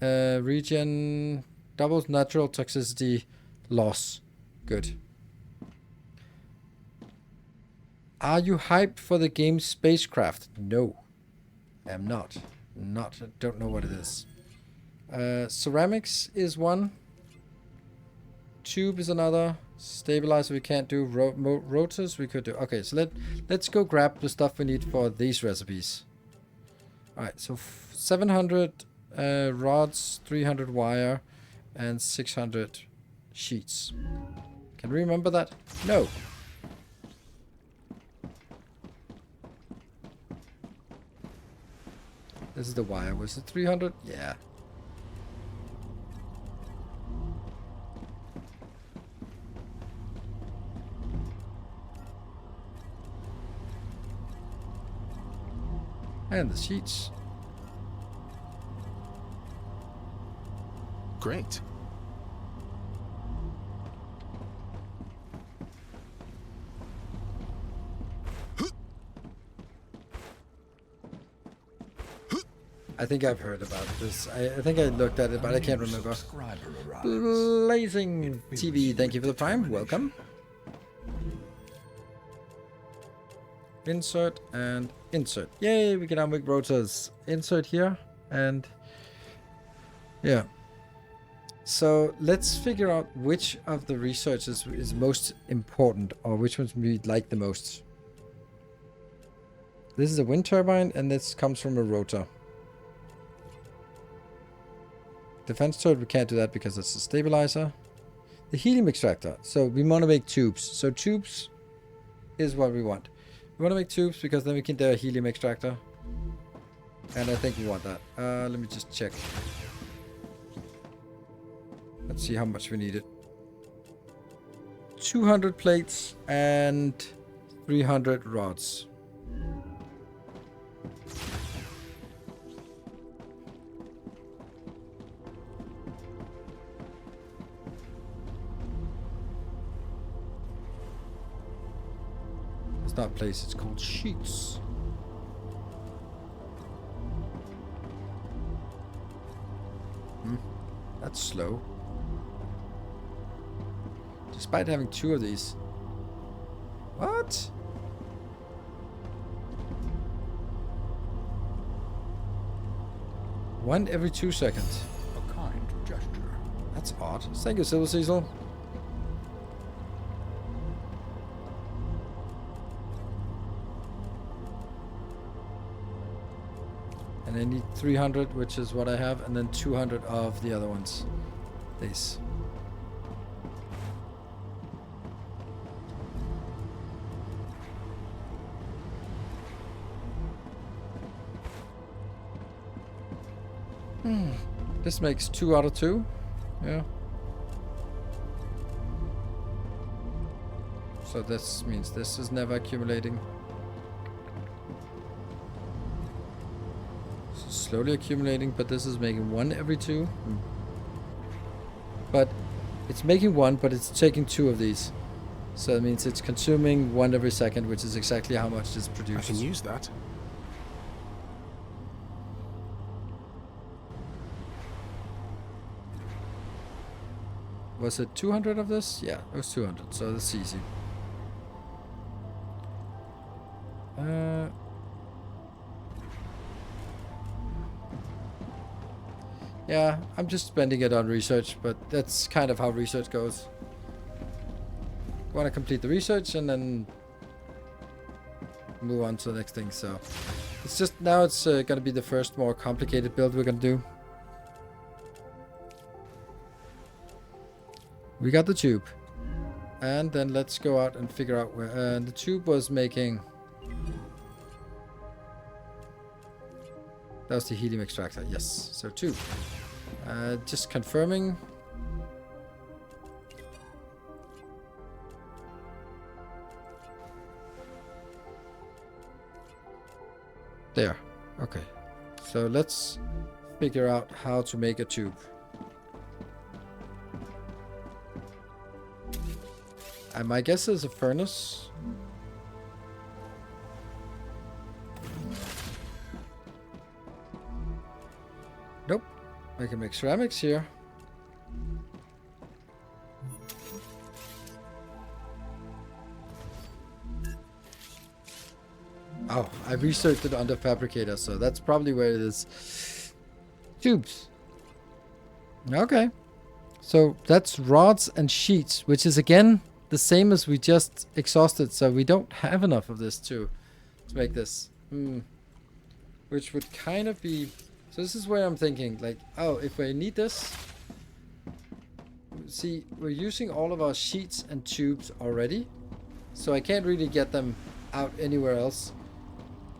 regen doubles natural toxicity loss. Good. Are you hyped for the game Spacecraft? No, I am not. Don't know what it is. Ceramics is one. Tube is another. Stabilizer we can't do. Rotors we could do. Okay, so let's go grab the stuff we need for these recipes. Alright, so 700 rods, 300 wire, and 600 sheets. Can we remember that? No. This is the wire. Was it 300? Yeah. And the sheets. Great. I think I've heard about this. I think I looked at it, but I can't remember. Blazing TV, thank you for the prime. Welcome. Insert and insert. Yay, we can now make rotors. Insert here and yeah. So let's figure out which of the researches is most important or which ones we like the most. This is a wind turbine and this comes from a rotor. Defense turret, we can't do that because it's a stabilizer. The helium extractor. So we want to make tubes. So tubes is what we want. We want to make tubes because then we can do a helium extractor. And I think we want that. Let me just check. Let's see how much we need it. 200 plates and 300 rods. It's not plates, it's called sheets. That's slow. Despite having two of these. What? One every 2 seconds. A kind gesture. That's odd. Thank you, Silver Cecil. And I need 300, which is what I have, and then 200 of the other ones. These. This makes 2 out of 2. Yeah. So this means this is never accumulating. So slowly accumulating, but this is making 1 every 2. But it's making 1, but it's taking 2 of these. So that means it's consuming 1 every second, which is exactly how much this I produces. can use that. Was it 200 of this? Yeah, it was 200, so that's easy. Yeah, I'm just spending it on research, but that's kind of how research goes. Want to complete the research and then move on to the next thing, so... It's just, now it's going to be the first more complicated build we're going to do. We got the tube. And then let's go out and figure out where... the tube was making... That was the helium extractor, yes. So tube. Just confirming. There. Okay. So let's figure out how to make a tube. And my guess is a furnace. Nope. I can make ceramics here. Oh, I researched it under fabricator, so that's probably where it is. Tubes. Okay. So that's rods and sheets, which is again the same as we just exhausted, so we don't have enough of this to make this. Which would kind of be... So this is where I'm thinking, like, oh, if we need this... See, we're using all of our sheets and tubes already, so I can't really get them out anywhere else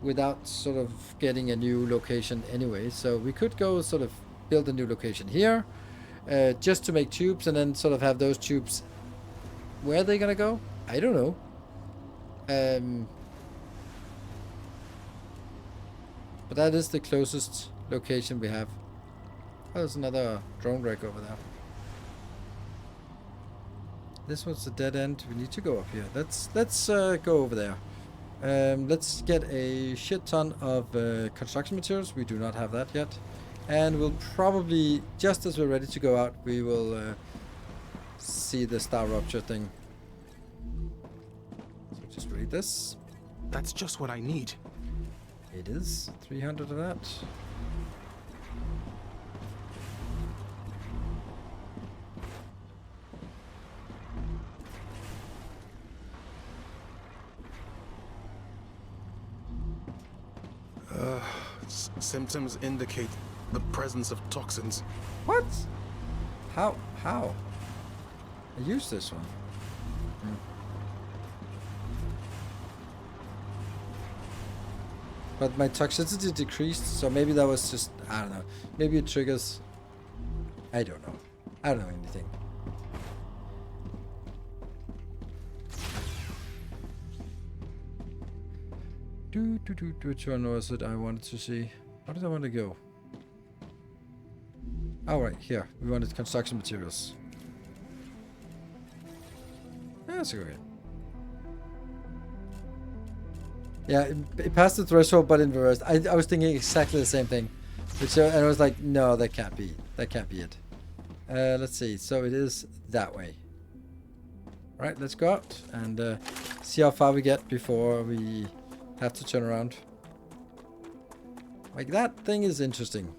without sort of getting a new location anyway. So we could go sort of build a new location here, just to make tubes, and then sort of have those tubes. Where are they gonna go? I don't know. But that is the closest location we have. Oh, there's another drone wreck over there. This one's a dead end. We need to go up here. Let's go over there. Let's get a shit ton of construction materials. We do not have that yet. And we'll probably, just as we're ready to go out, we will see the StarRupture thing. So just read this. That's just what I need. It is 300 of that. Symptoms indicate the presence of toxins. What? How? I use this one. But my toxicity decreased, so maybe that was just, I don't know. Maybe it triggers... I don't know. I don't know anything. Which one was it I wanted to see? Where did I want to go? Oh, right, here. We wanted construction materials. That's okay. Yeah, it passed the threshold, but in reverse. I was thinking exactly the same thing. Which, and I was like, no, that can't be. That can't be it. Let's see. So it is that way. Right, let's go out and see how far we get before we have to turn around. Like, that thing is interesting.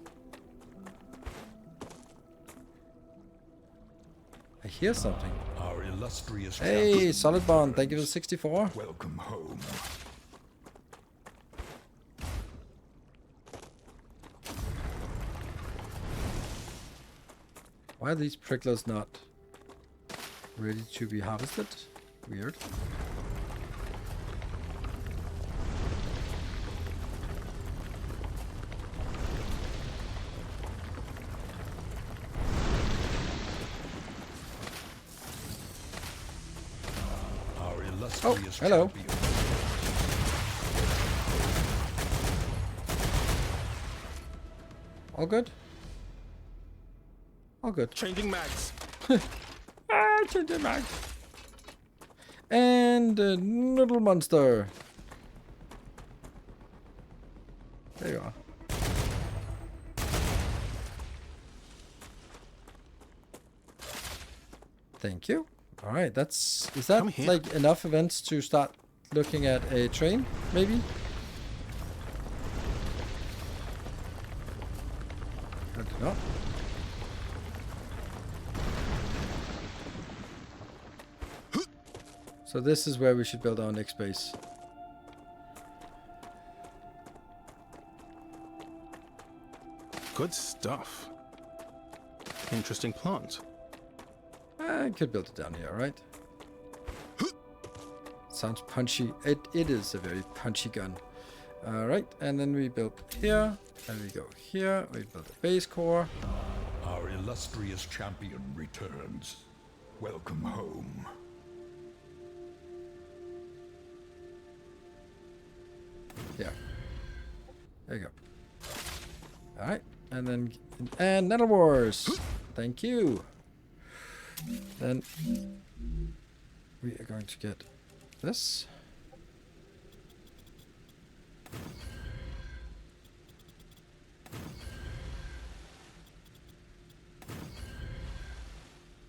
I hear something. Our illustrious Hey, champion Solid Bond, thank you for the 64. welcome home. Why are these pricklers not ready to be harvested? Weird. Our illustrious hello. champion. All good? All good. Changing mags. Changing mag. And a little monster. There you are. Thank you. All right, is that Come here. like enough events to start looking at a train, maybe? I do not. So this is where we should build our next base. Good stuff. Interesting plant. I could build it down here, right? Sounds punchy. It is a very punchy gun. Alright, and then we build here, and we go here, we build a base core. Our illustrious champion returns. Welcome home. Yeah. There you go. Alright, and then... And Nether Wars! Thank you! Then... we are going to get this.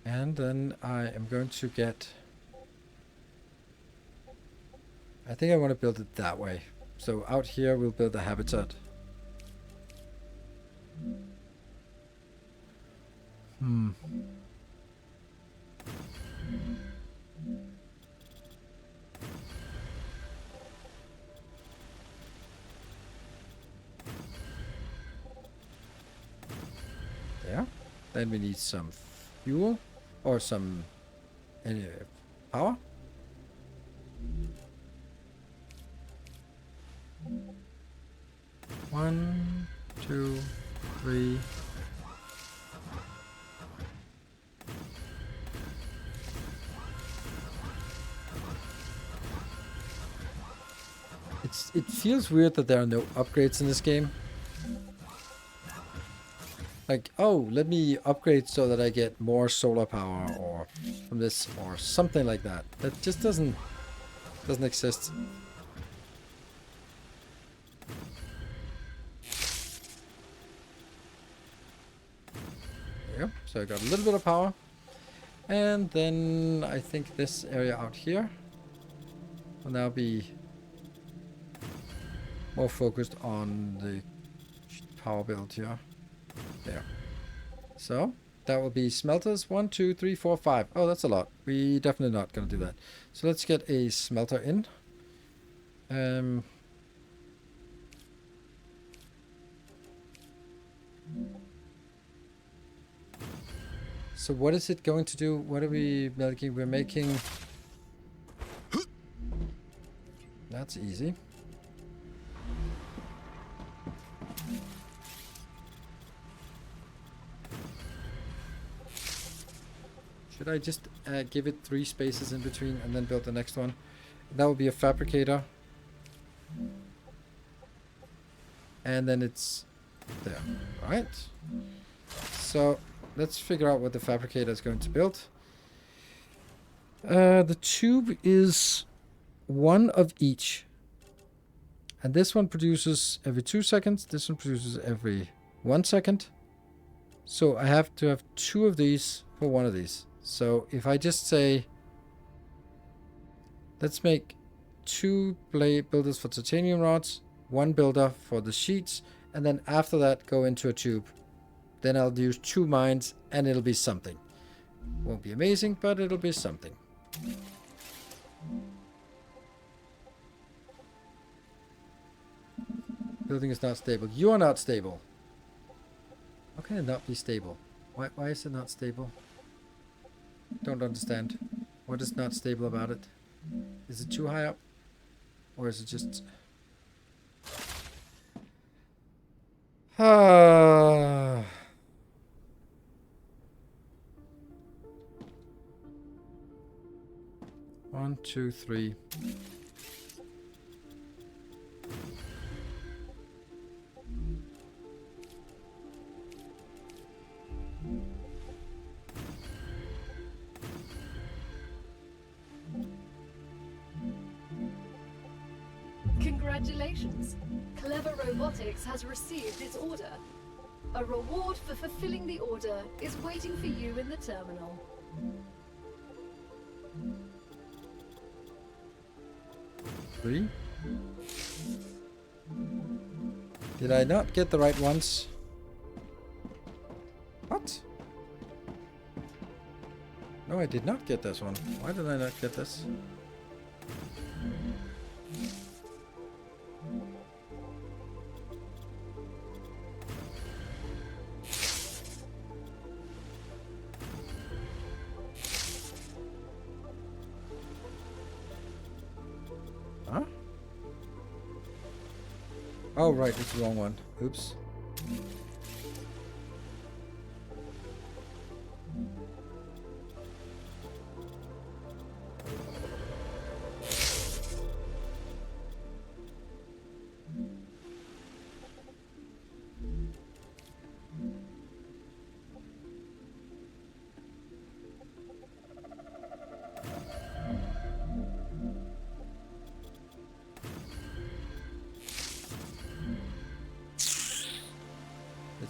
And then I am going to get... I think I want to build it that way. So out here we'll build a habitat. There. Then we need some fuel or some power. One, two, three. It feels weird that there are no upgrades in this game. Like, oh, let me upgrade so that I get more solar power or from this or something like that. That just doesn't exist. There you go. So I got a little bit of power. And then I think this area out here will now be more focused on the power build here. There. So that will be smelters. 1, 2, 3, 4, 5. Oh, that's a lot. We definitely not gonna do that. So let's get a smelter in. So what is it going to do? What are we making? We're making... That's easy. Should I just give it 3 spaces in between and then build the next one? That would be a fabricator. And then it's there. Alright. So let's figure out what the fabricator is going to build. The tube is 1 of each. And this one produces every 2 seconds. This one produces every 1 second. So I have to have 2 of these for 1 of these. So if I just say, let's make 2 blade builders for titanium rods, 1 builder for the sheets, and then after that go into a tube. Then I'll use 2 mines and it'll be something. Won't be amazing, but it'll be something. Building is not stable. You are not stable. How can it not be stable? Why is it not stable? Don't understand. What is not stable about it? Is it too high up? Or is it just... Ah. One, two, three. Congratulations! Clever Robotics has received its order. A reward for fulfilling the order is waiting for you in the terminal. Three? Did I not get the right ones? What? No, I did not get this one. Why did I not get this? Huh? Oh, right, it's the wrong one. Oops.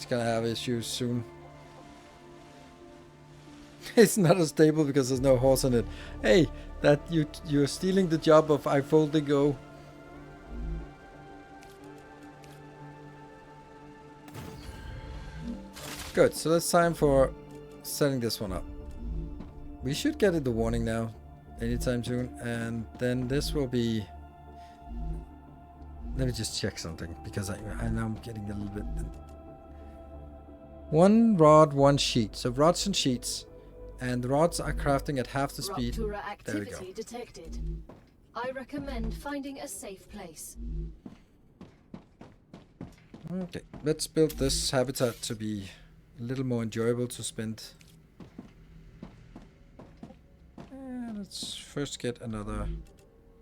gonna have issues soon. It's not as stable because there's no horse in it. Hey, that you're stealing the job of iFoldigo. Good, so it's time for setting this one up. We should get it the warning now anytime soon, and then this will be... Let me just check something, because I know I'm getting a little bit... One rod, one sheet. So rods and sheets. And the rods are crafting at half the speed. Raptura There we go. activity detected. I recommend finding a safe place. Okay, let's build this habitat to be a little more enjoyable to spend. Let's first get another...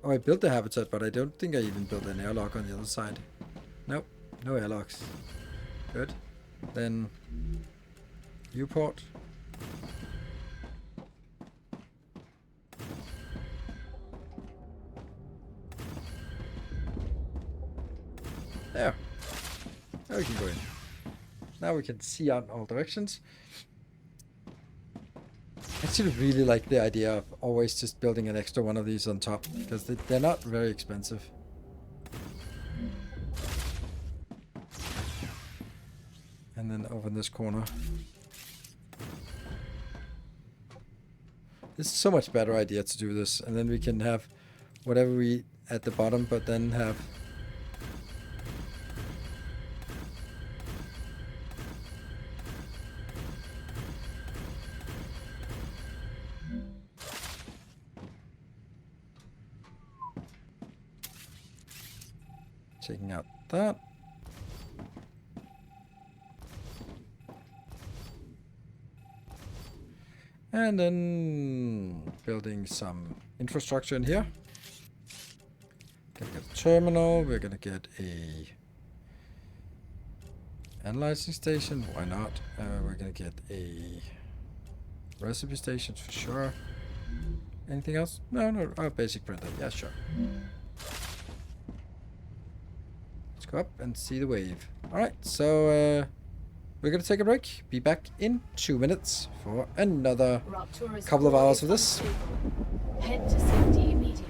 Oh, I built the habitat, but I don't think I even built an airlock on the other side. Nope, no airlocks. Good. Then... viewport. There. Now we can go in. Now we can see out in all directions. I actually really like the idea of always just building an extra one of these on top, because they're not very expensive. And then over in this corner. This is so much better idea to do this, and then we can have whatever we at the bottom, but then have... Taking out that. And then building some infrastructure in here. Gonna get a terminal, we're gonna get a analyzing station, why not? We're gonna get a recipe station for sure. Anything else? No, oh, basic printer, yeah, sure. Go up and see the wave. Alright, so we're gonna take a break. Be back in 2 minutes for another couple of hours of this. Head to safety immediately.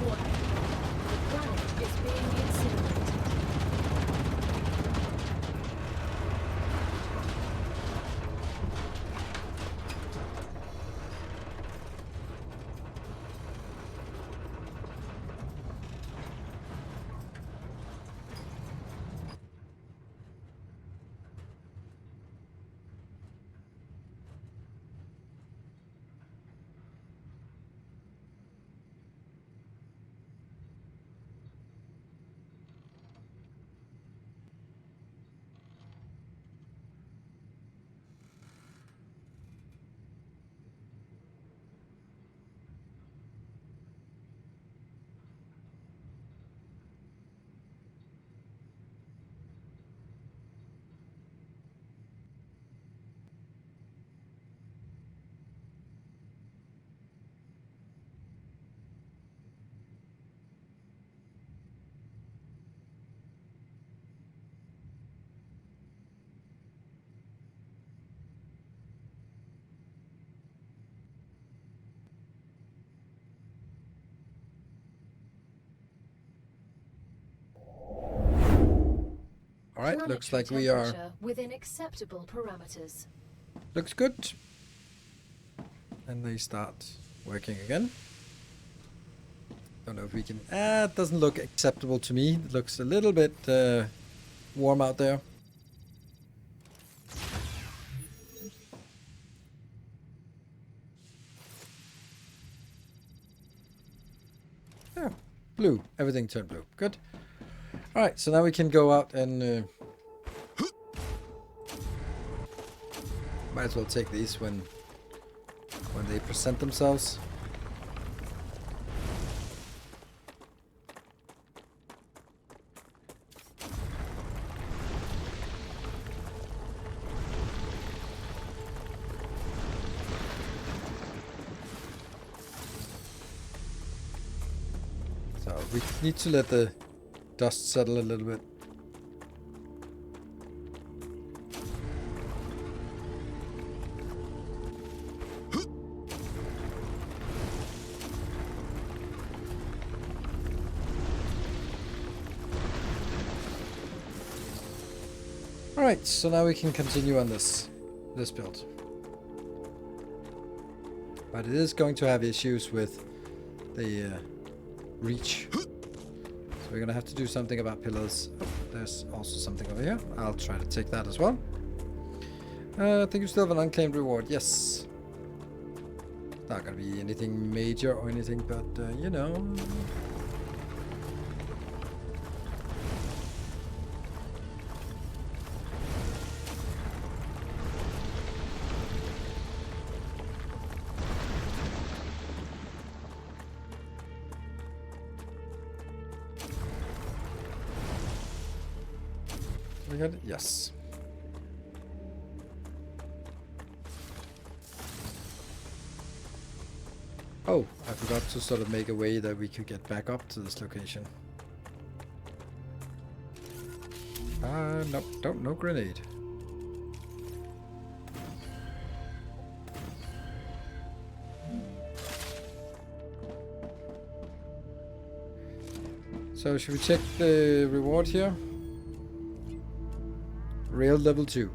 Warning. The planet is being incinerated. Alright, looks like we are... within acceptable parameters. Looks good. And they start working again. Don't know if we can... it doesn't look acceptable to me. It looks a little bit warm out there. Yeah, blue. Everything turned blue. Good. Alright, so now we can go out and... might as well take these when they present themselves. we need to let the dust settle a little bit. Alright, so now we can continue on this build. But it is going to have issues with the reach. So we're gonna have to do something about pillars. Oh, there's also something over here. I'll try to take that as well. I think you still have an unclaimed reward. Yes. Not gonna be anything major or anything, but you know. We got it? Yes. Oh, I forgot to sort of make a way that we could get back up to this location. Nope, no grenade. So should we check the reward here? Rail level 2.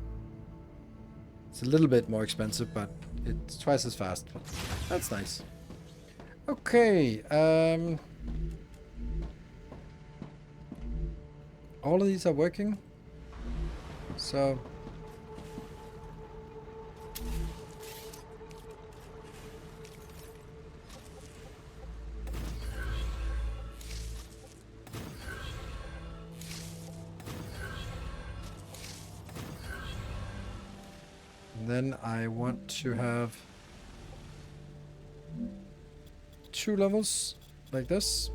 It's a little bit more expensive, but it's twice as fast. But that's nice. Okay. All of these are working. So then I want to have 2 levels like this.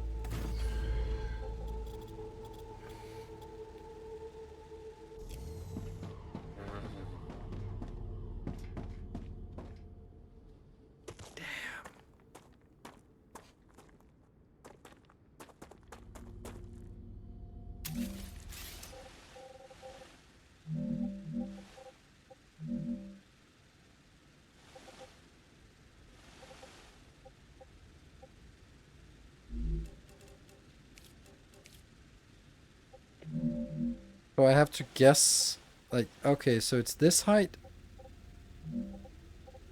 So I have to guess, like, okay, so it's this height.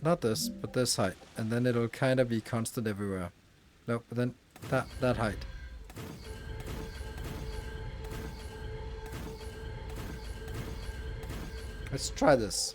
Not this, but this height. And then it'll kind of be constant everywhere. Nope, but then that height. Let's try this.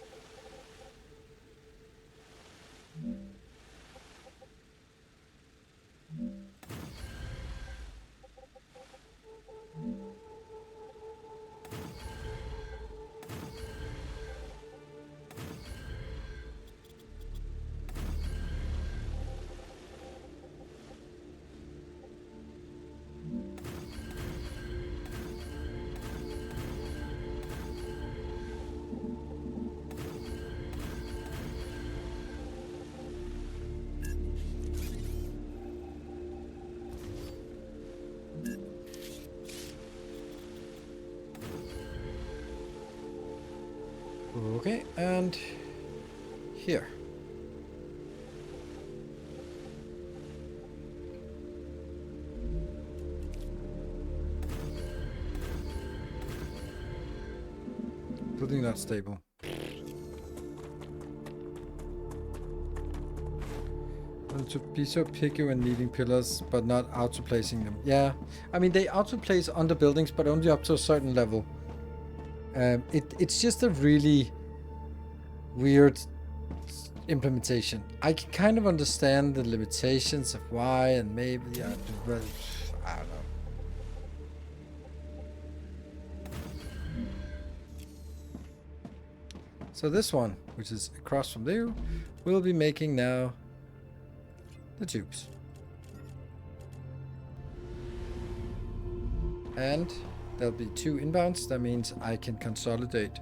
Okay, and here. Building not stable. To be so picky when needing pillars, but not auto-placing them. Yeah, I mean, they auto-place under buildings, but only up to a certain level. It's just a really weird implementation. I can kind of understand the limitations of why, and maybe I don't know. So this one, which is across from there, we'll be making now the tubes. And there'll be 2 inbounds. That means I can consolidate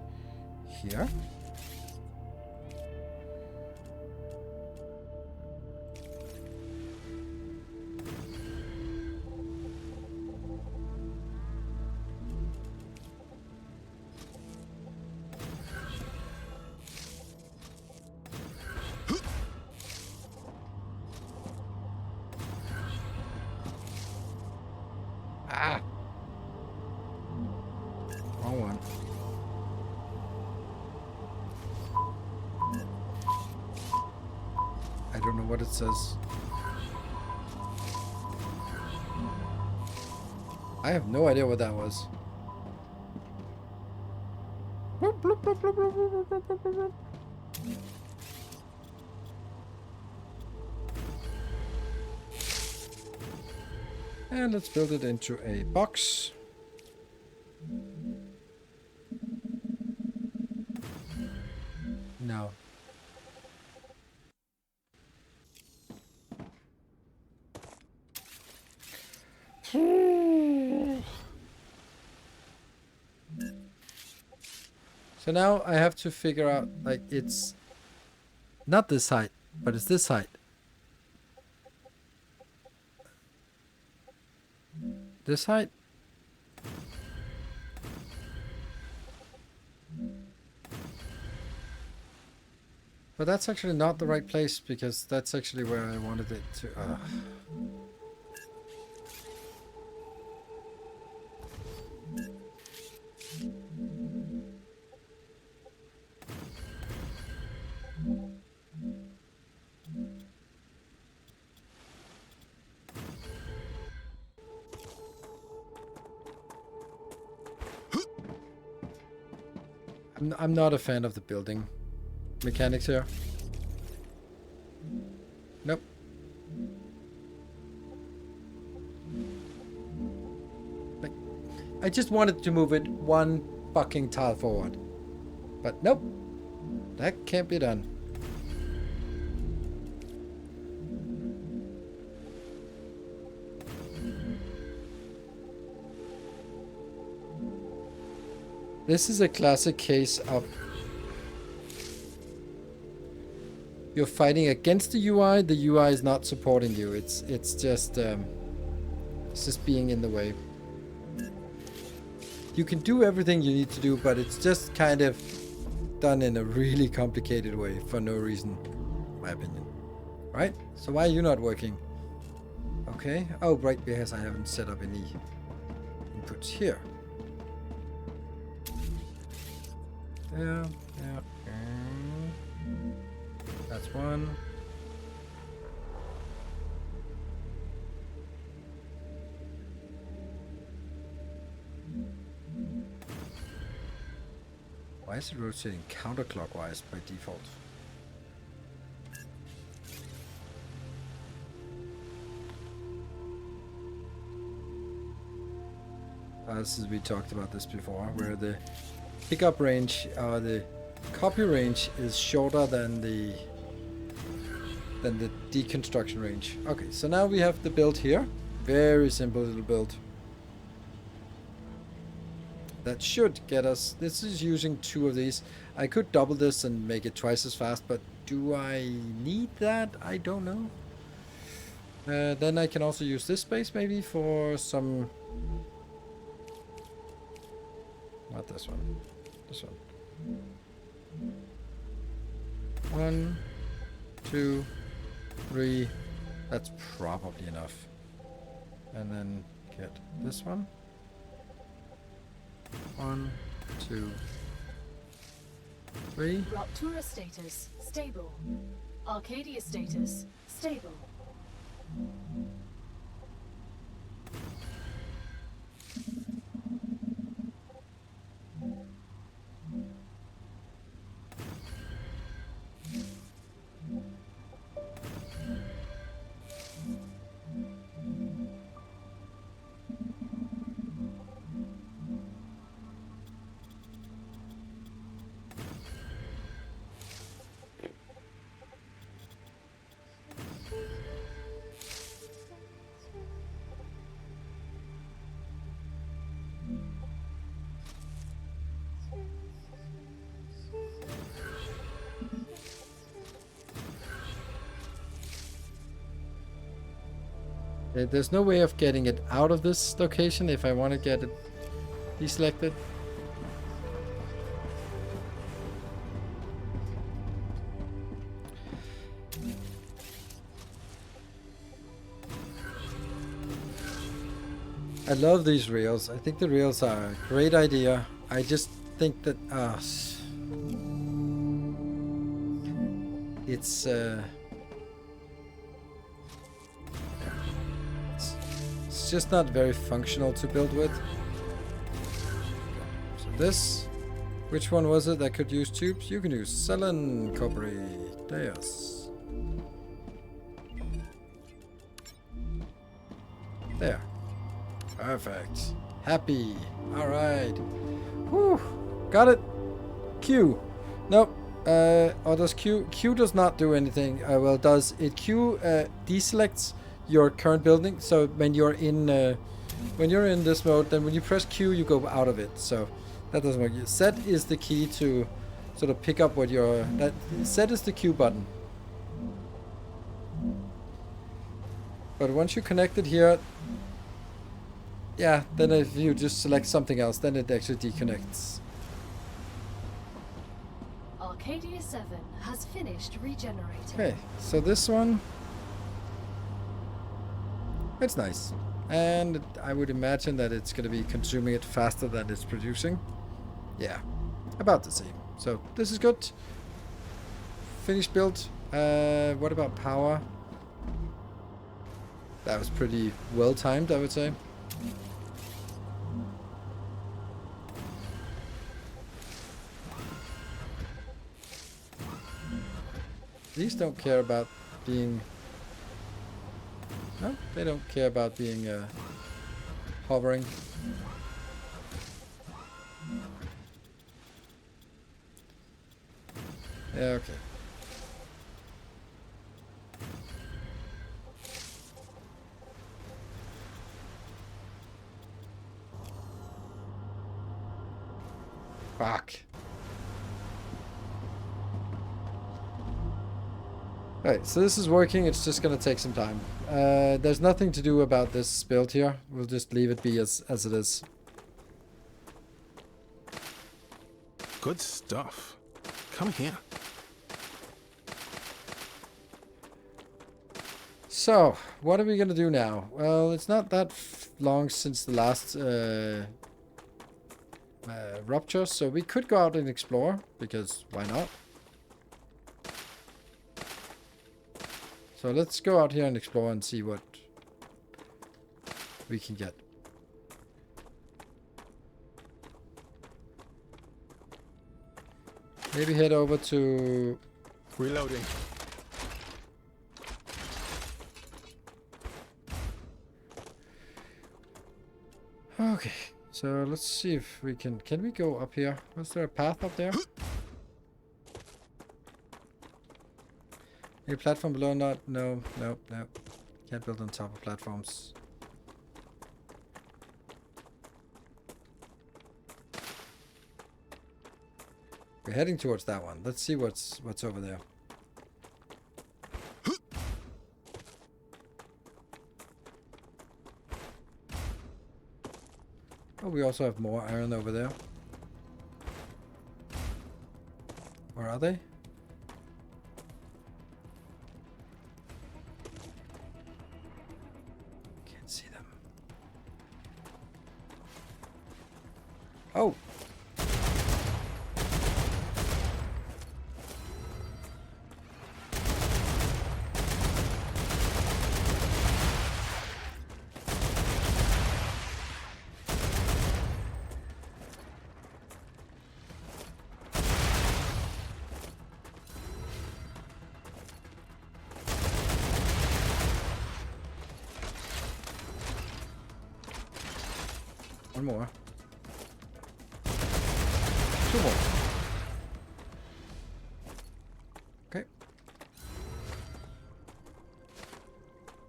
here. Ah! Wrong one. I don't know what it says. I have no idea what that was. And let's build it into a box. No. So now I have to figure out, like, it's not this height, but it's this height. This height? But that's actually not the right place, because that's actually where I wanted it to... I'm not a fan of the building mechanics here. Nope. Like, I just wanted to move it one fucking tile forward. But nope. That can't be done. This is a classic case of you're fighting against the UI is not supporting you. It's just being in the way. You can do everything you need to do, but it's just kind of done in a really complicated way for no reason, in my opinion. Right? So why are you not working? Okay. Oh, right, because I haven't set up any inputs here. Yeah. That's one. Why is it rotating counterclockwise by default? We talked about this before, where the pickup range, the copy range is shorter than the deconstruction range. Okay, so now we have the build here. Very simple little build. That should get us... This is using 2 of these. I could double this and make it twice as fast, but do I need that? I don't know. Then I can also use this space maybe for some... Not this one. This one. 1, 2, 3. That's probably enough. And then get this one. 1, 2, 3. Ruptura status stable. Arcadia status stable. There's no way of getting it out of this location if I want to get it deselected. I love these reels. I think the reels are a great idea. I just think that it's just not very functional to build with. So this, which one was it that could use tubes? You can use Selen Coppery. Yes. There. Perfect. Happy. Alright. Whew. Got it. Q. Nope. Or does Q? Q does not do anything. Well, does it? Q deselects your current building. So when you're in this mode, then when you press Q, you go out of it. So that doesn't work. Z is the key to sort of pick up what you're. Z is the Q button. But once you connect it here, yeah, then if you just select something else, then it actually deconnects. Arcadia 7 has finished regenerating. Okay, so this one, it's nice. And I would imagine that it's going to be consuming it faster than it's producing. Yeah, about the same. So this is good. Finished build. What about power? That was pretty well timed, I would say. These don't care about being... No, they don't care about being hovering. Yeah, okay. Fuck. Right, so this is working, it's just gonna take some time. There's nothing to do about this build here. We'll just leave it be as it is. Good stuff. Come here. So, what are we gonna do now? Well, it's not that long since the last rupture, so we could go out and explore, because why not? So let's go out here and explore and see what we can get. Maybe head over to... Reloading. Okay, so let's see if we can we go up here? Was there a path up there? A platform below? Not, no. Can't build on top of platforms. We're heading towards that one. Let's see what's over there. Oh, we also have more iron over there. Where are they? Can't see them. Oh! One more. Two more. Okay.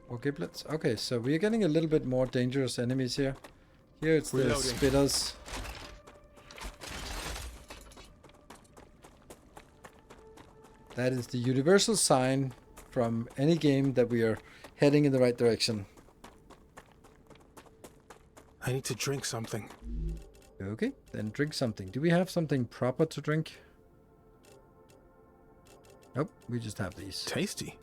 More giblets. Okay, so we're getting a little bit more dangerous enemies here. Here it's the spitters. That is the universal sign from any game that we are heading in the right direction. I need to drink something. Okay, then drink something. Do we have something proper to drink? Nope, we just have these. Tasty.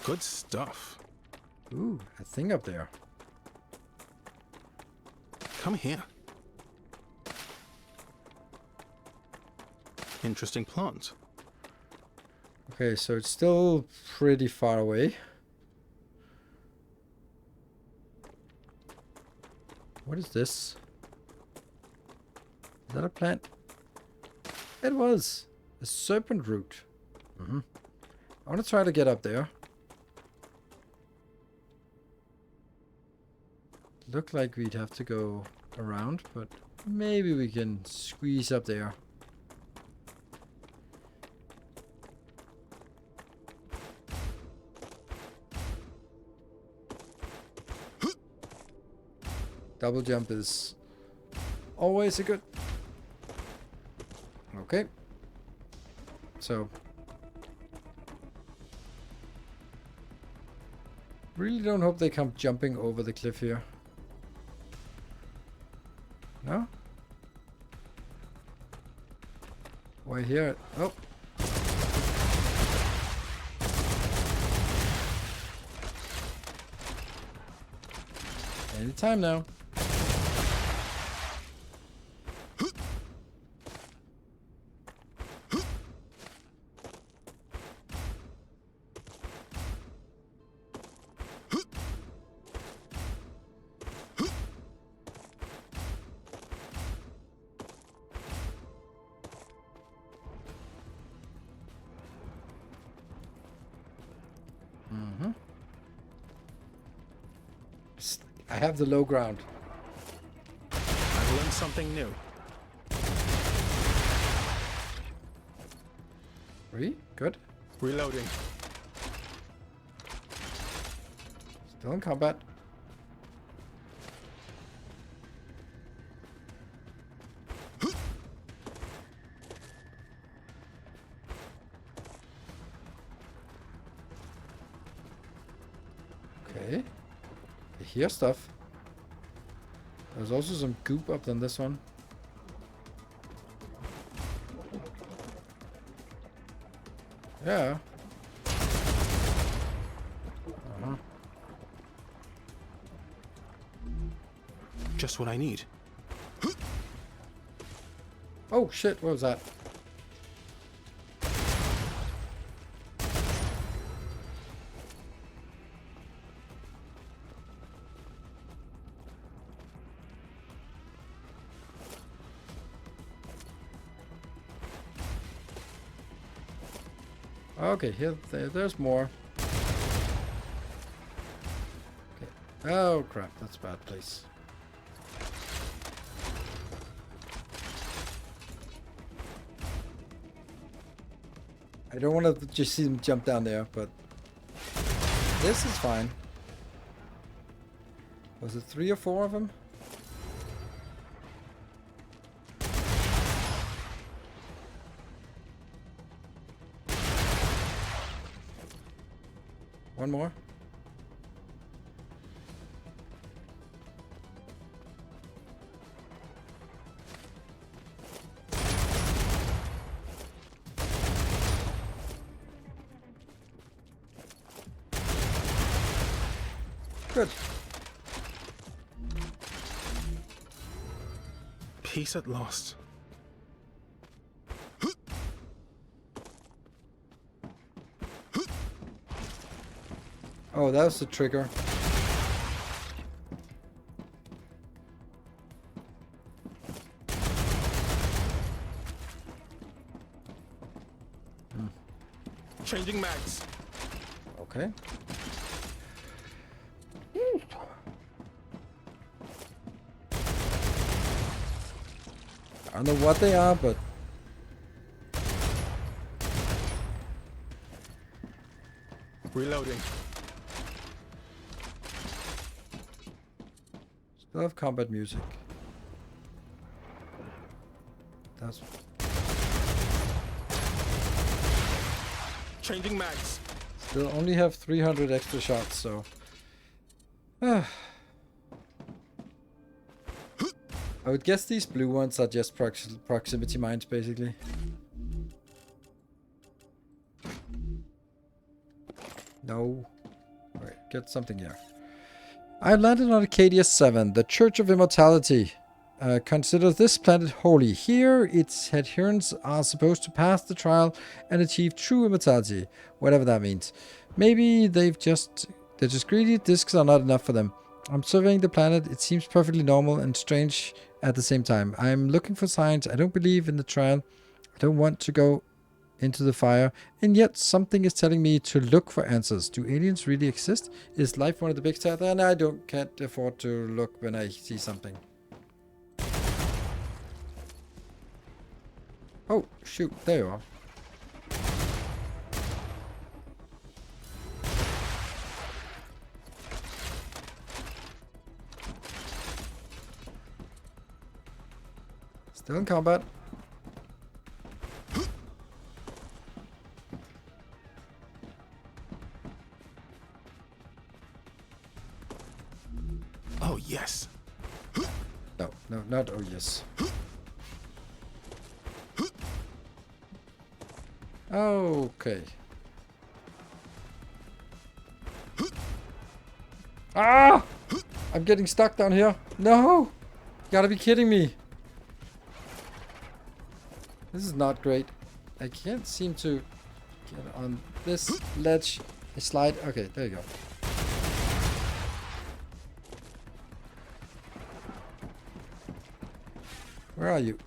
Good stuff. Ooh, a thing up there. Come here. Interesting plant. Okay, so it's still pretty far away. What is this? Is that a plant? It was a serpent root. I want to try to get up there. Looked like we'd have to go around, but maybe we can squeeze up there. Double jump is always a good... Okay. So. Really don't hope they come jumping over the cliff here. No? Oh, I hear it. Oh. Anytime now. I have the low ground. I've learned something new. Really? Good. Reloading. Still in combat. Okay. I hear stuff. There's also some goop up on this one. Yeah. Just what I need. Oh shit, what was that? Okay, there's more. Okay. Oh crap, that's a bad place. I don't want to just see them jump down there, but this is fine. Was it 3 or 4 of them? One more. Good. Peace at last. Oh, that was the trigger. Changing mags. Okay. I don't know what they are, but Reloading. still have combat music. That's Changing mags. still only have 300 extra shots, so I would guess these blue ones are just proximity mines, basically. No. Alright, get something here. I landed on Acadia 7, the Church of Immortality. Considers this planet holy. Here, its adherents are supposed to pass the trial and achieve true immortality, whatever that means. Maybe they're just greedy. Discs are not enough for them. I'm surveying the planet. It seems perfectly normal and strange at the same time. I'm looking for signs. I don't believe in the trial. I don't want to go into the fire, and yet something is telling me to look for answers. Do aliens really exist? Is life one of the big stars? And I can't afford to look when I see something. Oh, shoot, there you are. Still in combat. Oh, yes. No, not oh yes. Okay. Ah! I'm getting stuck down here. No! You gotta be kidding me. This is not great. I can't seem to get on this ledge. I slide. Okay, there you go. Where are you?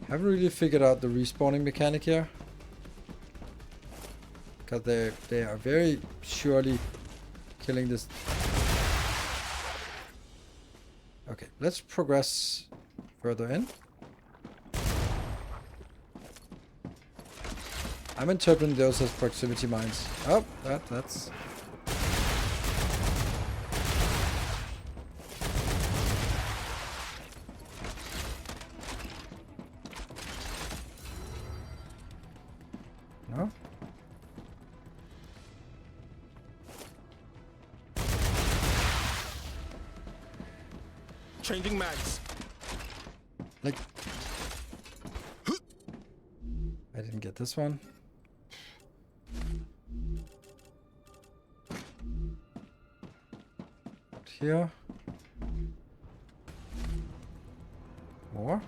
Haven't really figured out the respawning mechanic here. Because they are very surely killing this. Okay, let's progress further in. I'm interpreting those as proximity mines. Oh, that's... No? Changing mags. Like... I didn't get this one. Here. More.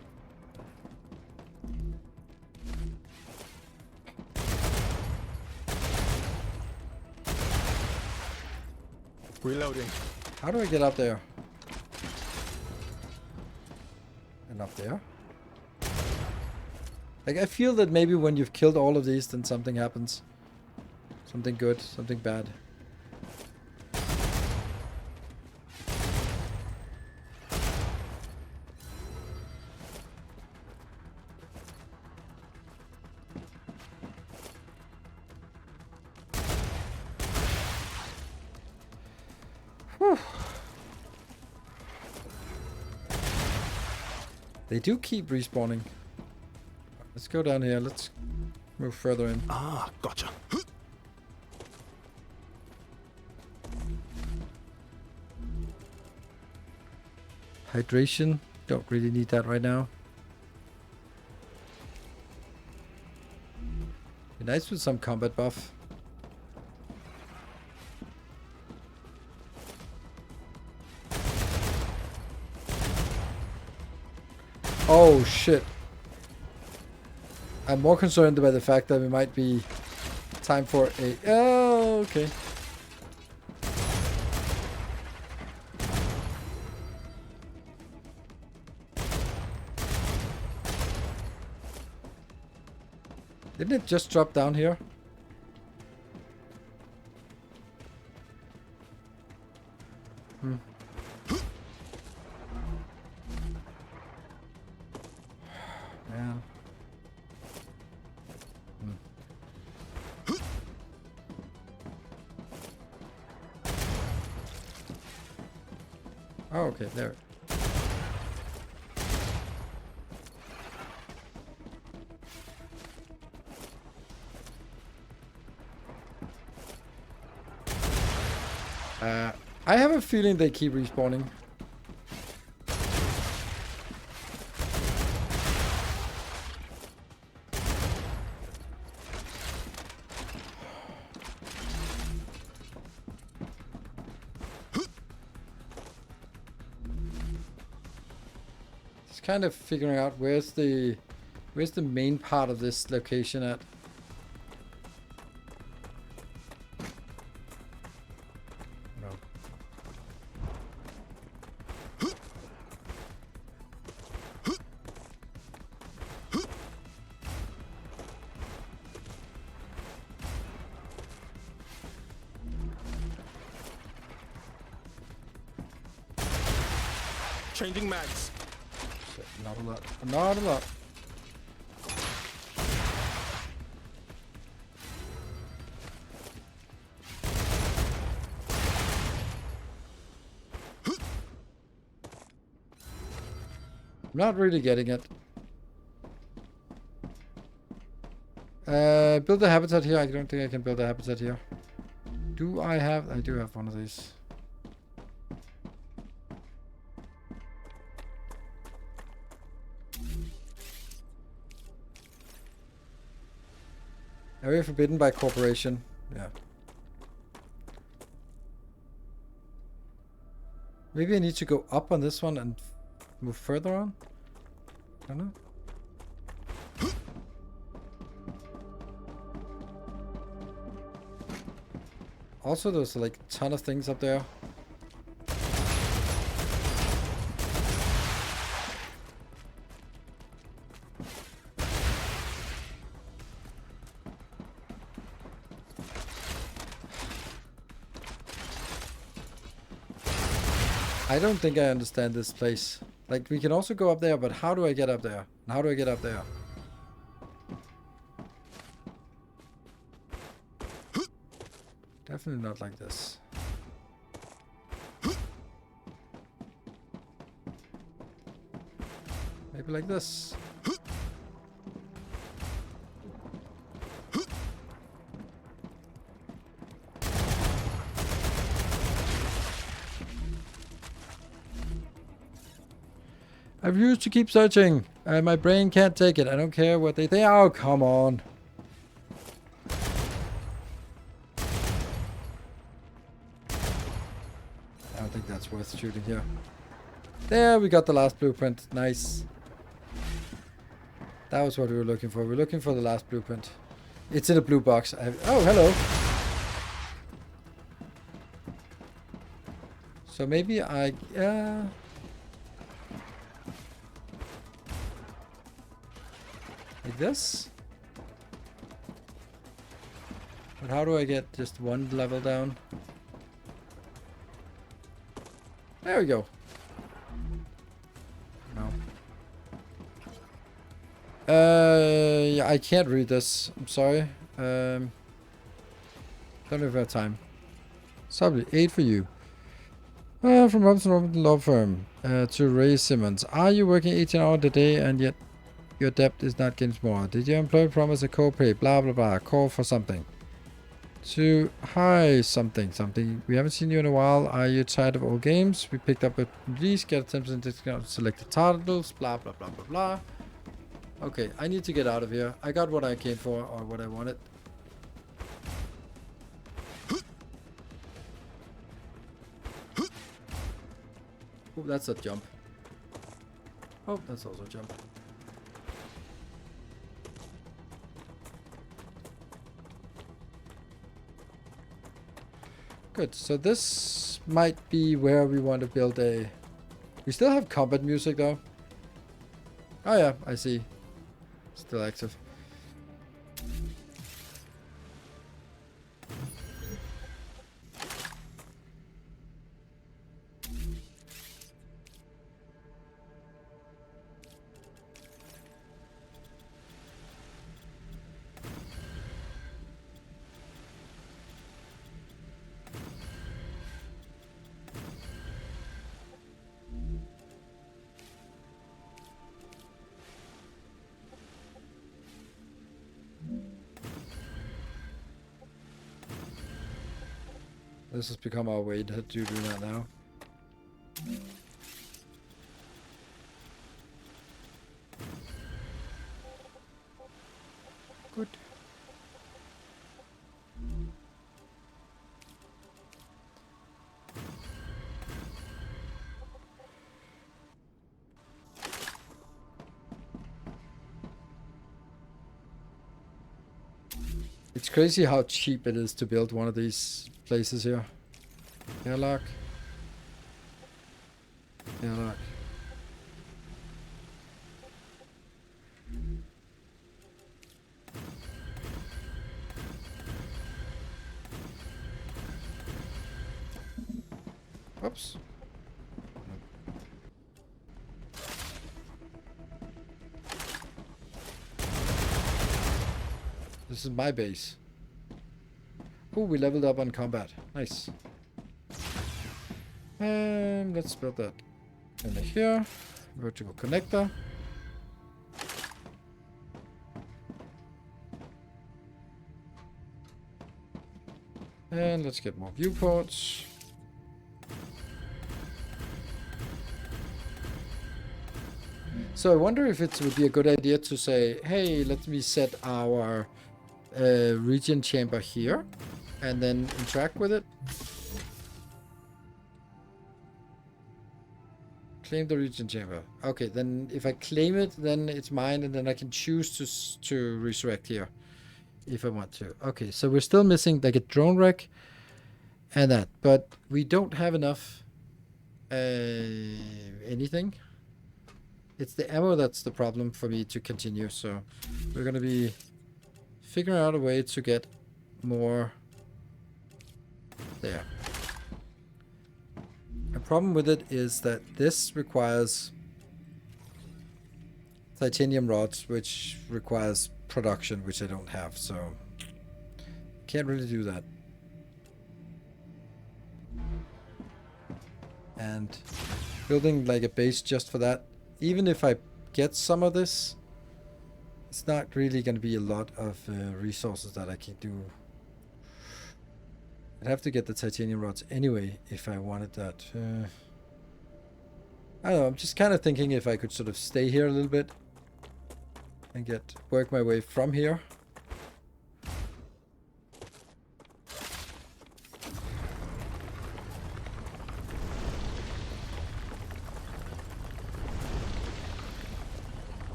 Reloading. How do I get up there? And up there? Like, I feel that maybe when you've killed all of these, then something happens. Something good, something bad. Whew. They do keep respawning. Let's go down here. Let's move further in. Ah, gotcha. Hydration. Don't really need that right now. Be nice with some combat buff. Oh shit. I'm more concerned by the fact that it might be time for a... Oh, okay. Didn't it just drop down here? Hmm. Man. Oh, okay, there. I have a feeling they keep respawning. It's kind of figuring out where's the main part of this location at. No. Changing mags. Not a lot. Not a lot. Not really getting it. Build a habitat here. I don't think I can build a habitat here. Do I have? I do have one of these. Area forbidden by corporation. Yeah. Maybe I need to go up on this one and move further on. I don't know. Also, there's like a ton of things up there. I don't think I understand this place. Like, we can also go up there, but how do I get up there? How do I get up there? Definitely not like this. Maybe like this. I refuse to keep searching. My brain can't take it. I don't care what they think. Oh, come on. I don't think that's worth shooting here. There, we got the last blueprint. Nice. That was what we were looking for. We're looking for the last blueprint. It's in a blue box. Oh, hello. So maybe I... like this? But how do I get just one level down? There we go. No. Yeah, I can't read this. I'm sorry. Don't have enough time. Subject 8 for you. From Robinson Law Firm to Ray Simmons. Are you working 18 hours a day and yet your debt is not getting smaller? Did your employer promise a co-pay? Blah, blah, blah. Call for something. To hi something. We haven't seen you in a while. Are you tired of old games? We picked up a release. Get a 10% discount. Selected titles. Blah, blah, blah, blah, blah. Okay, I need to get out of here. I got what I came for or what I wanted. Oh, that's a jump. Oh, that's also a jump. Good, so this might be where we want to build a... We still have combat music though. Oh yeah, I see. Still active. This has become our way to do that now. Good. It's crazy how cheap it is to build one of these places here. Airlock. Airlock. Oops. This is my base. Oh, we leveled up on combat. Nice. And let's build that in here. Vertical connector. And let's get more viewports. So I wonder if it would be a good idea to say, hey, let me set our region chamber here and then interact with it. Claim the region chamber. Okay, then if I claim it, then it's mine, and then I can choose to resurrect here if I want to. Okay, so we're still missing like a drone wreck and that, but we don't have enough anything. It's the ammo that's the problem for me to continue, so we're going to be figuring out a way to get more there. The problem with it is that this requires titanium rods, which requires production, which I don't have, so can't really do that. And building like a base just for that, even if I get some of this, it's not really going to be a lot of resources that I can do. I'd have to get the titanium rods anyway if I wanted that. I don't know, I'm just kind of thinking if I could sort of stay here a little bit and work my way from here.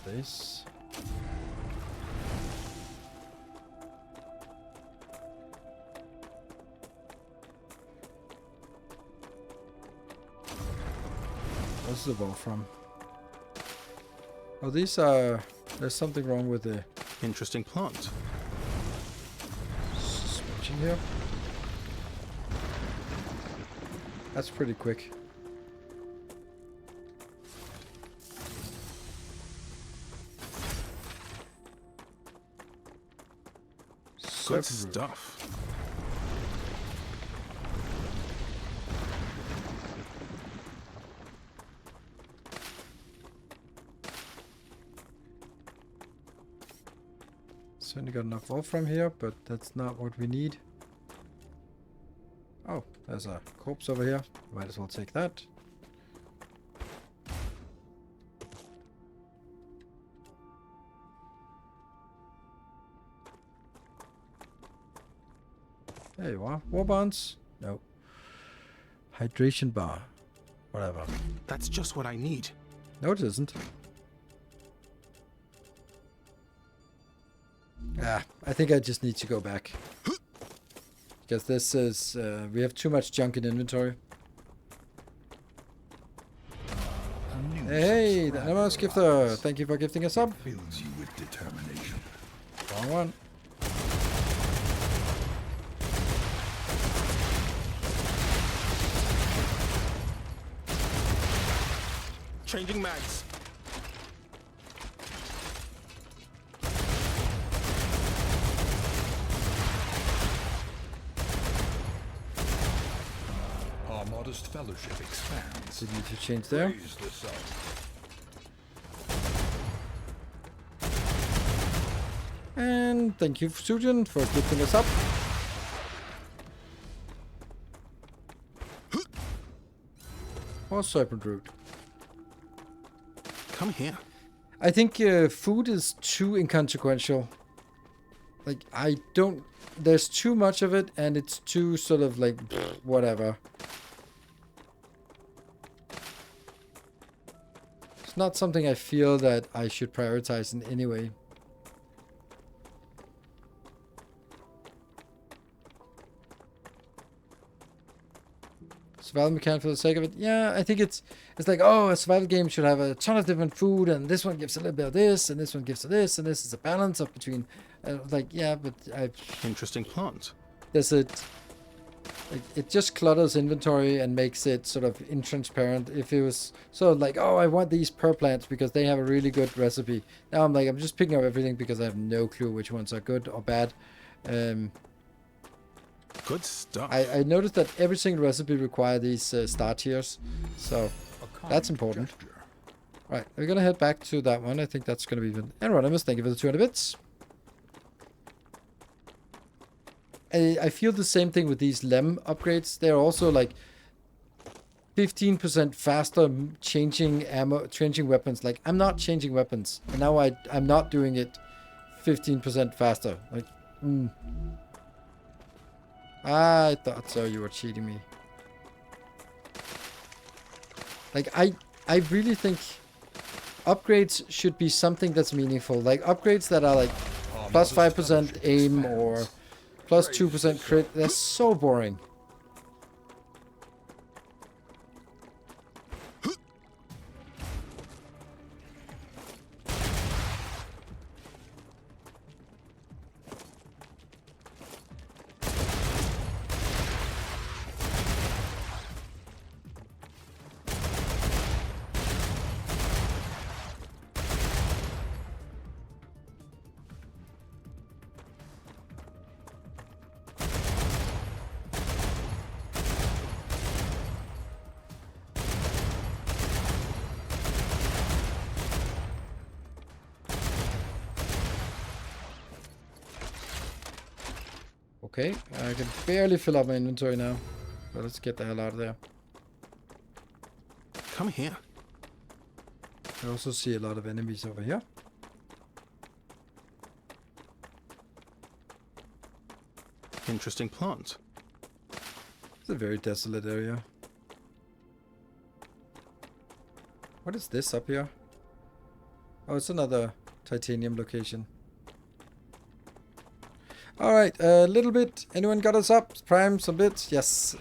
This. What's the ball from? Oh, these are... There's something wrong with the... Interesting plant. Suspension here. That's pretty quick. Good stuff. Certainly got enough wolfram here, but that's not what we need. Oh, there's a corpse over here. Might as well take that. There you are. War bonds? No. Hydration bar. Whatever. That's just what I need. No, it isn't. Ah, I think I just need to go back. Because this is... we have too much junk in inventory. Hey, the ammo skifter! Thank you for gifting us up. Fills you with determination. Wrong one. Changing mags. Our modest fellowship expands. Did need to change there. Praise the sun. And thank you, Sujin, for gifting us up. Or serpent root. Come here. I think food is too inconsequential Like, I don't... There's too much of it, and it's too sort of like, whatever. It's not something I feel that I should prioritize in any way. Survival mechanic for the sake of it. Yeah, I think it's like, oh, a survival game should have a ton of different food, and this one gives a little bit of this, and this one gives this, and this is a balance of between, like, yeah, but Interesting plants. there's a, like, it just clutters inventory and makes it sort of intransparent. If it was sort of like, oh, I want these pearl plants because they have a really good recipe. Now I'm like, I'm just picking up everything because I have no clue which ones are good or bad. Good stuff. I noticed that every single recipe requires these star tiers, so that's important. Right, we're gonna head back to that one. I think that's gonna be even. Anonymous, thank you for the 200 bits. I feel the same thing with these LEM upgrades. They're also like 15% faster changing ammo, changing weapons. Like, I'm not changing weapons, and now I'm not doing it 15% faster. Like, I thought so. You were cheating me. Like, I really think upgrades should be something that's meaningful. Like, upgrades that are like plus 5% aim or plus 2% crit. That's so boring. Okay, I can barely fill up my inventory now. But let's get the hell out of there. Come here. I also see a lot of enemies over here. Interesting plant. It's a very desolate area. What is this up here? Oh, it's another titanium location. Alright, a little bit. Anyone got us up? Prime, some bits? Yes.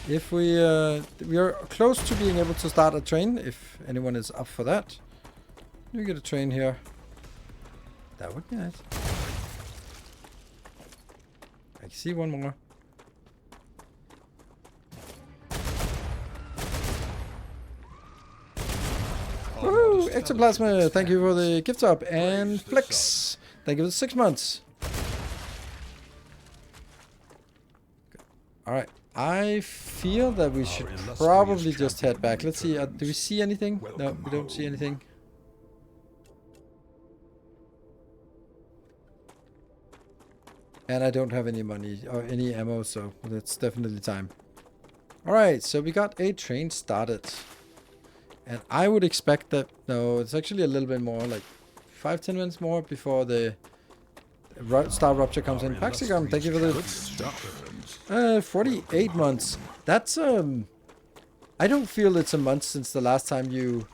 If we are close to being able to start a train, if anyone is up for that. We get a train here. That would be nice. I can see one more. Woo! Ectoplasma, thank you for the gift up. And Flex, thank you for the 6 months. Alright, I feel that we should probably just head back. Let's see, do we see anything? No, we don't see anything. And I don't have any money or any ammo, so that's definitely time. Alright, so we got a train started. And I would expect that, no, it's actually a little bit more, like 5-10 minutes more before the StarRupture comes in. Paxicom, thank you for the Good stuff. 48 months. That's, I don't feel it's a month since the last time you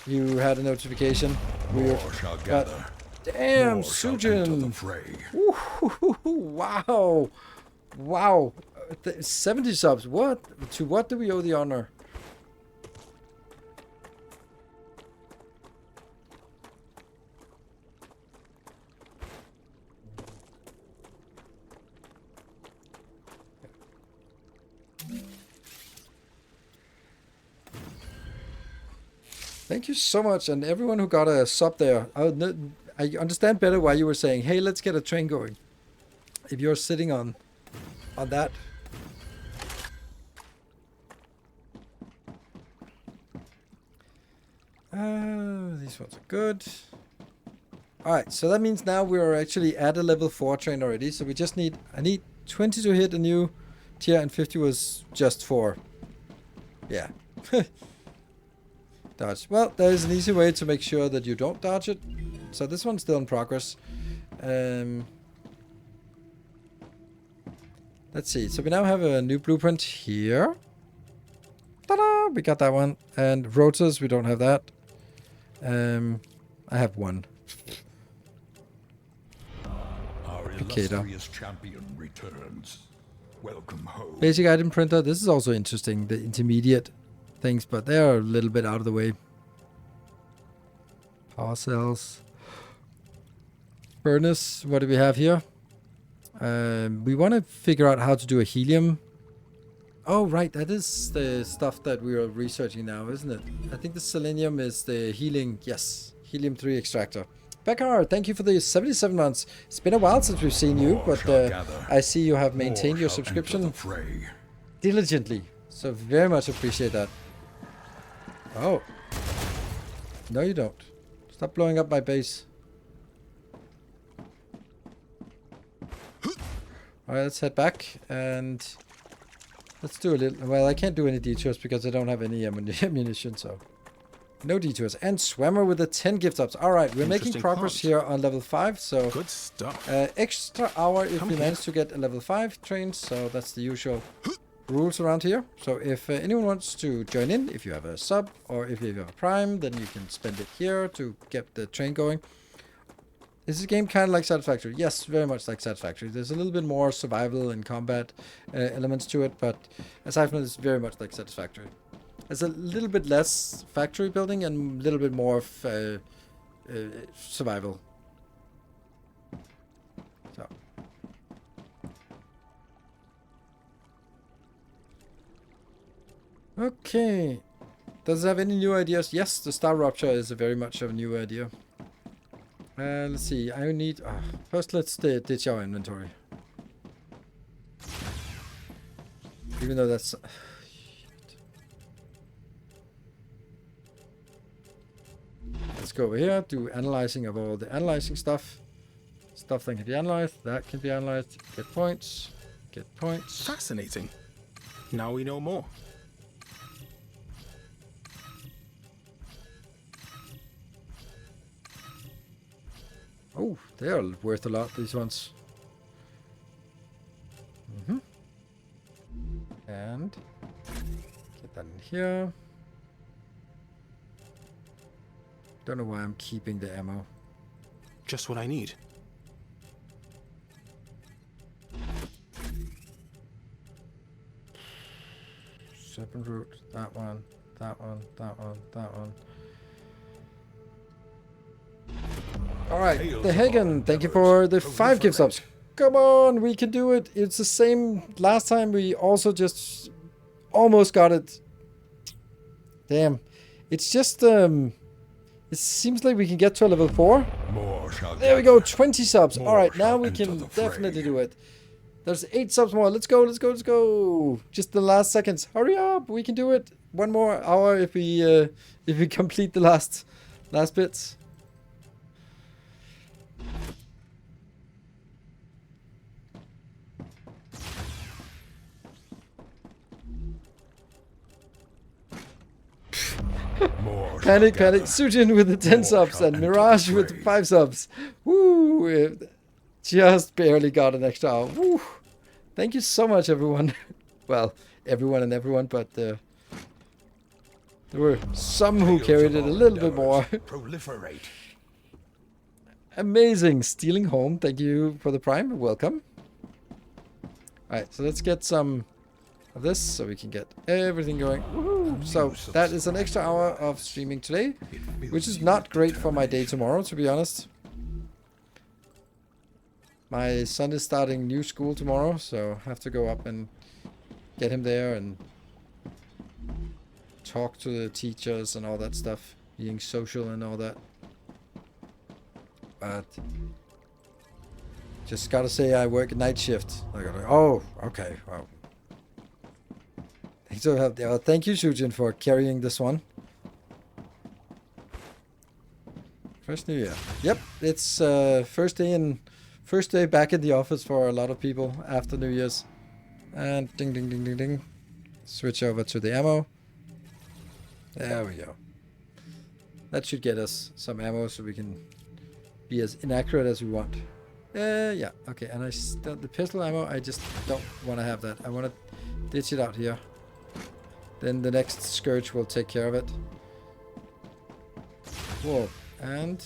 had a notification. More shall gather. Damn, More shall enter the Sujin. fray. Wow. Wow. 70 subs. What? To what do we owe the honor? Thank you so much, and everyone who got a sub there. I understand better why you were saying, hey, let's get a train going. If you're sitting on that. These ones are good. Alright, so that means now we are actually at a level 4 train already. So we just need, I need 20 to hit a new tier, and 50 was just 4. Yeah. Dodge. Well, there is an easy way to make sure that you don't dodge it. So this one's still in progress. Let's see. So we now have a new blueprint here. Ta-da! We got that one. And rotors, we don't have that. I have one. Our illustrious champion returns. Welcome home. Basic item printer. This is also interesting. The intermediate things, but they're a little bit out of the way. Power cells. Furnace. What do we have here? We want to figure out how to do a helium. Oh, right. That is the stuff that we are researching now, isn't it? I think the selenium is the healing. Yes. Helium-3 extractor. Bekar, thank you for the 77 months. It's been a while since we've seen you, but I see you have maintained your subscription diligently. So very much appreciate that. Oh. No, you don't. Stop blowing up my base. Alright, let's head back and let's do a little... Well, I can't do any detours because I don't have any ammunition, so... No detours. And Swammer with the 10 gift ups. Alright, we're making progress here on level 5, so... Good stuff. Extra hour if we manage to get a level 5 train, so that's the usual rules around here. So if anyone wants to join in, if you have a sub or if you have a prime, then you can spend it here to get the train going. Is this game kind of like Satisfactory? Yes, very much like Satisfactory. There's a little bit more survival and combat elements to it, but aside from this, very much like Satisfactory. There's a little bit less factory building and a little bit more of survival. So. Okay. Does it have any new ideas? Yes, the StarRupture is very much of a new idea. Let's see. I need... first, let's ditch our inventory. Even though that's... Let's go over here, do analyzing of all the analyzing stuff. Stuff that can be analyzed, that can be analyzed. Get points. Get points. Fascinating. Now we know more. Oh, they are worth a lot, these ones. And get that in here. Don't know why I'm keeping the ammo. Just what I need. Serpent root, that one, that one, that one, that one. Alright, the Hagen, thank you for the 5 gift subs. Come on, we can do it. It's the same last time. We also just almost got it. Damn. It's just, it seems like we can get to a level 4. There we go, 20 subs. Alright, now we can definitely do it. There's 8 subs more. Let's go, let's go, let's go. Just the last seconds. Hurry up, we can do it. 1 more hour if we complete the last bits. Panic, Sujin with the 10 subs and Mirage with the 5 subs. Woo! Just barely got an extra hour. Woo! Thank you so much, everyone. Well, everyone, but there were some who carried it a little bit more. Proliferate. Amazing. Stealing Home, thank you for the prime. Welcome. Alright, so let's get some of this so we can get everything going. Woohoo! So that is an extra hour of streaming today, which is not great for my day tomorrow, to be honest. My son is starting new school tomorrow, so I have to go up and get him there and talk to the teachers and all that stuff, being social and all that. But just gotta say I work a night shift. I gotta, oh, okay, wow. Thank you, Shujin, for carrying this one. First New Year. Yep, it's first day back in the office for a lot of people after New Year's. And ding. Switch over to the ammo. There we go. That should get us some ammo so we can be as inaccurate as we want. Yeah, okay, and the pistol ammo, I just don't want to have that. I want to ditch it out here. Then the next Scourge will take care of it. Whoa, and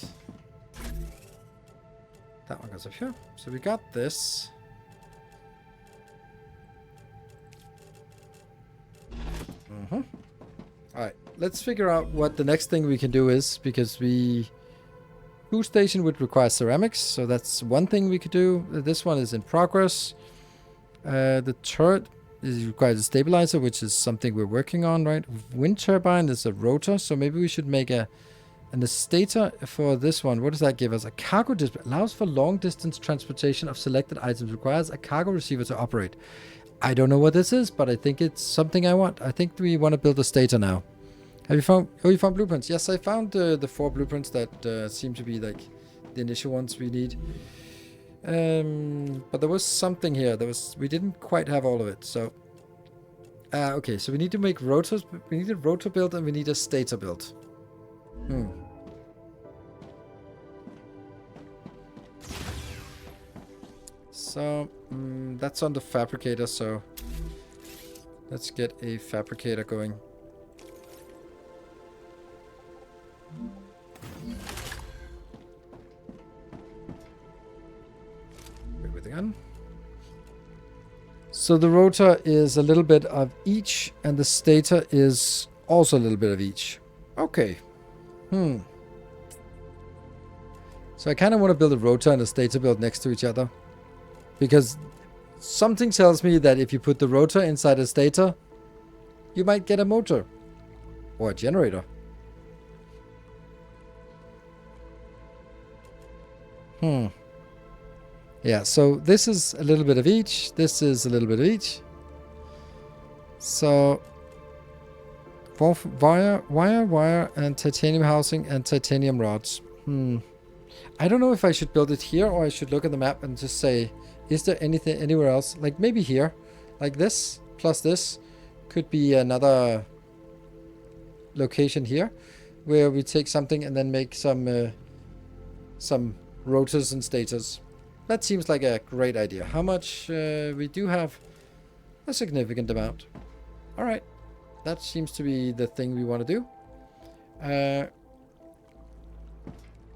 that one goes up here. So we got this. Alright, let's figure out what the next thing we can do is, because food station would require ceramics, so that's one thing we could do. This one is in progress. The turret requires a stabilizer, which is something we're working on, right? Wind turbine is a rotor, so maybe we should make an stator for this one. What does that give us? A cargo display. Allows for long distance transportation of selected items. Requires a cargo receiver to operate. I don't know what this is, but I think it's something I want. I think we want to build a stator now. Have you found... Oh, you found blueprints. Yes, I found the 4 blueprints that seem to be like the initial ones we need. But there was something here. We didn't quite have all of it, so... okay, so we need to make rotors. We need a rotor build and we need a stator build. So, that's on the fabricator, so... Let's get a fabricator going. With the gun. So the rotor is a little bit of each, and the stator is also a little bit of each. Okay. So I kind of want to build a rotor and a stator build next to each other. Because something tells me that if you put the rotor inside a stator, you might get a motor. Or a generator. Yeah, so this is a little bit of each. This is a little bit of each. So wire, and titanium housing and titanium rods. I don't know if I should build it here or I should look at the map and just say, is there anything anywhere else? Like maybe here, like this plus this could be another location here where we take something and then make some rotors and stators. That seems like a great idea. How much? We do have a significant amount. Alright. That seems to be the thing we want to do.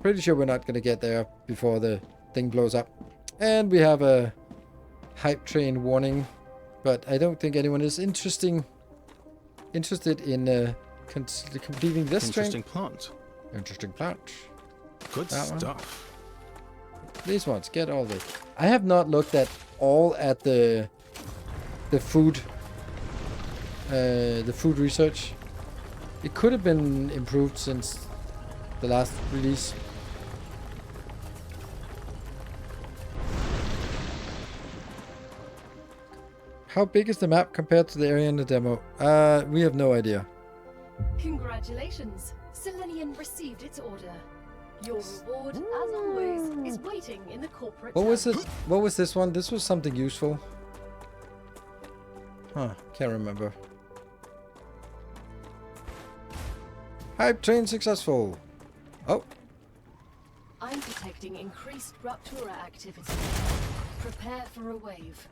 Pretty sure we're not going to get there before the thing blows up. And we have a hype train warning. But I don't think anyone is interested in completing this Interesting train. plant. Interesting plant. Good That one. stuff. These ones, get all the... I have not looked at all at the food research. It could have been improved since the last release. How big is the map compared to the area in the demo? We have no idea. Congratulations! Selenium received its order. Your reward, as always, is waiting in the corporate What was town. it? What was this one? This was something useful. Can't remember. Hype train successful. Oh. I'm detecting increased Ruptura activity. Prepare for a wave.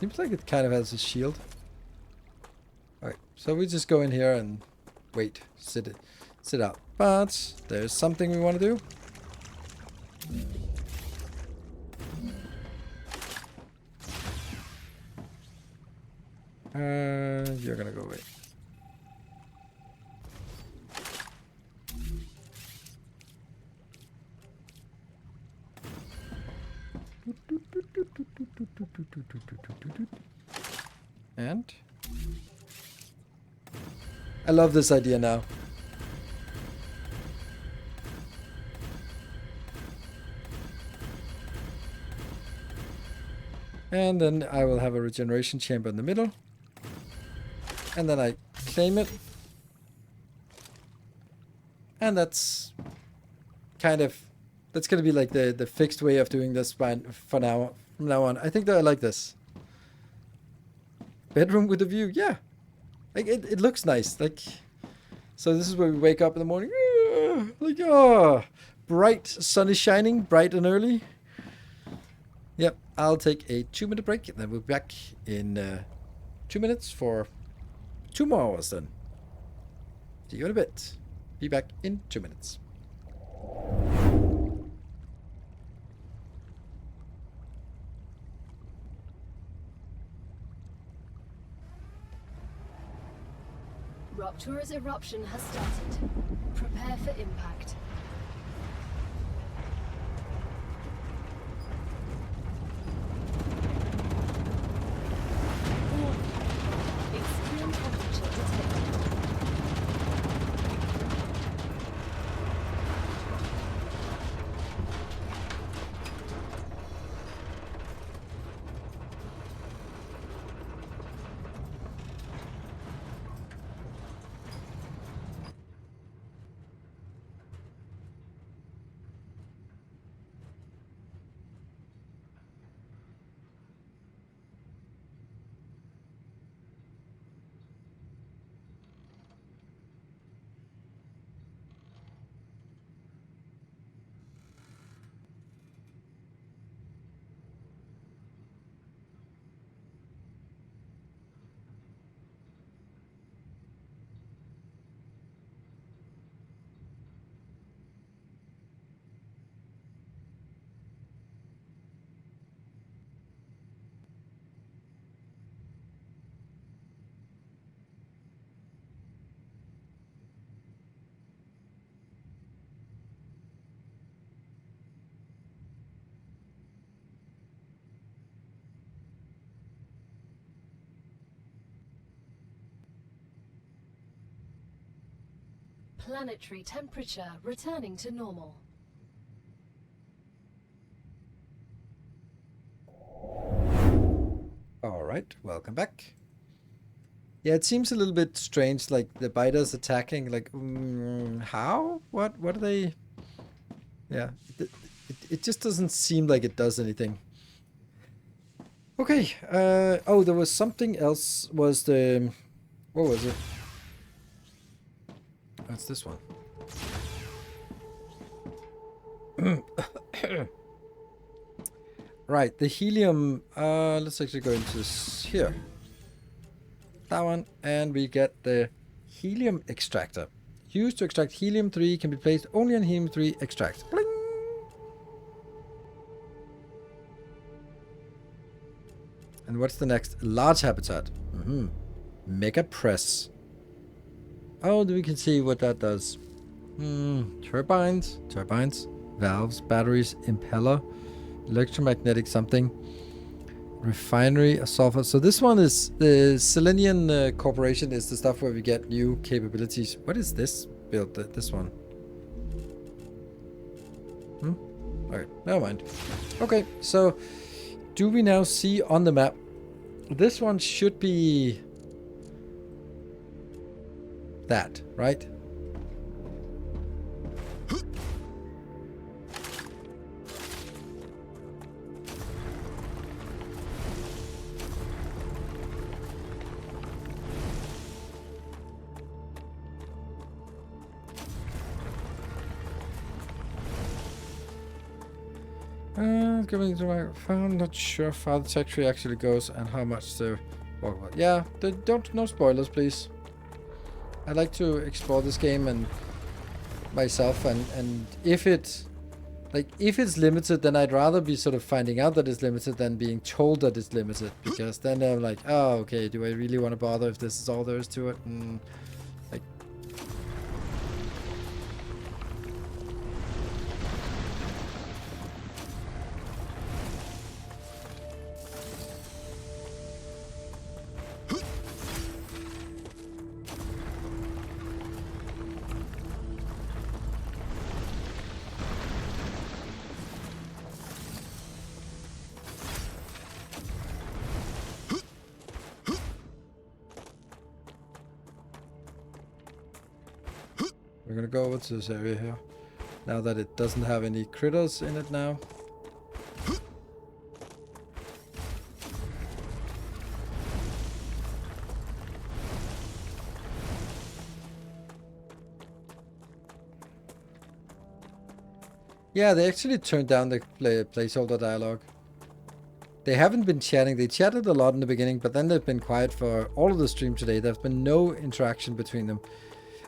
Seems like it kind of has a shield. Alright, so we just go in here and wait. Sit out. But there's something we want to do. You're gonna go away. And I love this idea now. And then I will have a regeneration chamber in the middle. And then I claim it. And that's kind of, that's gonna be like the fixed way of doing this from now on. I think that I like this. Bedroom with a view, yeah. Like it looks nice. Like, so this is where we wake up in the morning. Like, oh, bright, sun is shining, bright and early. Yep, I'll take a 2-minute break, and then we'll be back in 2 minutes for 2 more hours then. See you in a bit. Be back in 2 minutes. Rupture's eruption has started. Prepare for impact. Extreme temperature detected. Planetary temperature returning to normal. Alright, welcome back. Yeah, it seems a little bit strange, like the biters attacking, like, how? What are they? Yeah, it just doesn't seem like it does anything. Okay, oh, there was something else, was the, what was it? That's this one. Right, the helium, let's actually go into this here. That one, and we get the helium extractor. Used to extract helium-3, can be placed only on helium-3 extract. Bling! And what's the next? Large habitat. Mega press. Oh, we can see what that does. Turbines, valves, batteries, impeller, electromagnetic something, refinery, a sulfur. So this one is the Selenian Corporation is the stuff where we get new capabilities. What is this build? This one? Okay, never mind. Okay, so do we now see on the map? This one should be that, right? Going to my phone, not sure how far the tech tree actually goes and how much the walk about. Yeah, no spoilers, please. I like to explore this game and myself, and if it's limited, then I'd rather be sort of finding out that it's limited than being told that it's limited, because then I'm like, oh, okay, do I really want to bother if this is all there is to it? Like, We're gonna go over to this area here. Now that it doesn't have any critters in it now. Yeah, they actually turned down the placeholder dialogue. They haven't been chatting. They chatted a lot in the beginning, but then they've been quiet for all of the stream today. There's been no interaction between them.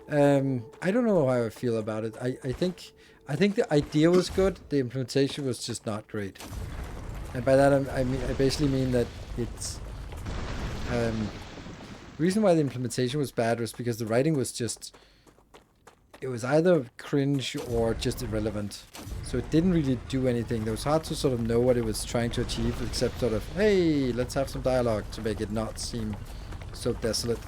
I don't know how I feel about it. I think the idea was good. The implementation was just not great. And by that I basically mean that it's the reason why the implementation was bad was because the writing was just, it was either cringe or just irrelevant. So it didn't really do anything. It was hard to sort of know what it was trying to achieve, except sort of, hey, let's have some dialogue to make it not seem so desolate.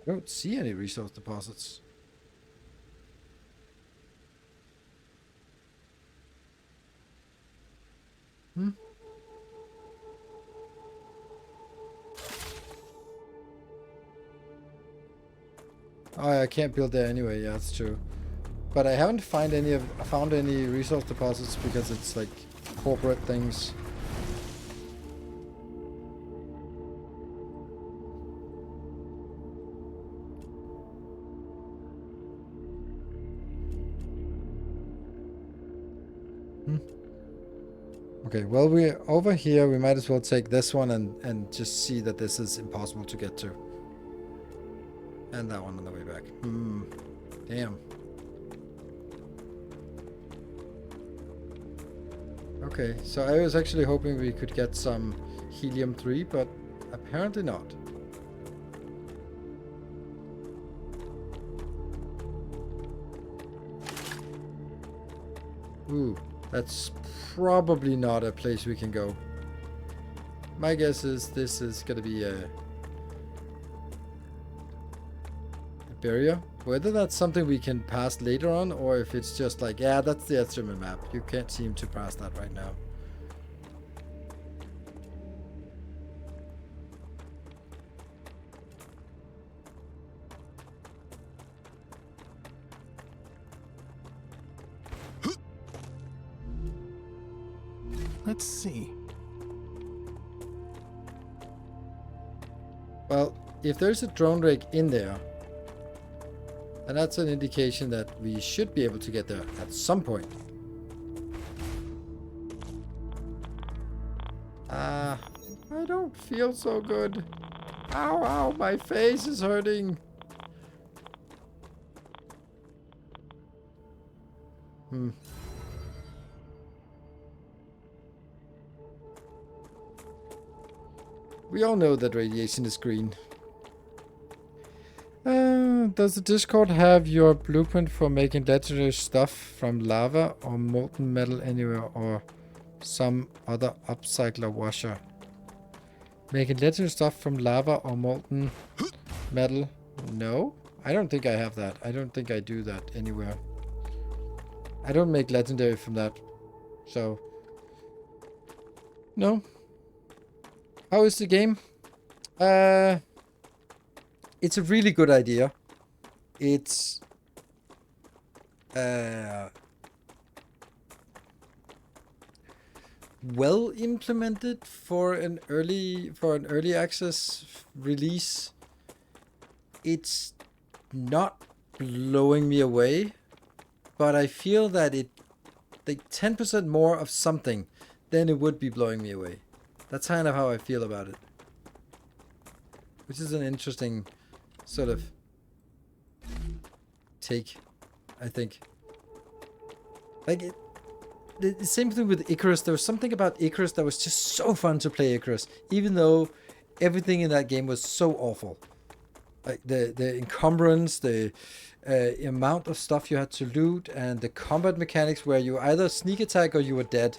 I don't see any resource deposits. Oh, I can't build there anyway. Yeah, that's true. But I haven't found any resource deposits because it's like corporate things. Okay, well, we're over here. We might as well take this one and just see that this is impossible to get to. And that one on the way back. Damn. Okay, so I was actually hoping we could get some helium-3, but apparently not. Ooh, that's probably not a place we can go. My guess is this is gonna be a barrier. Whether that's something we can pass later on, or if it's just like, yeah, that's the instrument map. You can't seem to pass that right now. Let's see. Well, if there's a drone rig in there, and that's an indication that we should be able to get there at some point. I don't feel so good. Ow, ow, my face is hurting. We all know that radiation is green. Does the Discord have your blueprint for making legendary stuff from lava or molten metal anywhere, or some other upcycler washer? Making legendary stuff from lava or molten metal? No, I don't think I have that. I don't think I do that anywhere. I don't make legendary from that. So, no. How is the game? It's a really good idea. It's well implemented for an early access release. It's not blowing me away, but I feel that it like 10% more of something, then it would be blowing me away. That's kind of how I feel about it. Which is an interesting sort of take, I think. Like, the same thing with Icarus. There was something about Icarus that was just so fun to play Icarus, even though everything in that game was so awful. Like, the encumbrance, the amount of stuff you had to loot, and the combat mechanics where you either sneak attack or you were dead.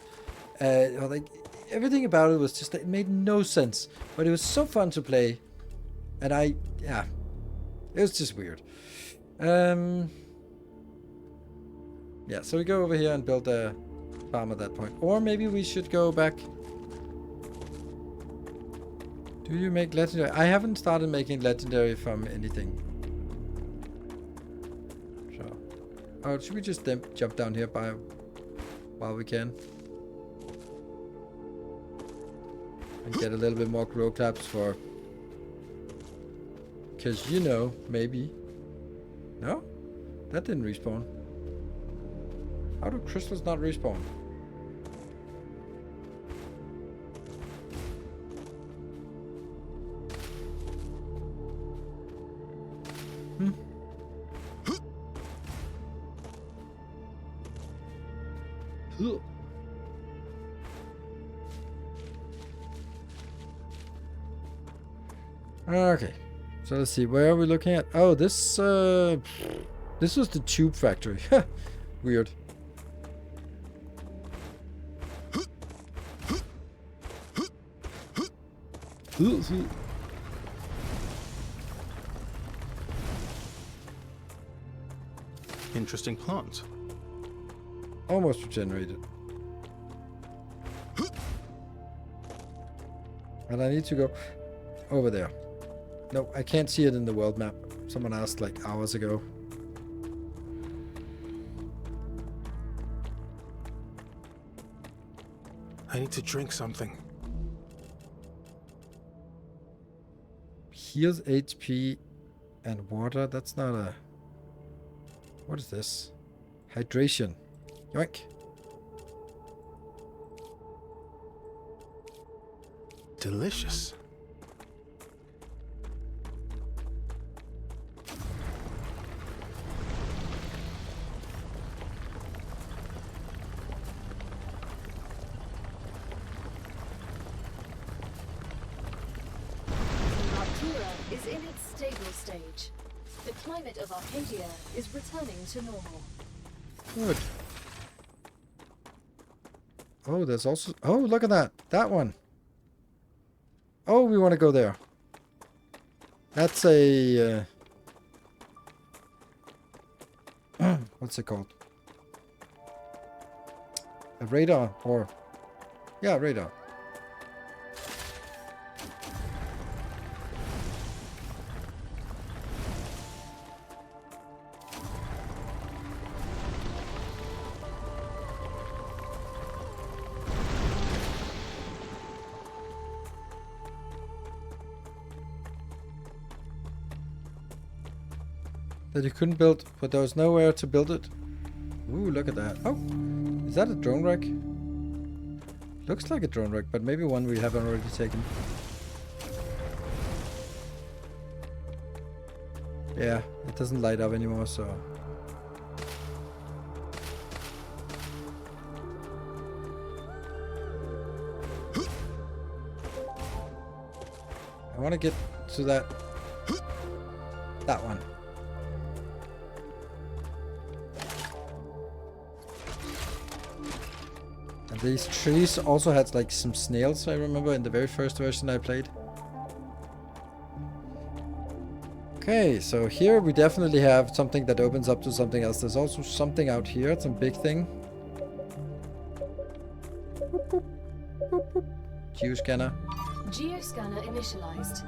Like, everything about it was just, it made no sense. But it was so fun to play. And yeah, it was just weird. Yeah, so we go over here and build a farm at that point. Or maybe we should go back. Do you make legendary? I haven't started making legendary from anything. So, oh, should we just jump down here while we can? And get a little bit more grow claps for... Because, you know, maybe... No? That didn't respawn. How do crystals not respawn? Okay, so let's see, where are we looking at? Oh, this was the tube factory. Weird. Interesting plant. Almost regenerated. And I need to go over there. No, I can't see it in the world map. Someone asked like hours ago. I need to drink something. Heals HP and water. That's not a... What is this? Hydration. Yoink. Delicious. Is in its stable stage. The climate of Arcadia is returning to normal. Good. Oh, there's also... Oh, look at that. That one. Oh, we want to go there. That's a... what's it called? A radar, or... Yeah, radar. That you couldn't build, but there was nowhere to build it. Ooh, look at that. Oh, is that a drone wreck? Looks like a drone wreck, but maybe one we haven't already taken. Yeah, it doesn't light up anymore, so... I want to get to that one. And these trees also had like some snails, I remember, in the very first version I played. Okay, so here we definitely have something that opens up to something else. There's also something out here, some big thing. Boop, boop, boop, boop. Geoscanner. Geoscanner initialized.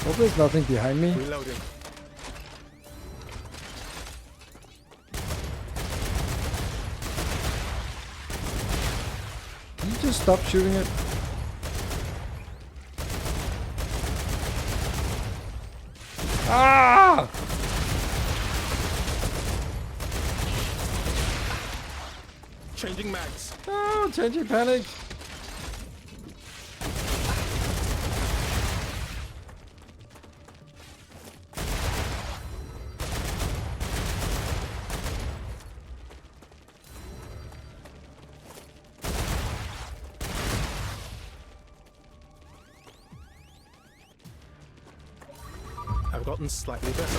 Hope there's nothing behind me. Reloading. Can you just stop shooting it? Ah! Changing mags. Oh, changing panic. gotten slightly better.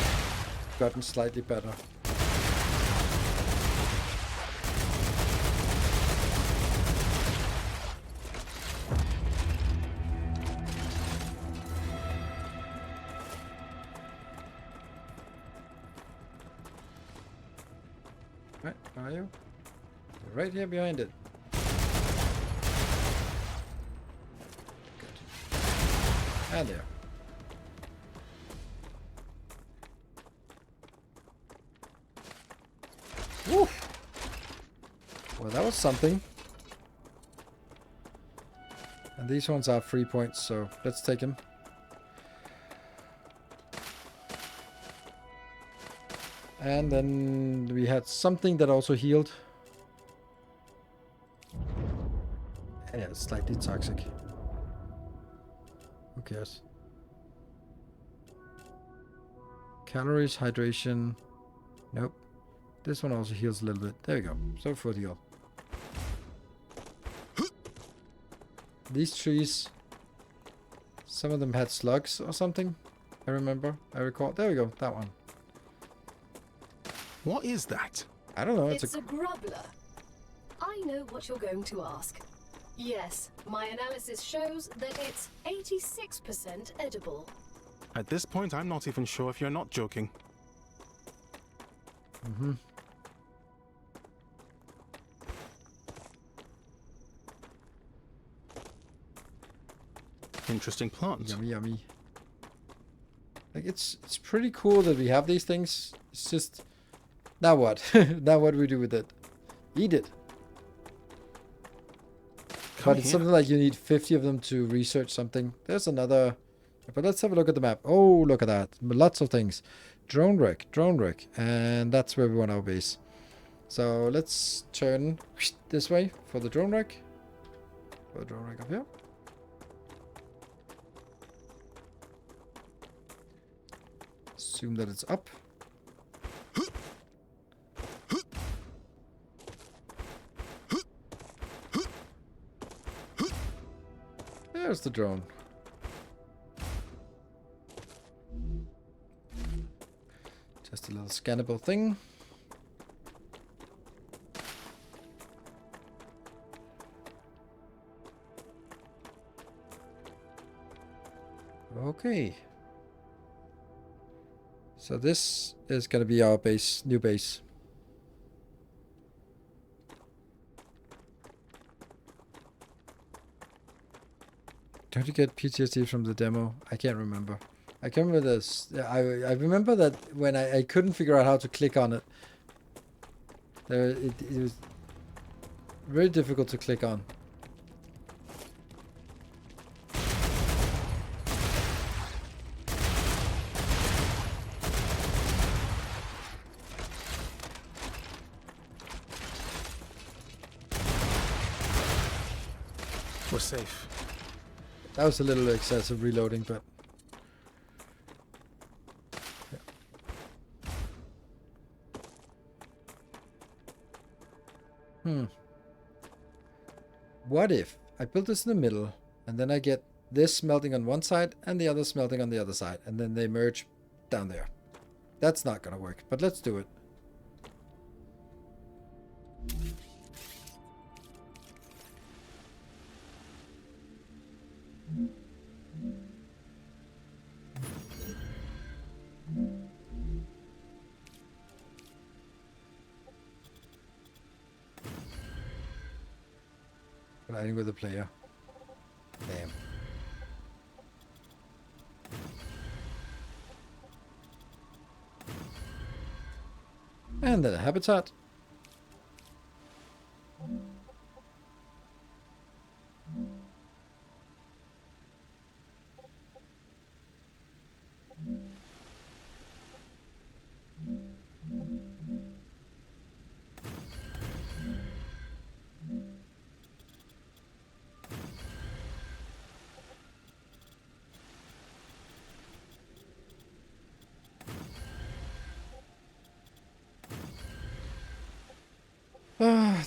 Gotten slightly better. Right, are you? You're right here behind it. Good. And there. Woo! Well, that was something. And these ones are 3 points, so let's take them. And then we had something that also healed. Yeah, it's slightly toxic. Who cares? Calories, hydration. Nope. This one also heals a little bit. There we go. So foot heal. These trees, some of them had slugs or something. I recall. There we go. That one. What is that? I don't know. It's a grubbler. I know what you're going to ask. Yes, my analysis shows that it's 86% edible. At this point, I'm not even sure if you're not joking. Mm-hmm. Interesting plant. Yummy, yummy. Like it's pretty cool that we have these things. It's just now what? Now what do we do with it? Eat it. But it's something like you need 50 of them to research something. There's another. But let's have a look at the map. Oh, look at that. Lots of things. Drone wreck. And that's where we want our base. So let's turn this way for the drone wreck. For the drone wreck up here. Assume that it's up. There's the drone. Just a little scannable thing. Okay. So this is going to be our base, new base. Don't you get PTSD from the demo? I can't remember. I can remember this. I remember that when I couldn't figure out how to click on it. It was very difficult to click on. We're safe. That was a little excessive reloading, but... yeah. What if I build this in the middle, and then I get this smelting on one side, and the other smelting on the other side, and then they merge down there? That's not gonna work, but let's do it. Colliding with the player. Damn. And then a habitat.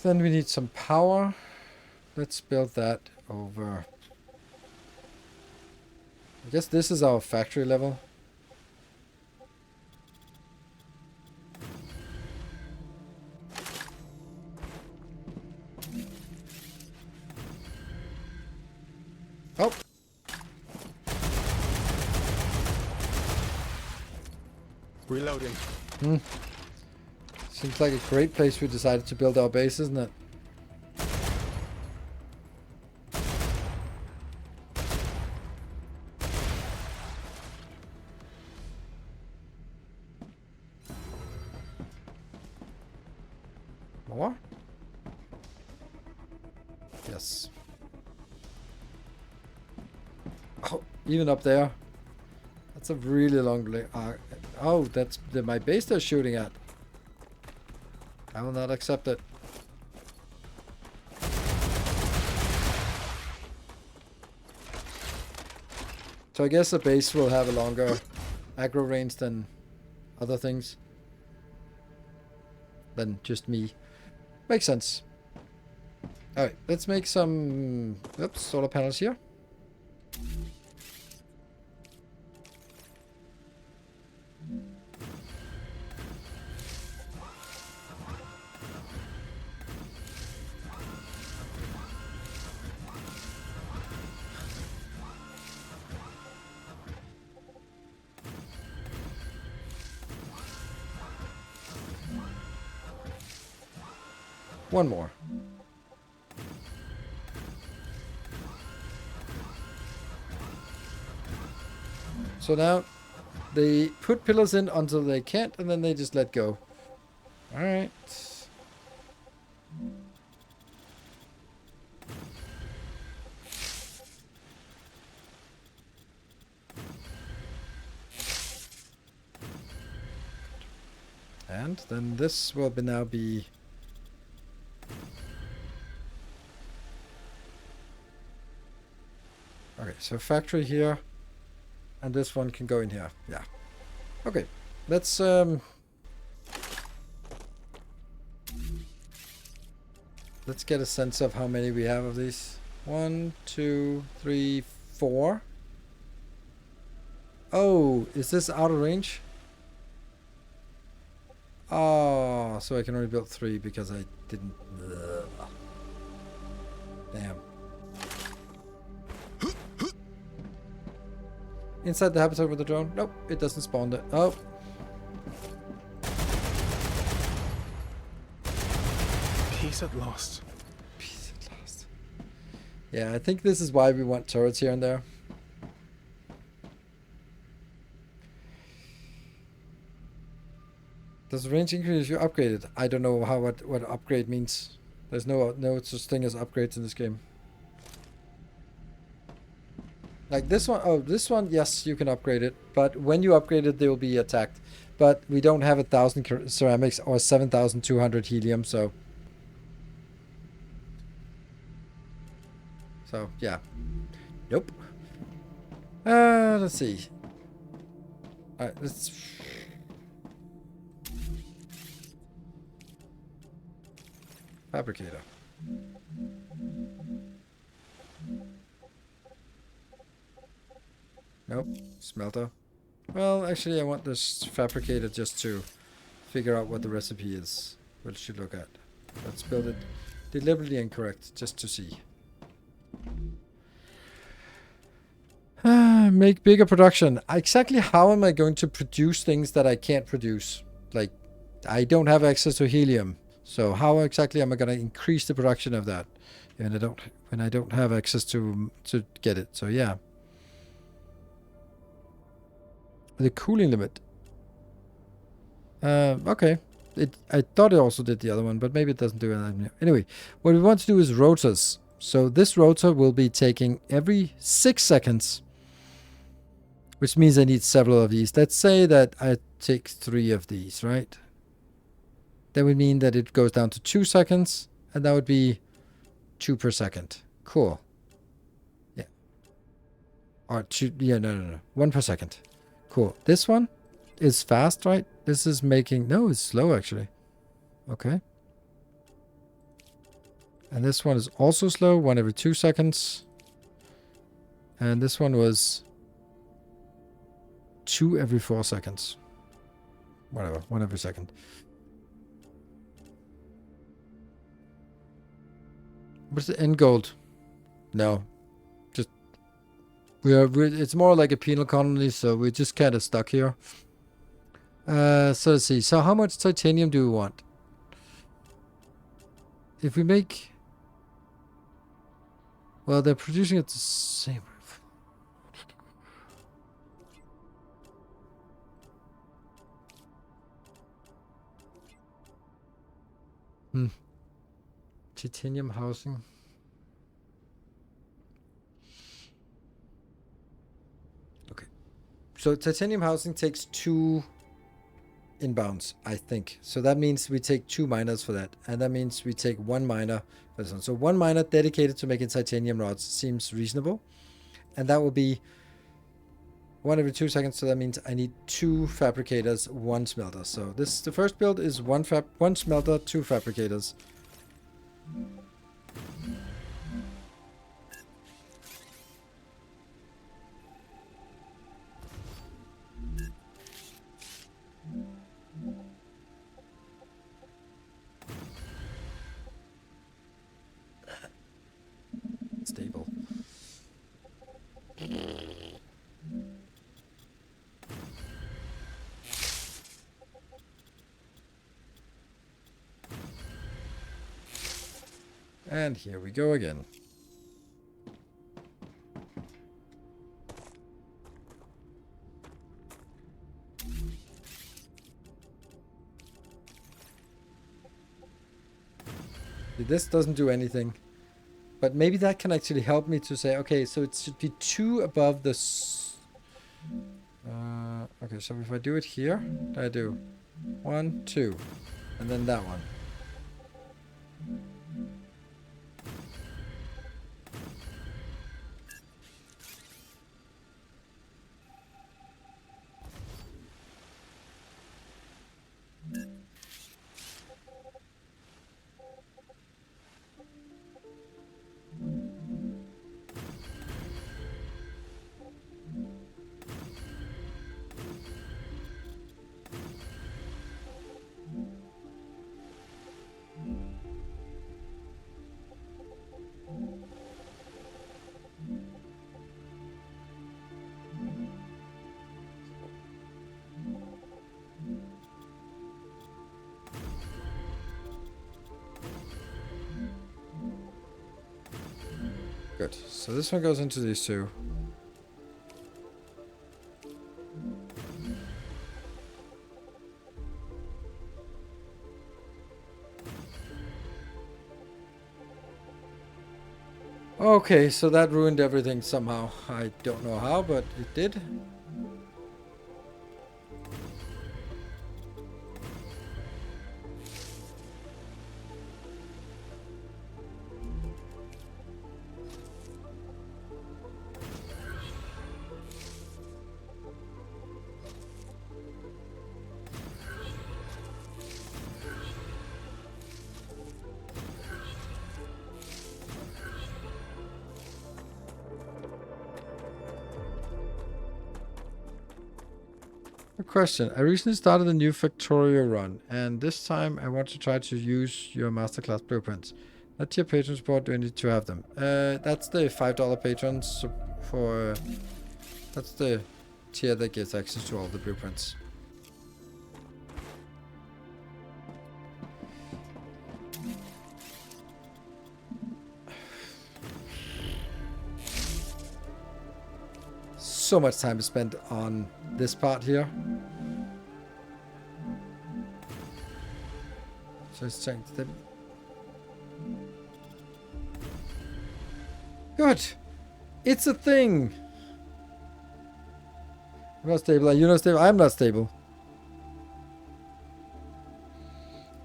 Then we need some power. Let's build that over. I guess this is our factory level. Reloading. Seems like a great place we decided to build our base, isn't it? More? Yes. Oh, even up there. That's a really long... oh, that's my base they're shooting at. I will not accept it. So I guess the base will have a longer aggro range than other things. Than just me. Makes sense. Alright, let's make some solar panels here. One more. So now they put pillars in until they can't, and then they just let go. Alright. And then this will now be... Okay, so factory here, and this one can go in here. Yeah. Okay, let's get a sense of how many we have of these. 1, 2, 3, 4. Oh, is this out of range? Oh, so I can only build 3 because I didn't. Damn. Inside the habitat with the drone? Nope, it doesn't spawn it. Oh. Peace at last. Peace at last. Yeah, I think this is why we want turrets here and there. Does the range increase if you upgrade it? I don't know what upgrade means. There's no such thing as upgrades in this game. Like this one, oh, this one, yes, you can upgrade it. But when you upgrade it, they will be attacked. But we don't have 1,000 ceramics or 7,200 helium, so... So, yeah. Nope. Let's see. Alright, let's... Fabricator. Nope. Smelter. Well, actually, I want this fabricator just to figure out what the recipe is. What it should look at. Let's build it deliberately incorrect, just to see. Make bigger production. Exactly how am I going to produce things that I can't produce? Like, I don't have access to helium. So how exactly am I going to increase the production of that? And when I don't have access to get it. So yeah. The cooling limit. Okay. I thought it also did the other one, but maybe it doesn't do anything. Anyway, what we want to do is rotors. So this rotor will be taking every 6 seconds, which means I need several of these. Let's say that I take 3 of these, right? That would mean that it goes down to 2 seconds, and that would be 2 per second. Cool. Yeah. Or 2, yeah, no. 1 per second. Cool. This one is fast, right? This is making... No, it's slow, actually. Okay. And this one is also slow, 1 every 2 seconds. And this one was 2 every 4 seconds. Whatever, 1 every second. What's the end goal? No. Just... it's more like a penal colony, so we're just kind of stuck here. So let's see. So how much titanium do we want? If we make... Well, they're producing at the same... Titanium housing. Okay. So titanium housing takes 2 inbounds, I think. So that means we take 2 miners for that. And that means we take 1 miner for this one. So 1 miner dedicated to making titanium rods seems reasonable. And that will be 1 every 2 seconds. So that means I need 2 fabricators, 1 smelter. So this, the first build is 1 smelter, 2 fabricators. Stable. And here we go again. This doesn't do anything. But maybe that can actually help me to say, okay, so it should be 2 above this. Okay, so if I do it here, I do 1, 2, and then that one. Good. So this one goes into these 2. Okay, so that ruined everything somehow. I don't know how, but it did. Question. I recently started a new Factorio run, and this time I want to try to use your masterclass blueprints. What tier patron support do I need to have them? That's the $5 patrons for... that's the tier that gets access to all the blueprints. So much time is spent on this part here. So let's check the... Good! It's a thing! I'm not stable. Are you not stable? I'm not stable.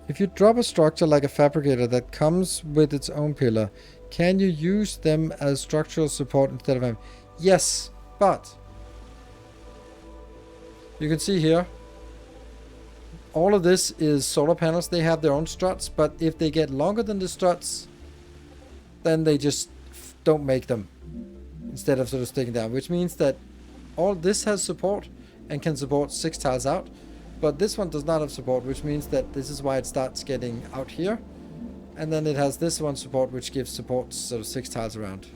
If you drop a structure like a fabricator that comes with its own pillar, can you use them as structural support instead of them? Yes! But you can see here, all of this is solar panels. They have their own struts, but if they get longer than the struts, then they just don't make them instead of sort of sticking down, which means that all this has support and can support 6 tiles out, but this one does not have support, which means that this is why it starts getting out here, and then it has this one support, which gives support sort of 6 tiles around.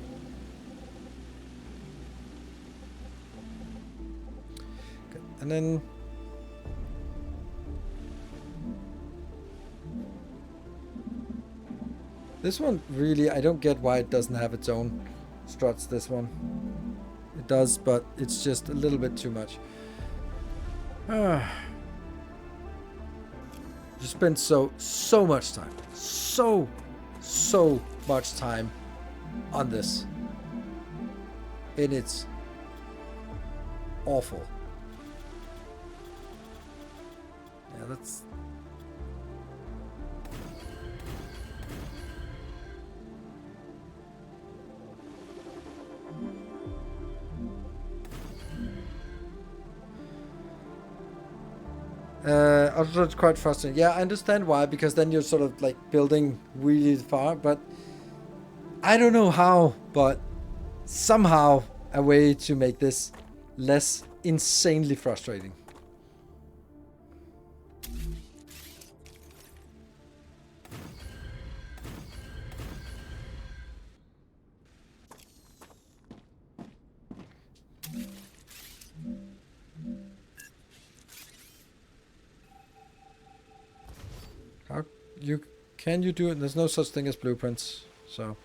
And then This one, really, I don't get why it doesn't have its own struts, this one. It does, but it's just a little bit too much. You spend so much time. So much time on this. And it's awful. Yeah, that's... also it's quite frustrating. Yeah, I understand why, because then you're sort of like building really far, but I don't know how, but somehow a way to make this less insanely frustrating. How can you do it? There's no such thing as blueprints, so.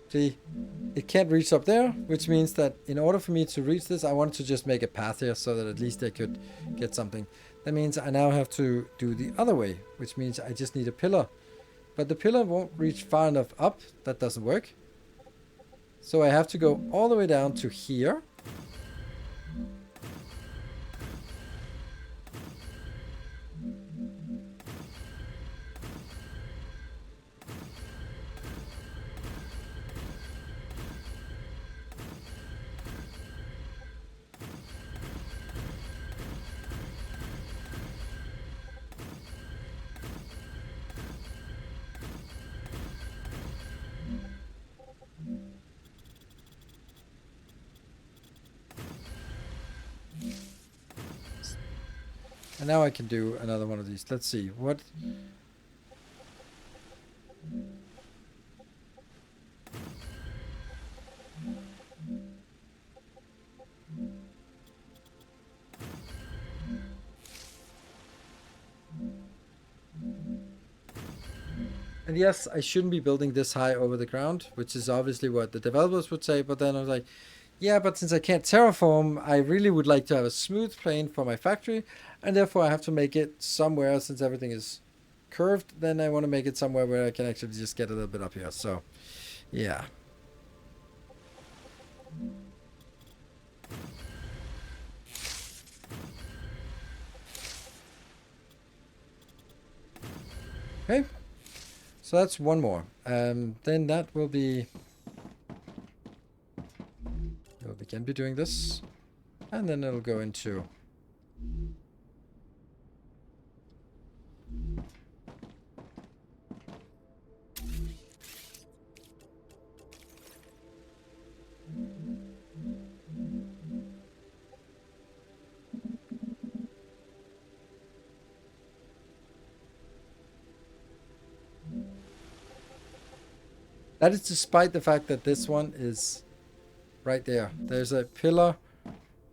See, it can't reach up there, which means that in order for me to reach this, I wanted to just make a path here so that at least I could get something. That means I now have to do the other way, which means I just need a pillar. But the pillar won't reach far enough up. That doesn't work. So I have to go all the way down to here. And now I can do another one of these. Let's see. What? And yes, I shouldn't be building this high over the ground, which is obviously what the developers would say. But then I was like, yeah, but since I can't terraform, I really would like to have a smooth plane for my factory. And therefore I have to make it somewhere, since everything is curved, then I want to make it somewhere where I can actually just get a little bit up here. So, yeah. Okay. So that's one more. Then that will be... we can be doing this. And then it'll go into... That is despite the fact that this one is right there. There's a pillar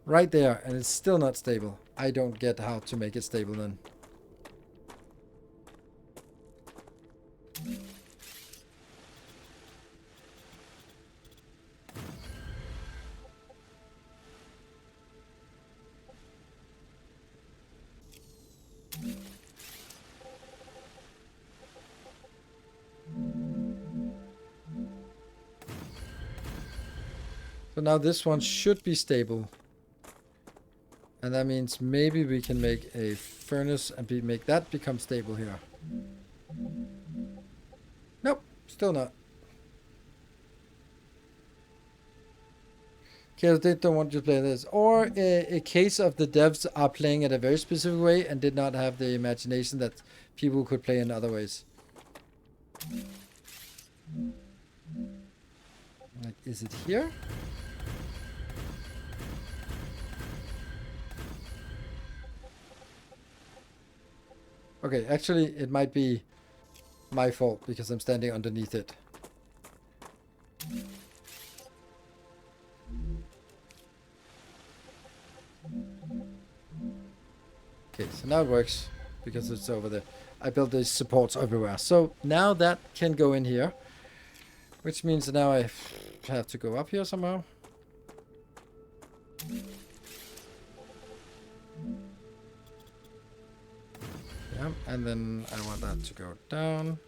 right there, and it's still not stable. I don't get how to make it stable then. So now this one should be stable. And that means maybe we can make a furnace and make that become stable here. Nope, still not. Okay, they don't want to play this. Or a case of the devs are playing it a very specific way and did not have the imagination that people could play in other ways. Like, is it here? Okay, actually, it might be my fault because I'm standing underneath it. Okay, so now it works. because it's over there. I built these supports everywhere. So now that can go in here, which means that now I have to go up here somehow. Yeah, and then I want that to go down.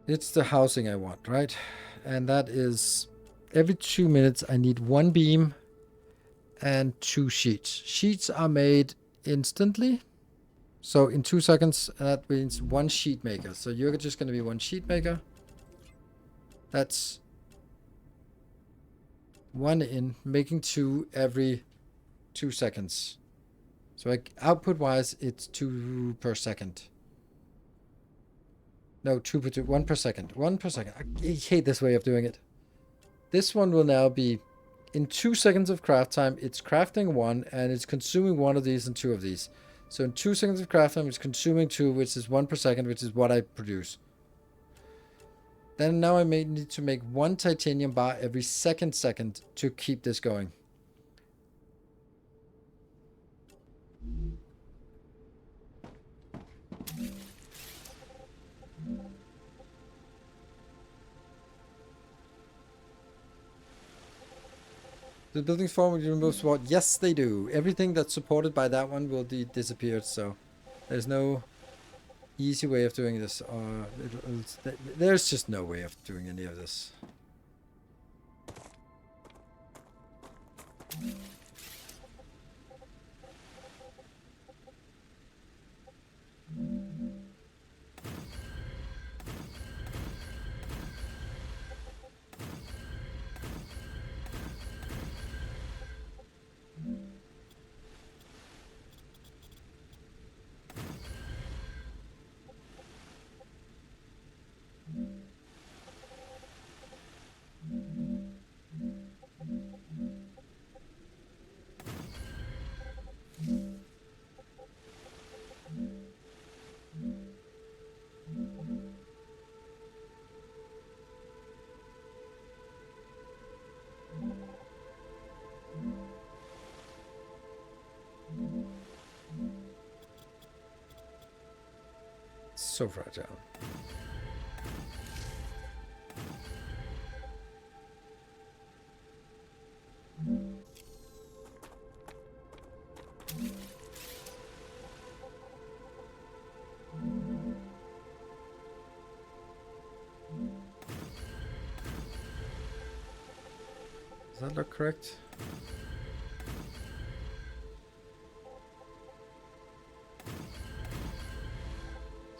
It's the housing I want, right? And that is every 2 minutes I need 1 beam and 2 sheets. Sheets are made instantly. So in 2 seconds, that means 1 sheet maker. So you're just going to be 1 sheet maker. That's 1 in, making 2 every 2 seconds. So output wise, it's 2 per second. No, 1 per second. 1 per second. I hate this way of doing it. This one will now be in 2 seconds of craft time. It's crafting 1 and it's consuming 1 of these and 2 of these. So in 2 seconds of craft time, it's consuming 2, which is 1 per second, which is what I produce. Then now I may need to make 1 titanium bar every second to keep this going. The buildings form will remove support. Yes, they do. Everything that's supported by that one will disappear. So there's no easy way of doing this. There's just no way of doing any of this. So fragile. Does that look correct?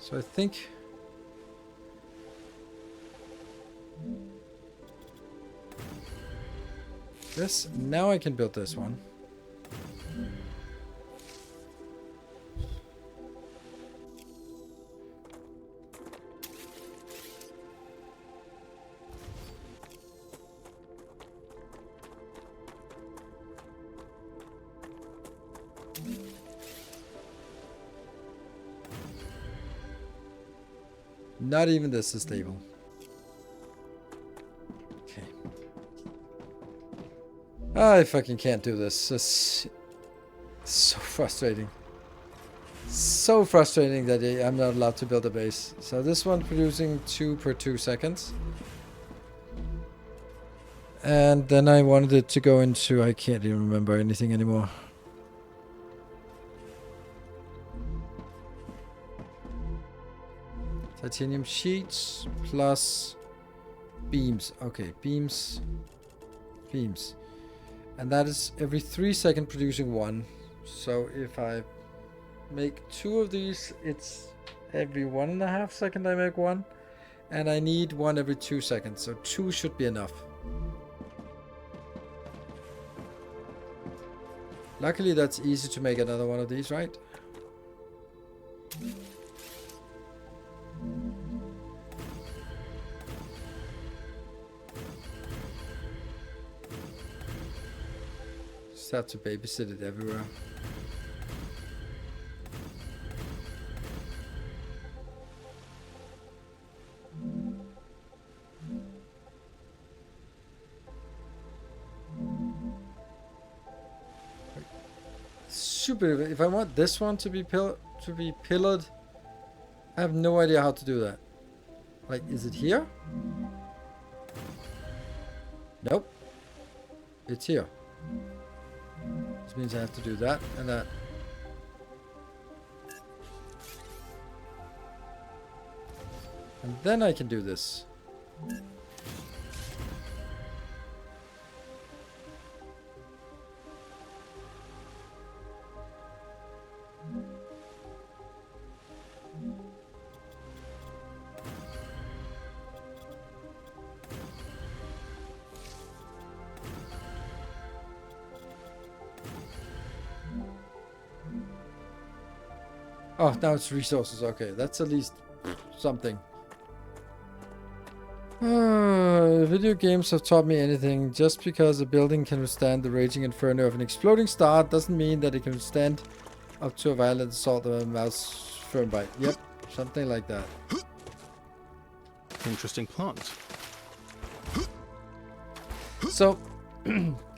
So I think this, now I can build this one. Not even this is stable. Okay. I fucking can't do this. It's so frustrating. So frustrating that I'm not allowed to build a base. So this one producing 2 per 2 seconds. And then I wanted it to go into, I can't even remember anything anymore. Titanium sheets plus beams. Okay, beams. And that is every 3 seconds producing 1. So if I make 2 of these, it's every 1.5 seconds I make 1. And I need 1 every 2 seconds. So 2 should be enough. Luckily that's easy to make another one of these, right? Just have to babysit it everywhere. stupid. If I want this one to be pillared, I have no idea how to do that. Like, is it here? Nope. It's here. Which means I have to do that and that. And then I can do this. Oh, now it's resources. Okay, that's at least something. Video games have taught me anything. Just because a building can withstand the raging inferno of an exploding star doesn't mean that it can withstand up to a violent assault of a mouse firm bite. Yep, something like that. Interesting plot. So,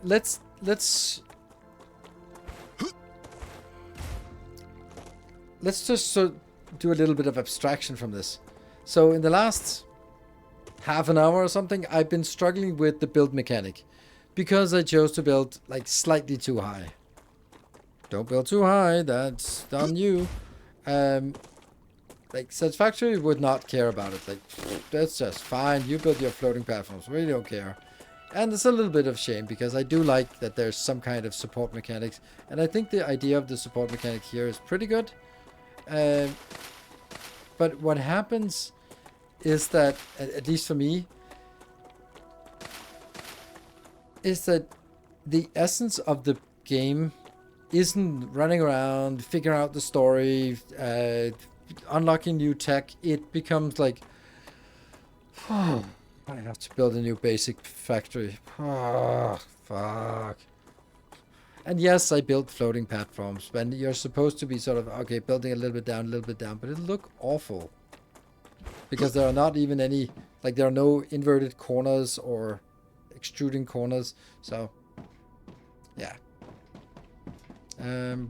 let's just do a little bit of abstraction from this. So in the last half an hour or something, I've been struggling with the build mechanic because I chose to build like slightly too high. Don't build too high, that's on you. Like Satisfactory would not care about it. Like, that's just fine. You build your floating platforms. We don't care. And it's a little bit of shame because I do like that there's some kind of support mechanics. And I think the idea of the support mechanic here is pretty good. But what happens is that, at least for me, is that the essence of the game isn't running around, figuring out the story, unlocking new tech. It becomes like, oh, I have to build a new basic factory. Oh, fuck. And yes, I built floating platforms. When you're supposed to be sort of, okay, building a little bit down, but it'll look awful. Because there are not even any, like there are no inverted corners or extruding corners. So, yeah.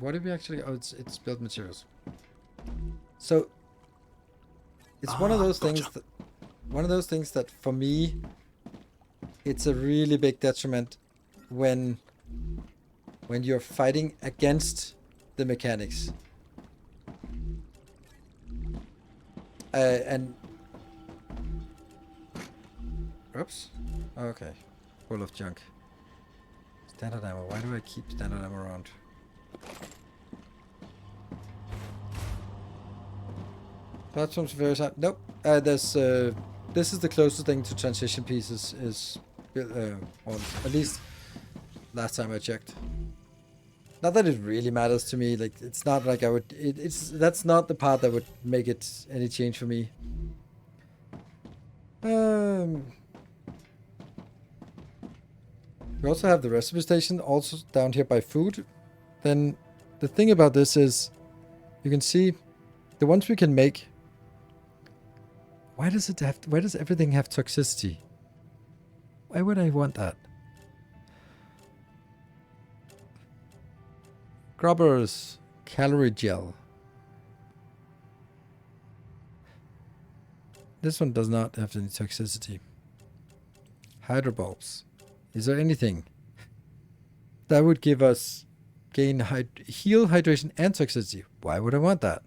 What did we actually, oh, it's build materials. So, it's one of those things that for me, it's a really big detriment when you're fighting against the mechanics. And oops. Okay. Full of junk. Standard ammo. Why do I keep standard ammo around? Platforms very side. Nope. There's this is the closest thing to transition pieces is or at least last time I checked. Not that it really matters to me. Like it's not like I would. That's not the part that would make it any change for me. We also have the recipe station also down here by food. Then the thing about this is, you can see the ones we can make. Why does it have? Why does everything have toxicity? Why would I want that? Grubbers, calorie gel. This one does not have any toxicity. Hydrobulbs. Is there anything that would give us heal, hydration, and toxicity? Why would I want that?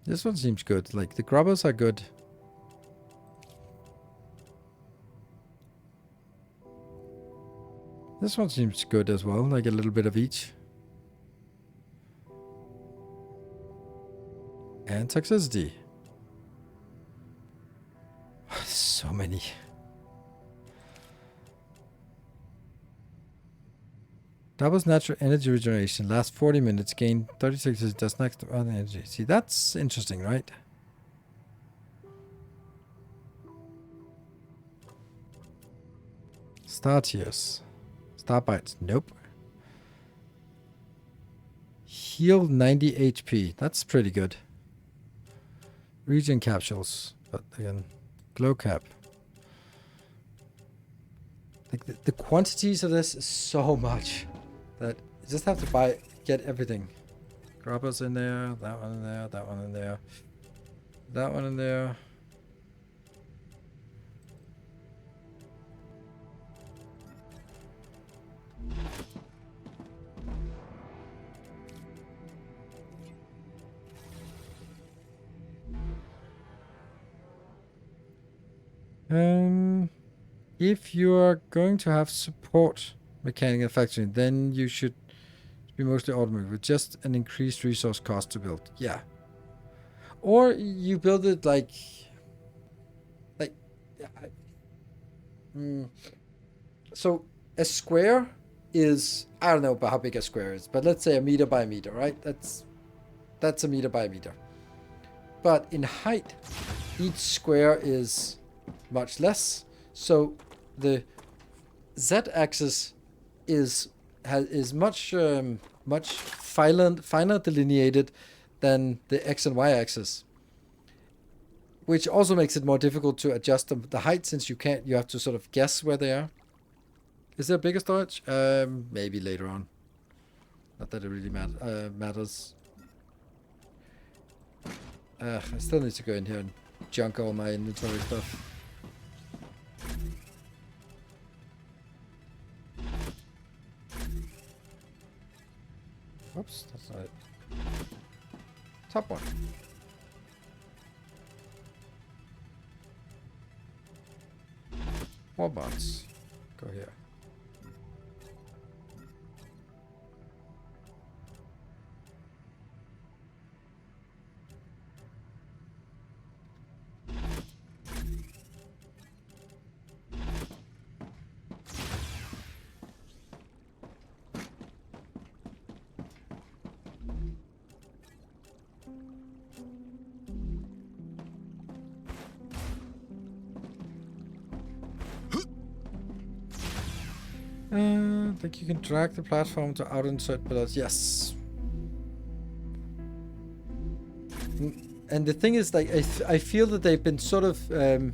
This one seems good. Like the grubbers are good. This one seems good as well, like a little bit of each. And toxicity. So many. Doubles natural energy regeneration. Last 40 minutes. Gain 36. Does next on energy. See, that's interesting, right? Star tears. Star bites. Nope. Heal 90 HP. That's pretty good. Regen capsules. But again, glow cap. Like the quantities of this is so much that you just have to get everything. Grubbers in there, that one in there, that one in there, that one in there. If you are going to have support mechanic in factory, then you should be mostly automated with just an increased resource cost to build. Yeah. Or you build it like so a square is, I don't know about how big a square is, but let's say a meter by a meter, right? That's a meter by a meter. But in height, each square is much less. So the z-axis is much finer delineated than the x and y-axis, which also makes it more difficult to adjust the height, since you have to sort of guess where they are. Is there bigger storage? Maybe later on. Not that it really matters. I still need to go in here and junk all my inventory stuff. Oops, that's not it. Top one. More bots. Go here. I think you can drag the platform to out insert pillars. Yes. And the thing is, like, I feel that they've been sort of they're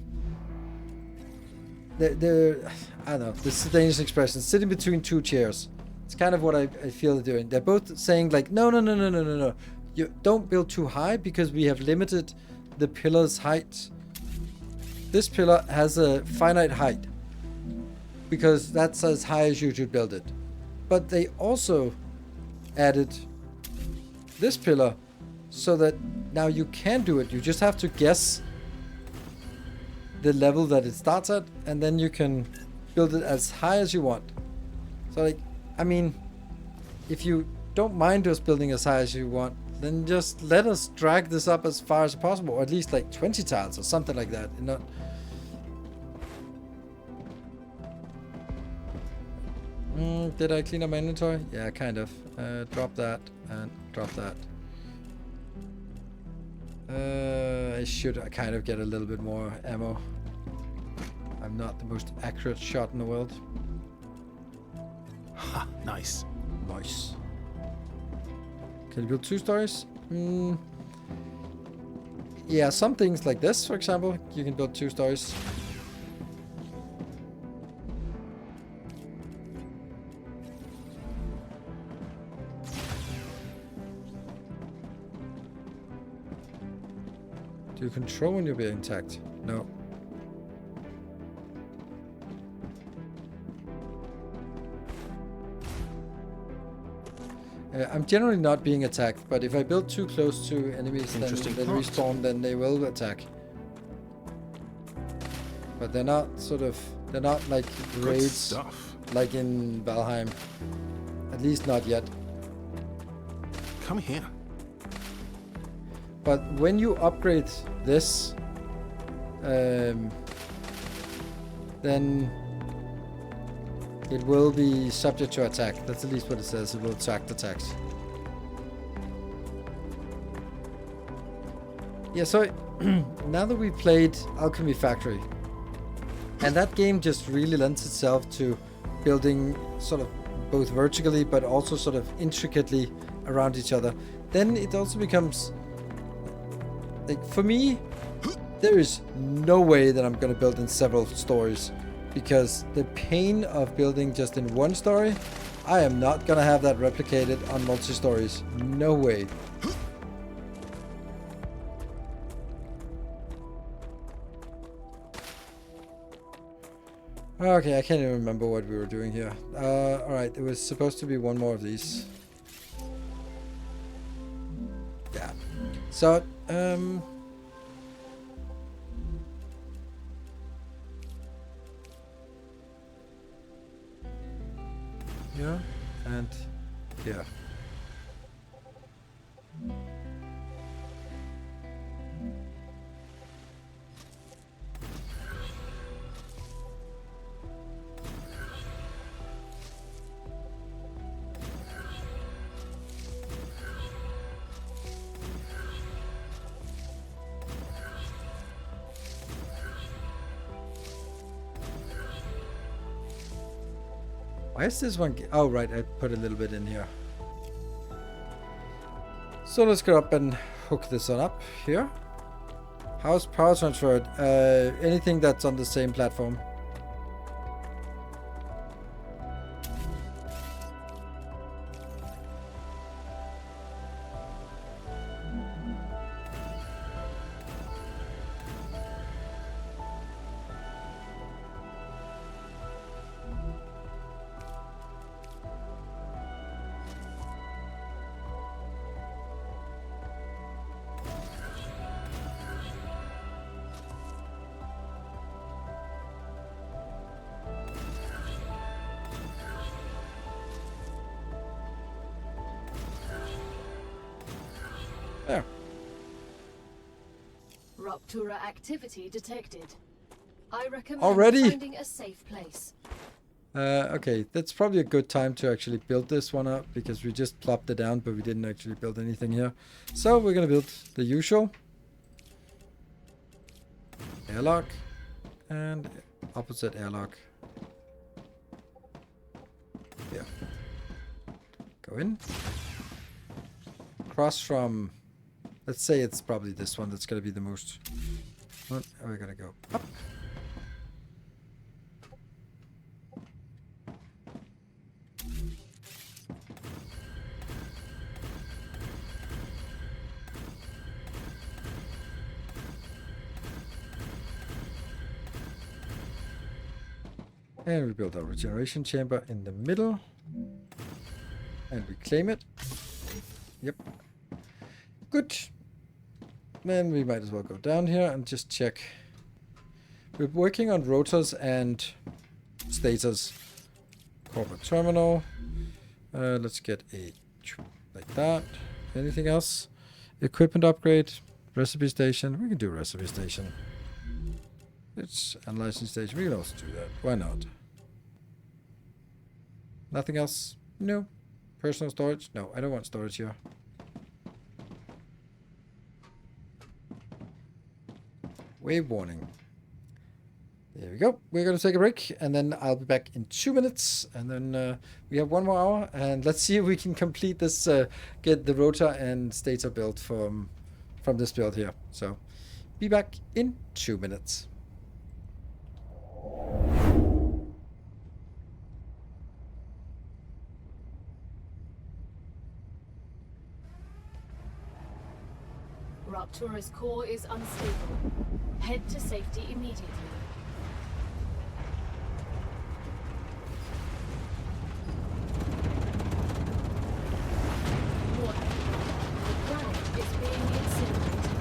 I don't know, this is a Danish expression, sitting between two chairs. It's kind of what I feel they're doing. They're both saying like, no, you don't build too high because we have limited the pillar's height. This pillar has a finite height, because that's as high as you should build it. But they also added this pillar so that now you can do it. You just have to guess the level that it starts at, and then you can build it as high as you want. So, like, I mean, if you don't mind us building as high as you want, then just let us drag this up as far as possible, or at least like 20 tiles or something like that. You know. Did I clean up my inventory? Yeah, kind of. Drop that and drop that. I should kind of get a little bit more ammo. I'm not the most accurate shot in the world. Ha, nice. Nice. Can you build 2 stories? Yeah, some things like this, for example, you can build 2 stories. Do you control when you're being attacked? No. I'm generally not being attacked, but if I build too close to enemies, then respawn, then they will attack. But they're not like raids like in Valheim. At least not yet. Come here. But when you upgrade this, then it will be subject to attack. That's at least what it says. It will attract attacks. Yeah, so now that we played Alchemy Factory, and that game just really lends itself to building sort of both vertically but also sort of intricately around each other, then it also becomes... Like, for me, there is no way that I'm going to build in several stories. because the pain of building just in one story, I am not gonna have that replicated on multi-stories. No way. Okay, I can't even remember what we were doing here. Alright, it was supposed to be one more of these. Yeah. So, yeah, and here. Why is this one? Oh, right, I put a little bit in here. So let's go up and hook this one up here. How's power transferred? Anything that's on the same platform. There. Rupture activity detected. I recommend Already? finding a safe place. Okay, that's probably a good time to actually build this one up, because we just plopped it down, but we didn't actually build anything here. So we're gonna build the usual. Airlock. And opposite airlock. Yeah. Go in. Cross from... Let's say it's probably this one that's gonna be the most... Oh, we're gonna go up. And we build our regeneration chamber in the middle. And we claim it. Yep. Good. Then we might as well go down here and just check. We're working on rotors and stators. Corporate terminal. Let's get a like that. Anything else? Equipment upgrade. Recipe station. We can do recipe station. It's analyzing station. We can also do that. Why not? Nothing else? No. Personal storage? No, I don't want storage here. Wave warning. There we go. We're going to take a break, and then I'll be back in 2 minutes. And then we have 1 more hour, and let's see if we can complete this, get the rotor and stator built from this build here. So, be back in 2 minutes. Ruptura's core is unstable. Head to safety immediately. Warning. The planet is being incinerated.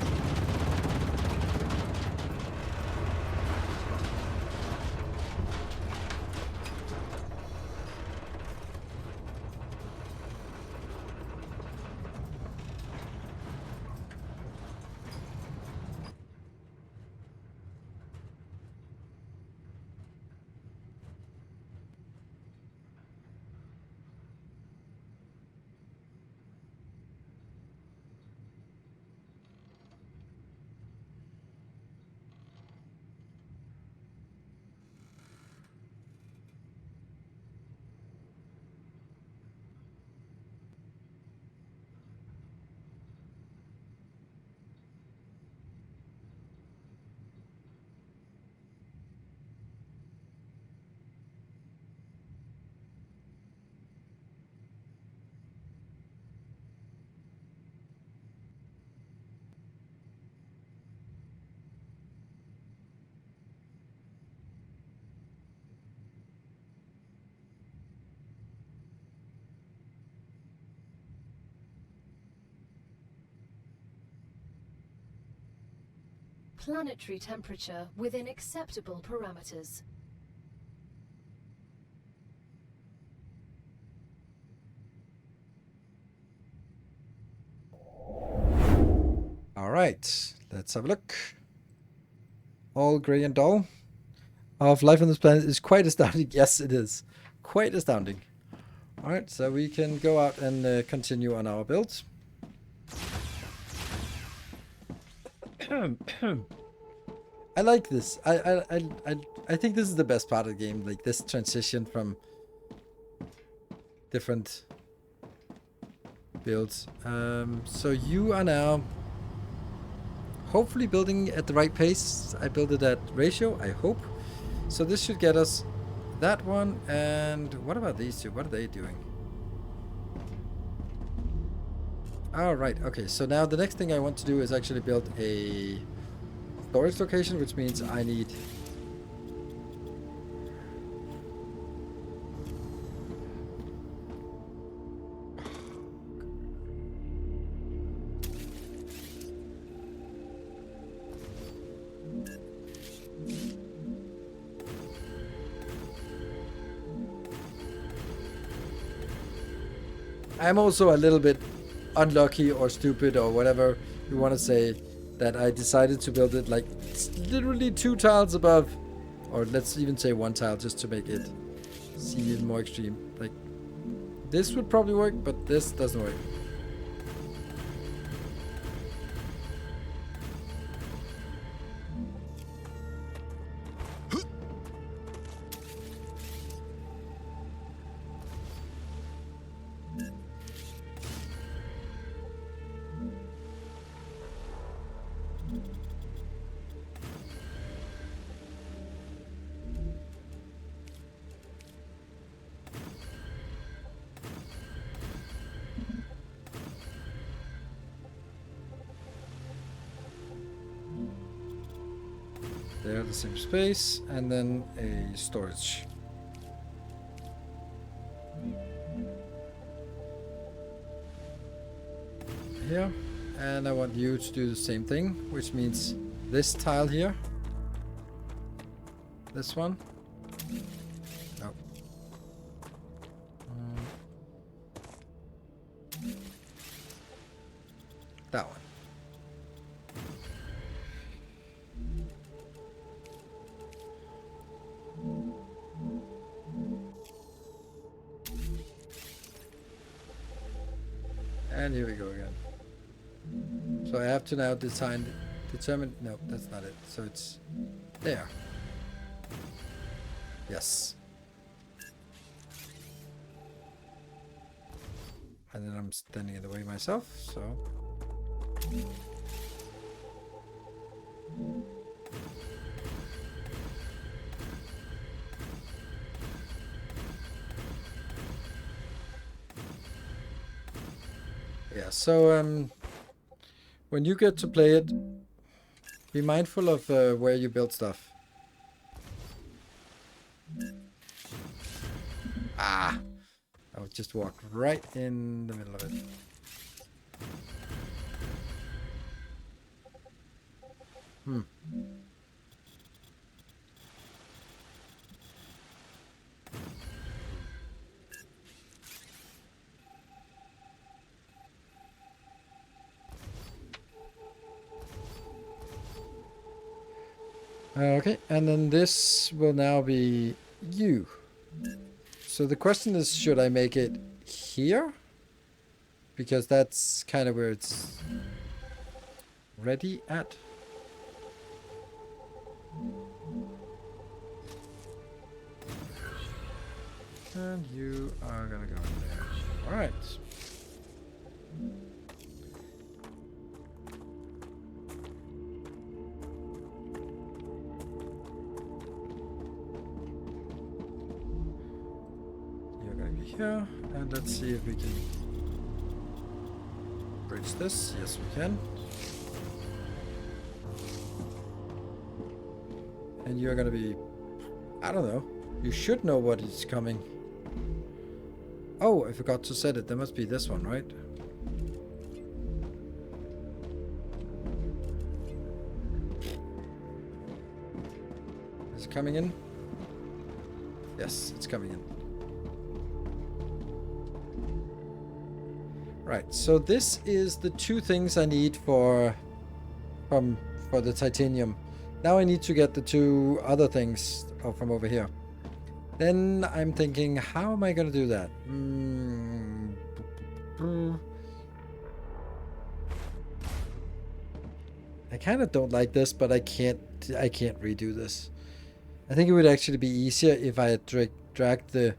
planetary temperature within acceptable parameters. All right, let's have a look. All grey and dull. Of life on this planet is quite astounding. Yes, it is. Quite astounding. All right, so we can go out and continue on our build. I like this. I think this is the best part of the game. Like this transition from different builds. So you are now hopefully building at the right pace. I built it at ratio, I hope. So this should get us that one. And what about these two? What are they doing? All right. Okay. So now the next thing I want to do is actually build a storage location, which means I need I'm also a little bit unlucky or stupid or whatever you want to say that I decided to build it like literally 2 tiles above, or let's even say 1 tile just to make it seem more extreme. Like this would probably work, but this doesn't work. There, the same space, and then a storage. Here, and I want you to do the same thing, which means this tile here. This one. No. That one. And here we go again. So I have to now determine, no, that's not it. So it's there. Yes. And then I'm standing in the way myself, so. Yeah, so when you get to play it, be mindful of where you build stuff. Ah! I would just walk right in the middle of it. Okay, and then this will now be you. So the question is, should I make it here? Because that's kind of where it's ready at. And you are gonna go in there. All right. Here, and let's see if we can bridge this. Yes, we can. And you're gonna be, I don't know, you should know what is coming. Oh, I forgot to set it. There must be this one, right? coming in? Yes, it's coming in. Right, so this is the 2 things I need for the titanium. Now I need to get the 2 other things from over here. Then I'm thinking, how am I gonna do that? I kind of don't like this, but I can't redo this. I think it would actually be easier if I had dragged the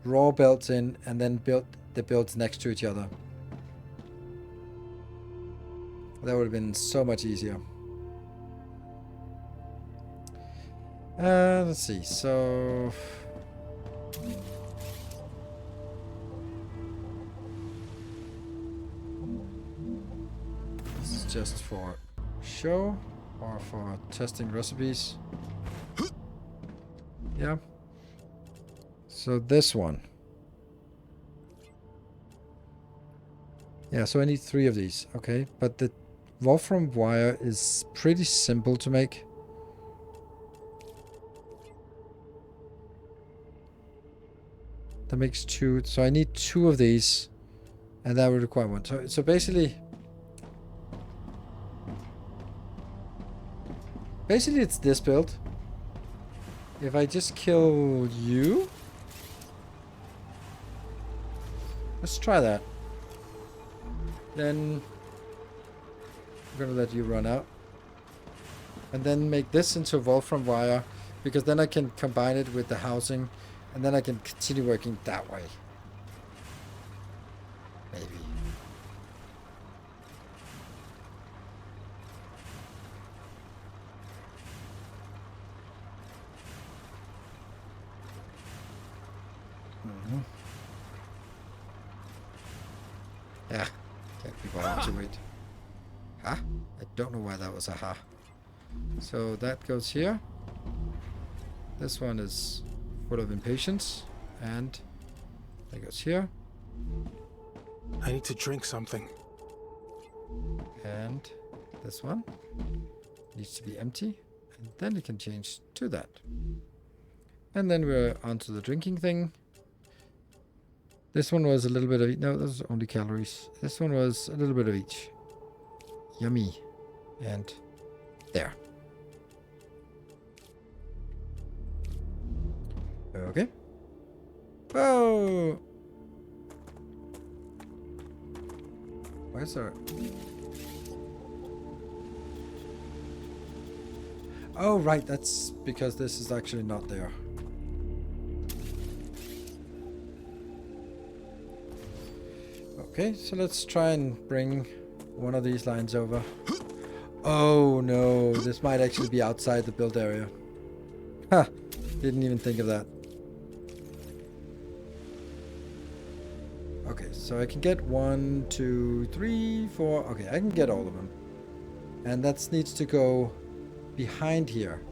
raw belts in and then built the belts next to each other. That would have been so much easier. Let's see. So this is just for show or for testing recipes. Yeah. So this one. Yeah, so I need 3 of these. Okay, but the Wolfram wire is pretty simple to make. That makes 2. So I need 2 of these, and that would require 1. So basically it's this build. If I just kill you, let's try that. Then I'm gonna let you run out, and then make this into Wolfram wire, because then I can combine it with the housing, and then I can continue working that way. Maybe. Yeah, can't be bothered to wait. Huh? I don't know why that was a ha. So that goes here. This one is full of impatience, and that goes here. I need to drink something. And this one needs to be empty, and then it can change to that. And then we're onto the drinking thing. This one was a little bit of each. No, those are only calories. This one was a little bit of each. Yummy. And there. Okay. Whoa! Where's our... Oh, right. That's because this is actually not there. Okay, so let's try and bring one of these lines over. Oh no, this might actually be outside the build area. Ha! Didn't even think of that. Okay, so I can get 1, 2, 3, 4. Okay, I can get all of them. And that needs to go behind here.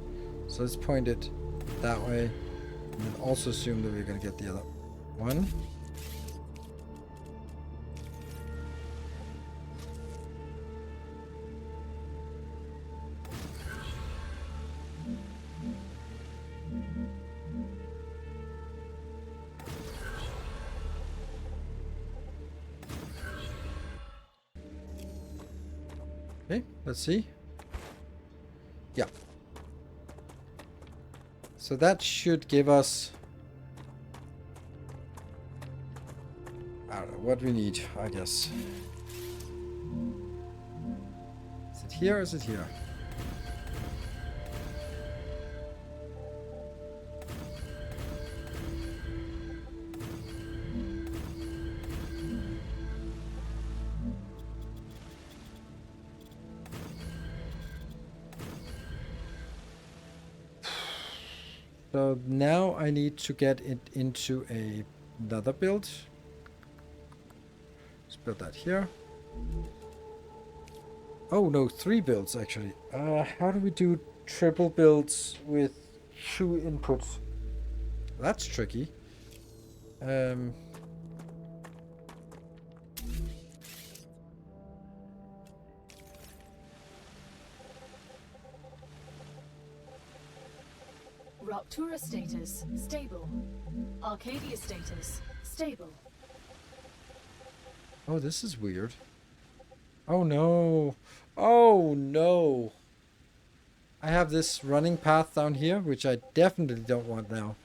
So let's point it that way. And then also assume that we're going to get the other one. Okay, let's see. Yeah. So that should give us... I don't know what we need, I guess. Is it here or is it here? So now I need to get it into another build. Let's build that here. Oh no, 3 builds actually. How do we do triple builds with 2 inputs? That's tricky. Raptura status, stable. Arcadia status, stable. Oh, this is weird. Oh no. Oh no. I have this running path down here, which I definitely don't want now.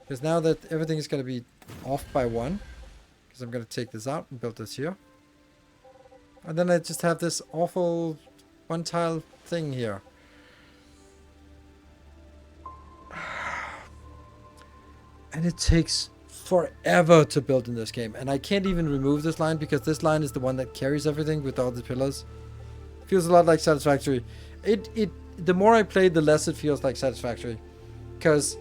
Because now that everything is going to be off by 1. Because I'm going to take this out and build this here. And then I just have this awful one tile thing here. And it takes forever to build in this game. And I can't even remove this line because this line is the one that carries everything with all the pillars. Feels a lot like Satisfactory. The more I play, the less it feels like Satisfactory. Because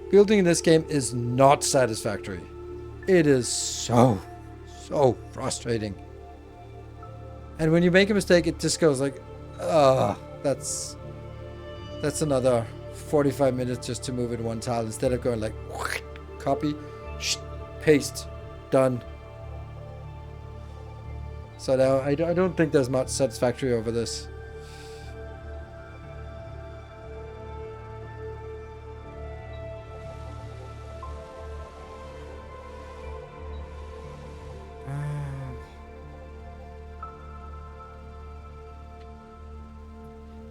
building in this game is not satisfactory. It is so frustrating. And when you make a mistake, it just goes like, that's another 45 minutes just to move it one tile instead of going like, copy, paste, done. So now I don't think there's much satisfactory over this.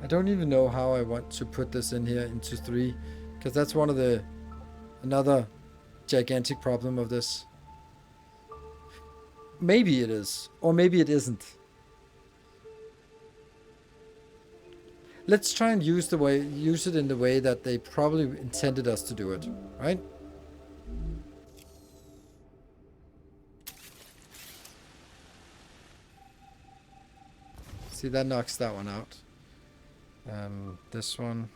I don't even know how I want to put this in here into 3, because that's one of another gigantic problem of this. Maybe it is, or maybe it isn't. Let's try and use it in the way that they probably intended us to do it, right? See, that knocks that one out. This one.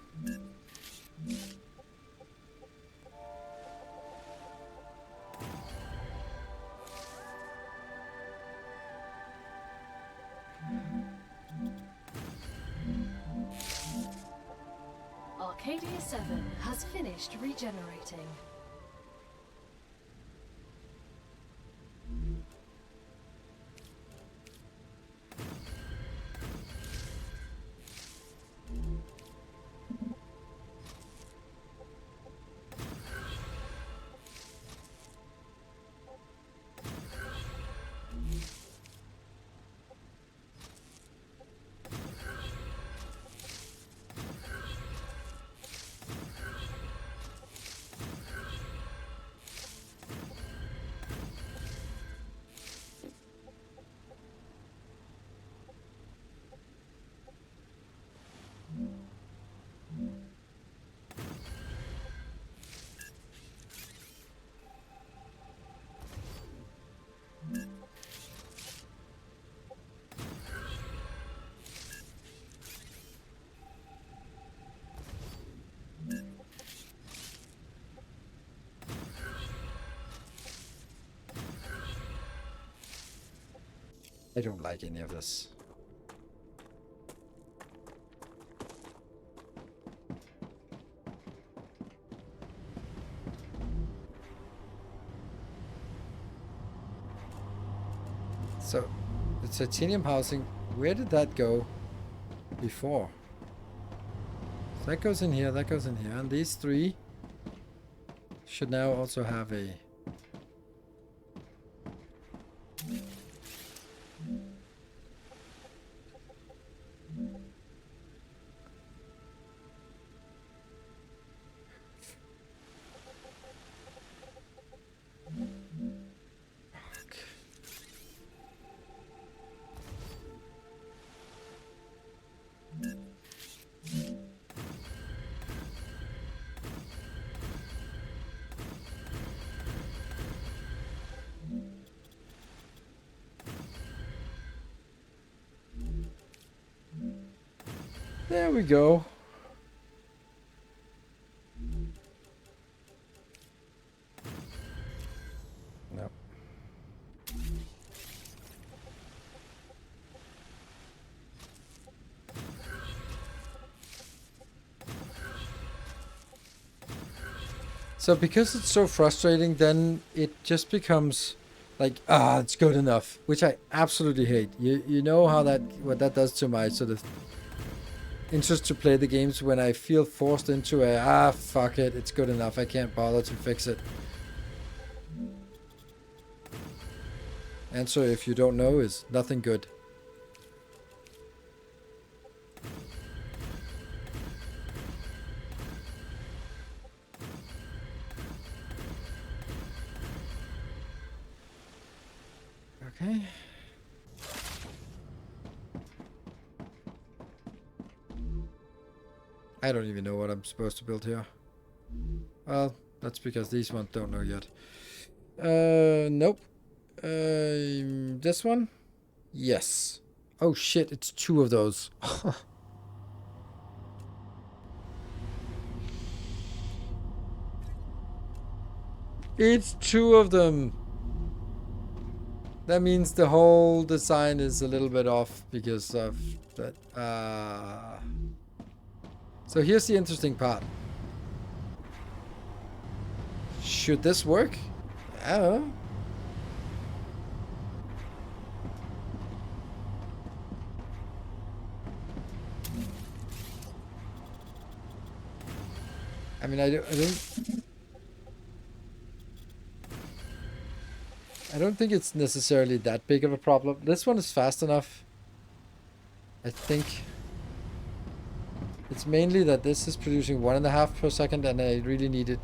Arcadia 7 has finished regenerating. I don't like any of this. So, the titanium housing, where did that go before? So that goes in here, that goes in here, and these 3 should now also have a... There we go. No. So because it's so frustrating, then it just becomes like, it's good enough, which I absolutely hate. You know how what that does to my sort of interest to play the games when I feel forced into fuck it, it's good enough, I can't bother to fix it. Answer, if you don't know, is nothing good. Okay. I don't even know what I'm supposed to build here. Well, that's because these ones don't know yet. Nope. This one? Yes. Oh shit, it's 2 of those. It's 2 of them. That means the whole design is a little bit off because of that. So here's the interesting part. Should this work? I don't know. I mean, I don't think it's necessarily that big of a problem. This one is fast enough. I think it's mainly that this is producing 1.5 per second and I really need it.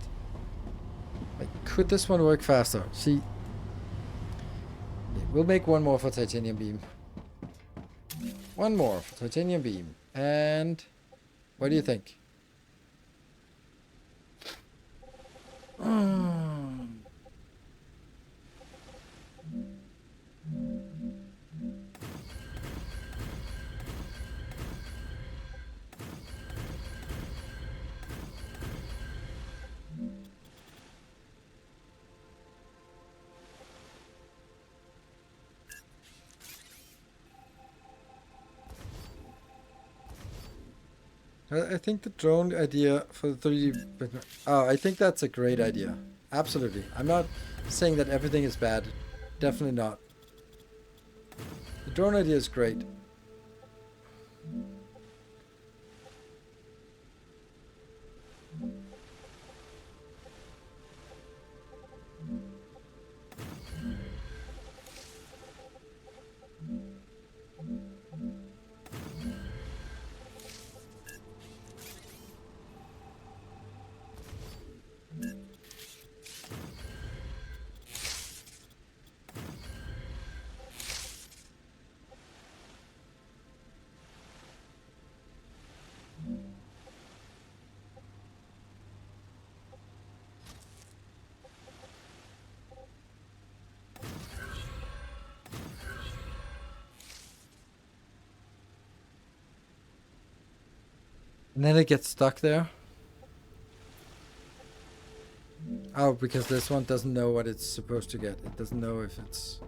Like, could this one work faster? See, we'll make 1 more for titanium beam. 1 more for titanium beam. And what do you think? I think the drone idea for the 3D... Oh, I think that's a great idea. Absolutely. I'm not saying that everything is bad. Definitely not. The drone idea is great. And then it gets stuck there. Oh, because this one doesn't know what it's supposed to get. It doesn't know if it's...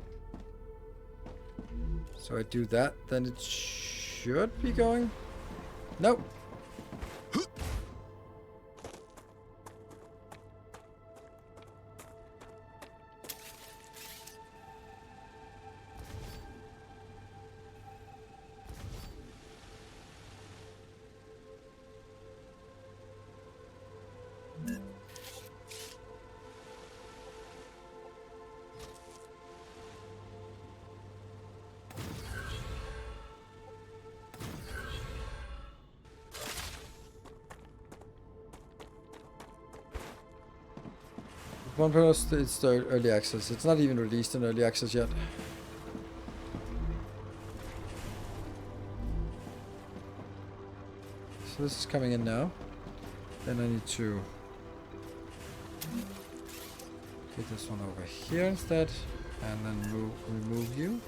So I do that, then it should be going. Nope. One post, it's the early access. It's not even released in early access yet. So this is coming in now. Then I need to get this one over here instead, and then remove you.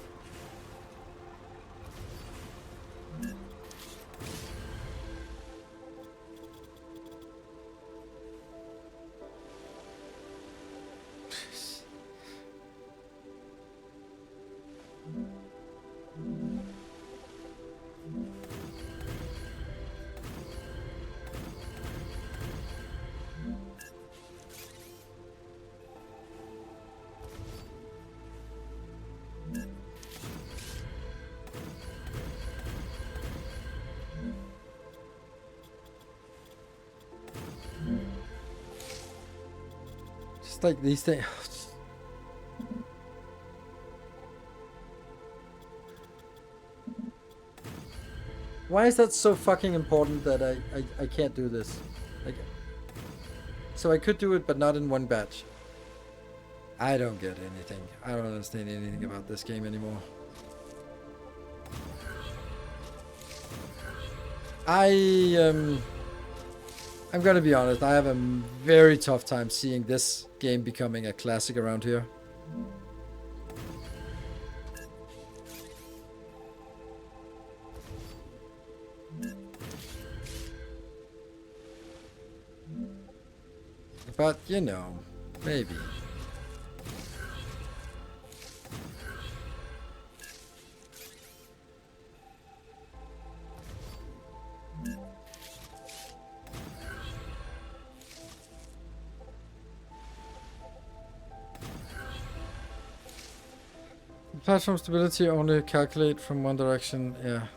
Just like these things. Why is that so fucking important that I can't do this? Like, so I could do it, but not in one batch. I don't get anything. I don't understand anything about this game anymore. I'm gonna be honest, I have a very tough time seeing this game becoming a classic around here. But, you know, maybe. Platform stability only calculate from one direction, yeah.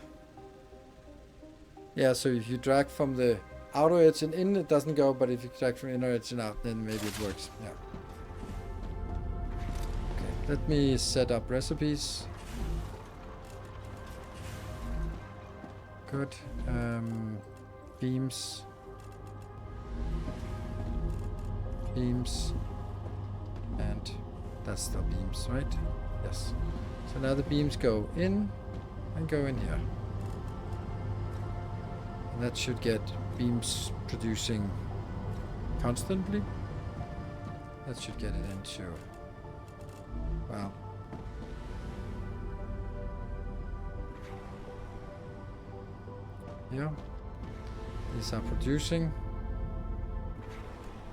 Yeah, so if you drag from the outer edge and in, it doesn't go, but if you drag from inner edge and out, then maybe it works, yeah. Okay, let me set up recipes. Good, beams. Beams. And that's the beams, right? Yes. So now the beams go in and go in here. And that should get beams producing constantly. That should get it into... Wow. Yeah. These are producing.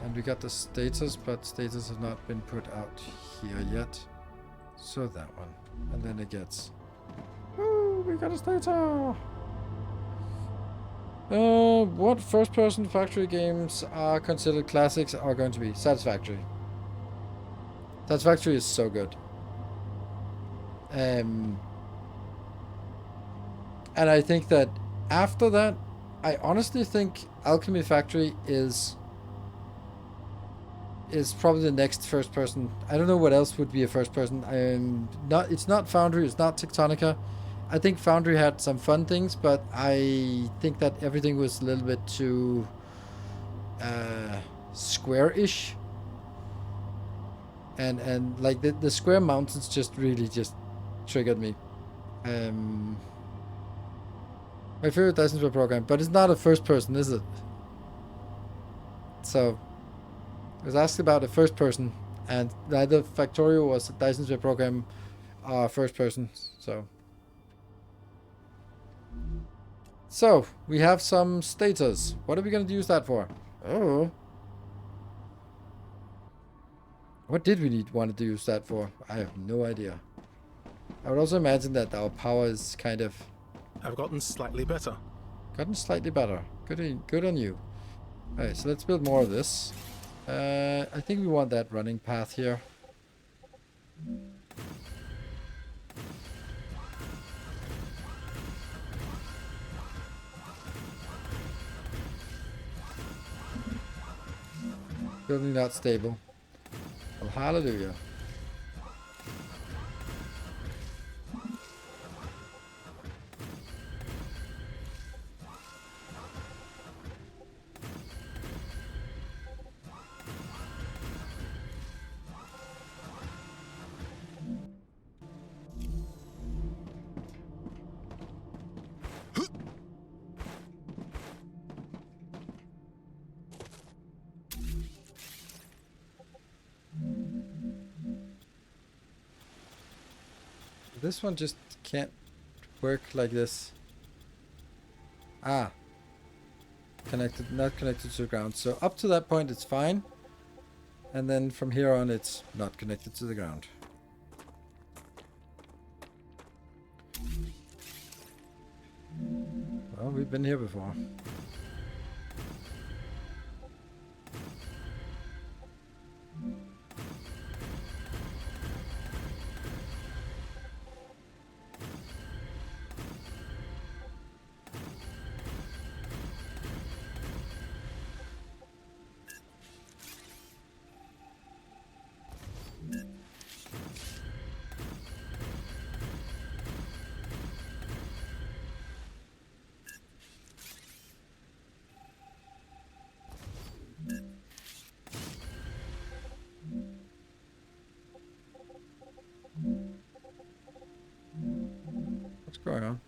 And we got the status, but status has not been put out here yet. So that one. And then it gets... Woo! We got a status! What first-person factory games are considered classics are going to be Satisfactory. Satisfactory is so good. And I think that after that, I honestly think Alchemy Factory is probably the next first person. I don't know what else would be a first person. It's not Foundry, it's not Tectonica. I think Foundry had some fun things, but I think that everything was a little bit too square-ish. And like the square mountains just really just triggered me. My favorite Dyson Sphere program, but it's not a first person, is it? So I was asked about a first person, and neither Factorio or Dyson Sphere program are first person. So we have some status. What are we going to use that for? Oh. What did we want to use that for? I have no idea. I would also imagine that our power is kind of... I've gotten slightly better. Gotten slightly better. Good on you. Alright, so let's build more of this. I think we want that running path here. Building not stable. Well, hallelujah. This one just can't work like this. Ah. Connected, not connected to the ground. So up to that point it's fine. And then from here on it's not connected to the ground. Well, we've been here before. going on?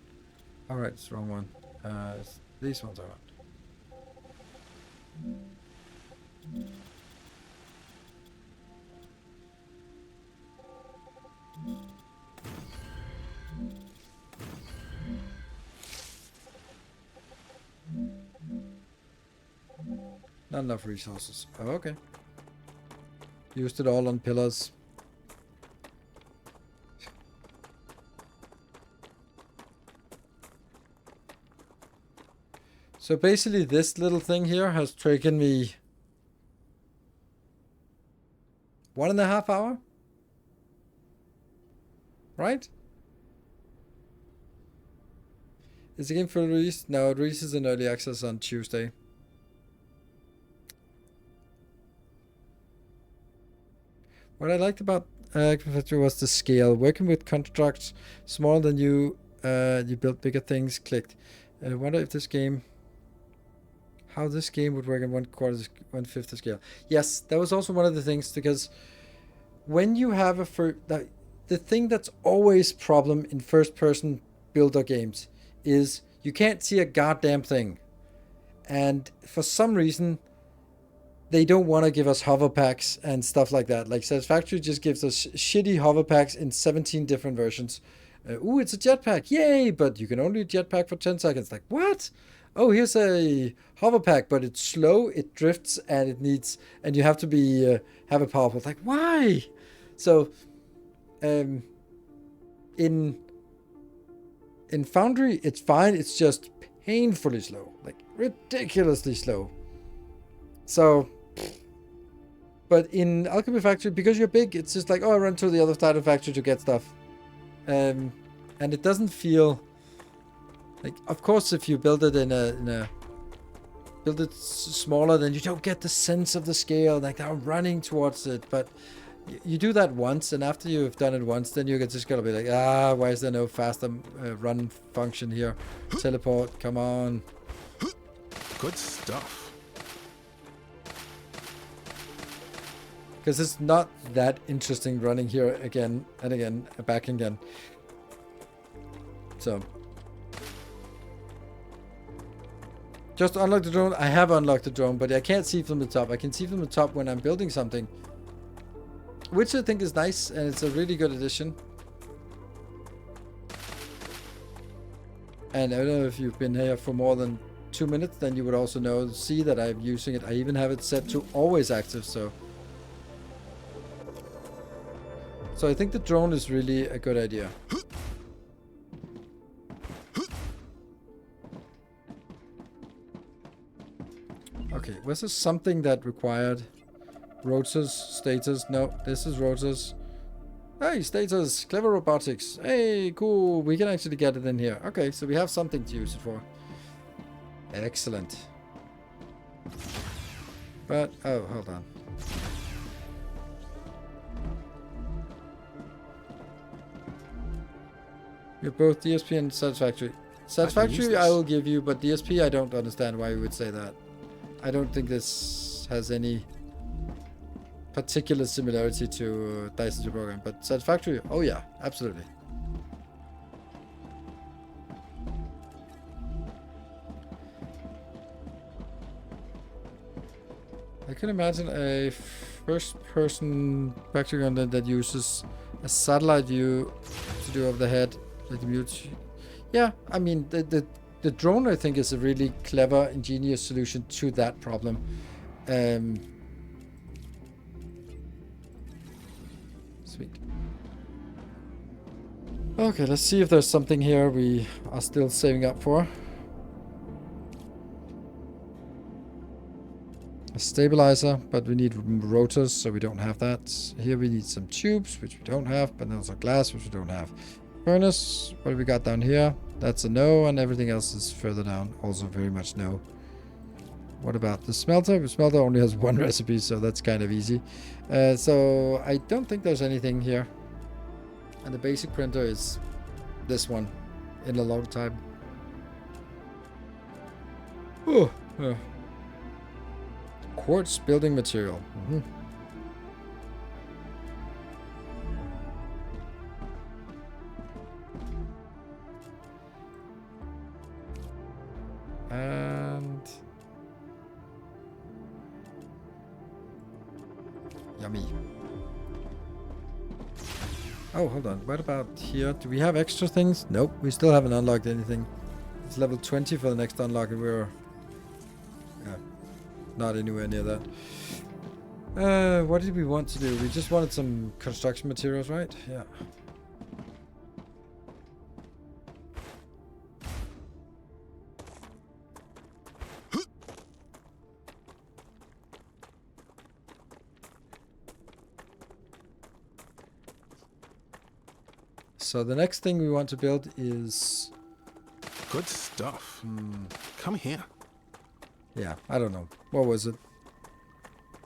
Alright, it's the wrong one. These ones are on. Not enough resources. Oh, okay. Used it all on pillars. So basically this little thing here has taken me 1.5 hours? Right? Is the game fully released? No, it releases in early access on Tuesday. What I liked about Factory was the scale. Working with constructs smaller than you, you build bigger things. Clicked. I wonder if this game, how this game would work in 1/5 the scale. Yes, that was also one of the things, because when you have the thing that's always problem in first-person builder games is you can't see a goddamn thing, and for some reason they don't want to give us hover packs and stuff like that. Like Satisfactory just gives us shitty hover packs in 17 different versions. Ooh, it's a jetpack, yay! But you can only jetpack for 10 seconds. Like, what? Oh, here's a hover pack, but it's slow, it drifts, and it needs, and you have to be have a powerful. Like, why? So, in Foundry, it's fine. It's just painfully slow, like ridiculously slow. So, but in Alchemy Factory, because you're big, it's just like, oh, I run to the other side of the factory to get stuff, and it doesn't feel like. Of course, if you build it build it smaller, then you don't get the sense of the scale. Like they're running towards it, but you do that once, and after you've done it once, then you're just gonna be like, why is there no faster run function here? Teleport, come on. Good stuff. Because it's not that interesting running here again and again, back again. So, just unlock the drone. I have unlocked the drone, but I can't see from the top. I can see from the top when I'm building something, which I think is nice, and it's a really good addition. And I don't know if you've been here for more than 2 minutes, then you would also see that I'm using it. I even have it set to always active, so I think the drone is really a good idea. Okay, was this something that required rotors, status? No, this is rotors. Hey, status, clever robotics. Hey, cool, we can actually get it in here. Okay, so we have something to use it for. Excellent. But, oh, hold on. You're both DSP and Satisfactory. Satisfactory I will give you, but DSP I don't understand why you would say that. I don't think this has any particular similarity to Dice to Program, but Satisfactory, oh yeah, absolutely. I can imagine a first-person factory content that uses a satellite view to do over the head. Like the mute. Yeah, I mean the drone I think is a really clever, ingenious solution to that problem. Sweet. Okay, let's see if there's something here we are still saving up for. A stabilizer, but we need rotors, so we don't have that. Here we need some tubes, which we don't have, but also glass, which we don't have. Furnace, what do we got down here? That's a no, and everything else is further down, also very much no. What about the smelter? The smelter only has one recipe, so that's kind of easy. So I don't think there's anything here. And the basic printer is this one in a long time. Oh, quartz building material. And yummy. Oh, hold on. What about here? Do we have extra things? Nope, we still haven't unlocked anything. It's level 20 for the next unlock, and we're not anywhere near that. What did we want to do? We just wanted some construction materials, right? Yeah. So the next thing we want to build is... Good stuff. Come here. Yeah, I don't know. What was it?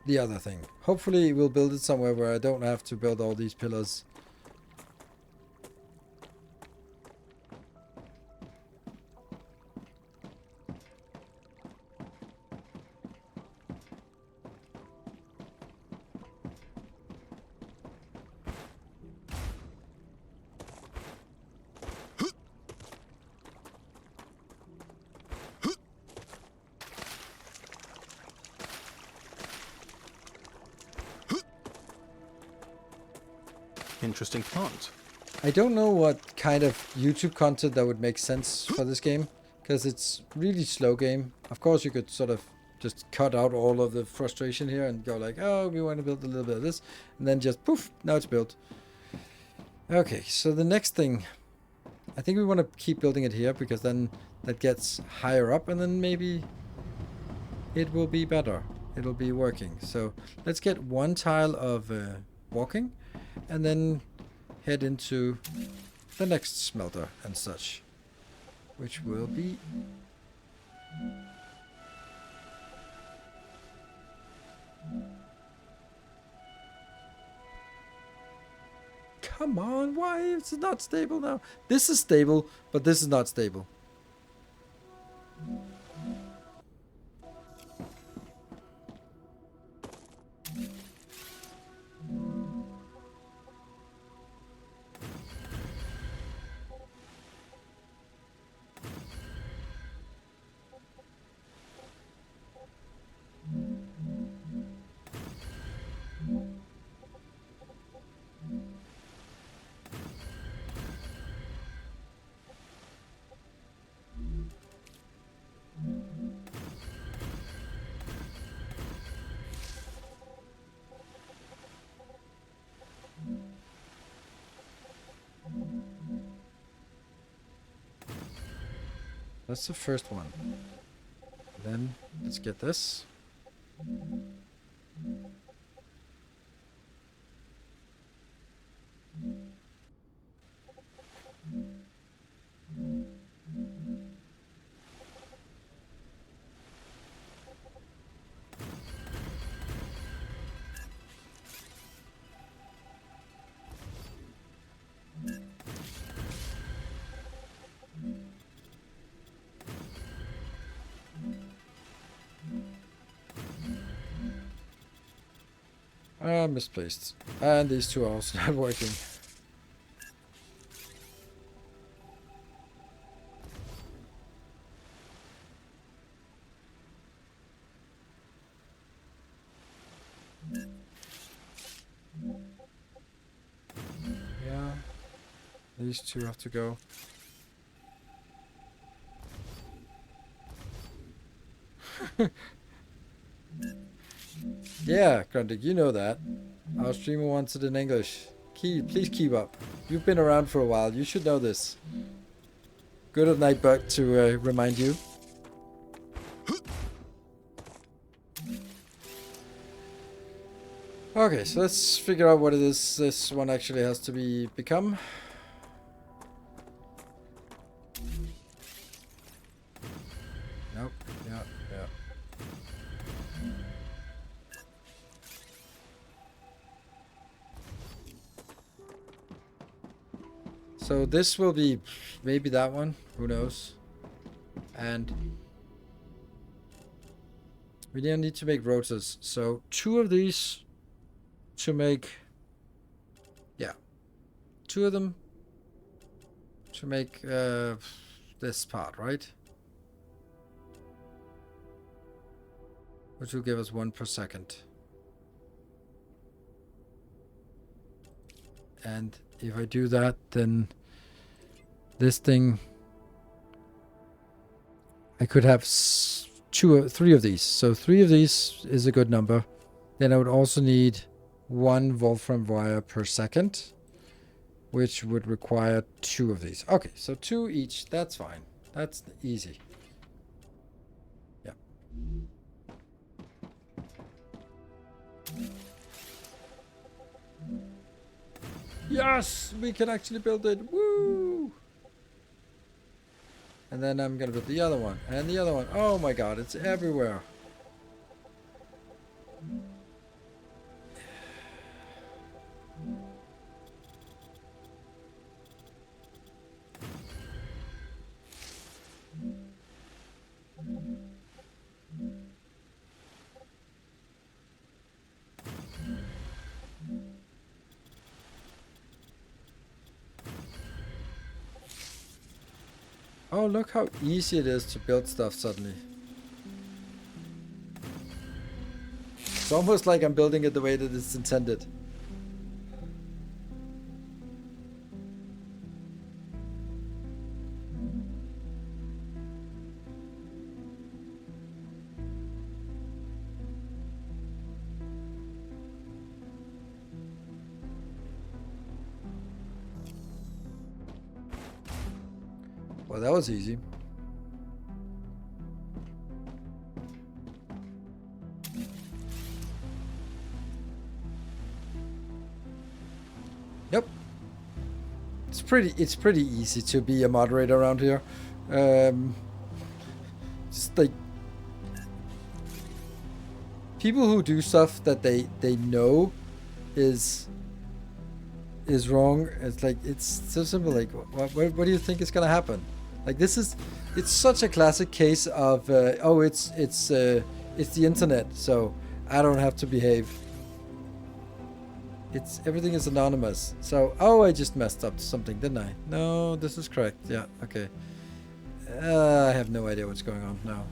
The other thing. Hopefully we'll build it somewhere where I don't have to build all these pillars. Interesting plant. I don't know what kind of YouTube content that would make sense for this game, because it's really slow game. Of course, you could sort of just cut out all of the frustration here and go like, oh, we want to build a little bit of this, and then just poof, now it's built. Okay, so the next thing, I think we want to keep building it here, because then that gets higher up, and then maybe it will be better. It'll be working. So let's get one tile of walking, and then head into the next smelter and such, which will be come on, why is it not stable now? This is stable, but this is not stable. That's the first one. Then let's get this. Misplaced. And these two are also not working. Yeah. These two have to go. Yeah, Grundig, you know that. Our streamer wants it in English. Please keep up. You've been around for a while. You should know this. Good at night, Buck, to remind you. Okay, so let's figure out what it is this one actually has to become. Nope. Yeah. So this will be maybe that one, who knows. And we need to make rotors. So 2 of these to make, yeah, 2 of them to make this part, right? which will give us 1 per second. And if I do that, then this thing, I could have 2 or 3 of these. So 3 of these is a good number. Then I would also need 1 Wolfram wire per second, which would require 2 of these. Okay, so 2 each. That's fine. That's easy. Yeah. Yes, we can actually build it. Woo! And then I'm gonna build the other one and the other one. Oh my god, it's everywhere. Oh, look how easy it is to build stuff suddenly. It's almost like I'm building it the way that it's intended. Well, that was easy. Yep. It's pretty easy to be a moderator around here. Just like people who do stuff that they know is wrong. It's like, it's so simple. Like, what do you think is gonna happen? Like, it's such a classic case of oh, it's the internet, so I don't have to behave. Everything is anonymous. So, oh, I just messed up something, didn't I? No, this is correct. Yeah, okay. I have no idea what's going on now.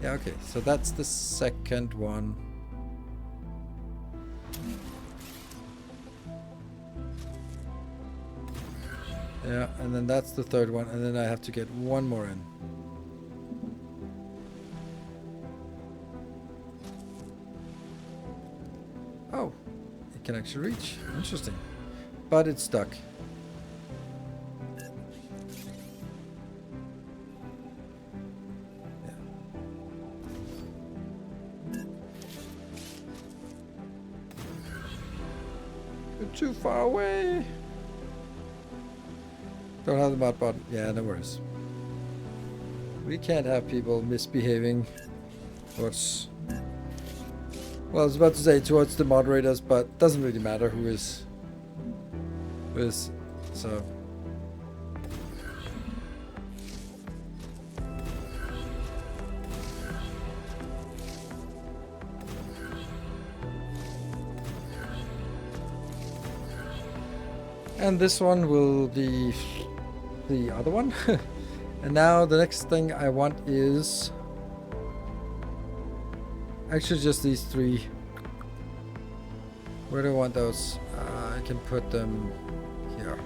Yeah, okay. So that's the second one. Yeah, and then that's the third one, and then I have to get 1 more in. Oh, it can actually reach. Interesting. But it's stuck. Yeah. You're too far away. Don't have the mod button. Yeah, no worries. We can't have people misbehaving towards... Well, I was about to say towards the moderators, but doesn't really matter who is. So... And this one will be the other one. And now the next thing I want is actually just these 3. Where do I want those? I can put them here.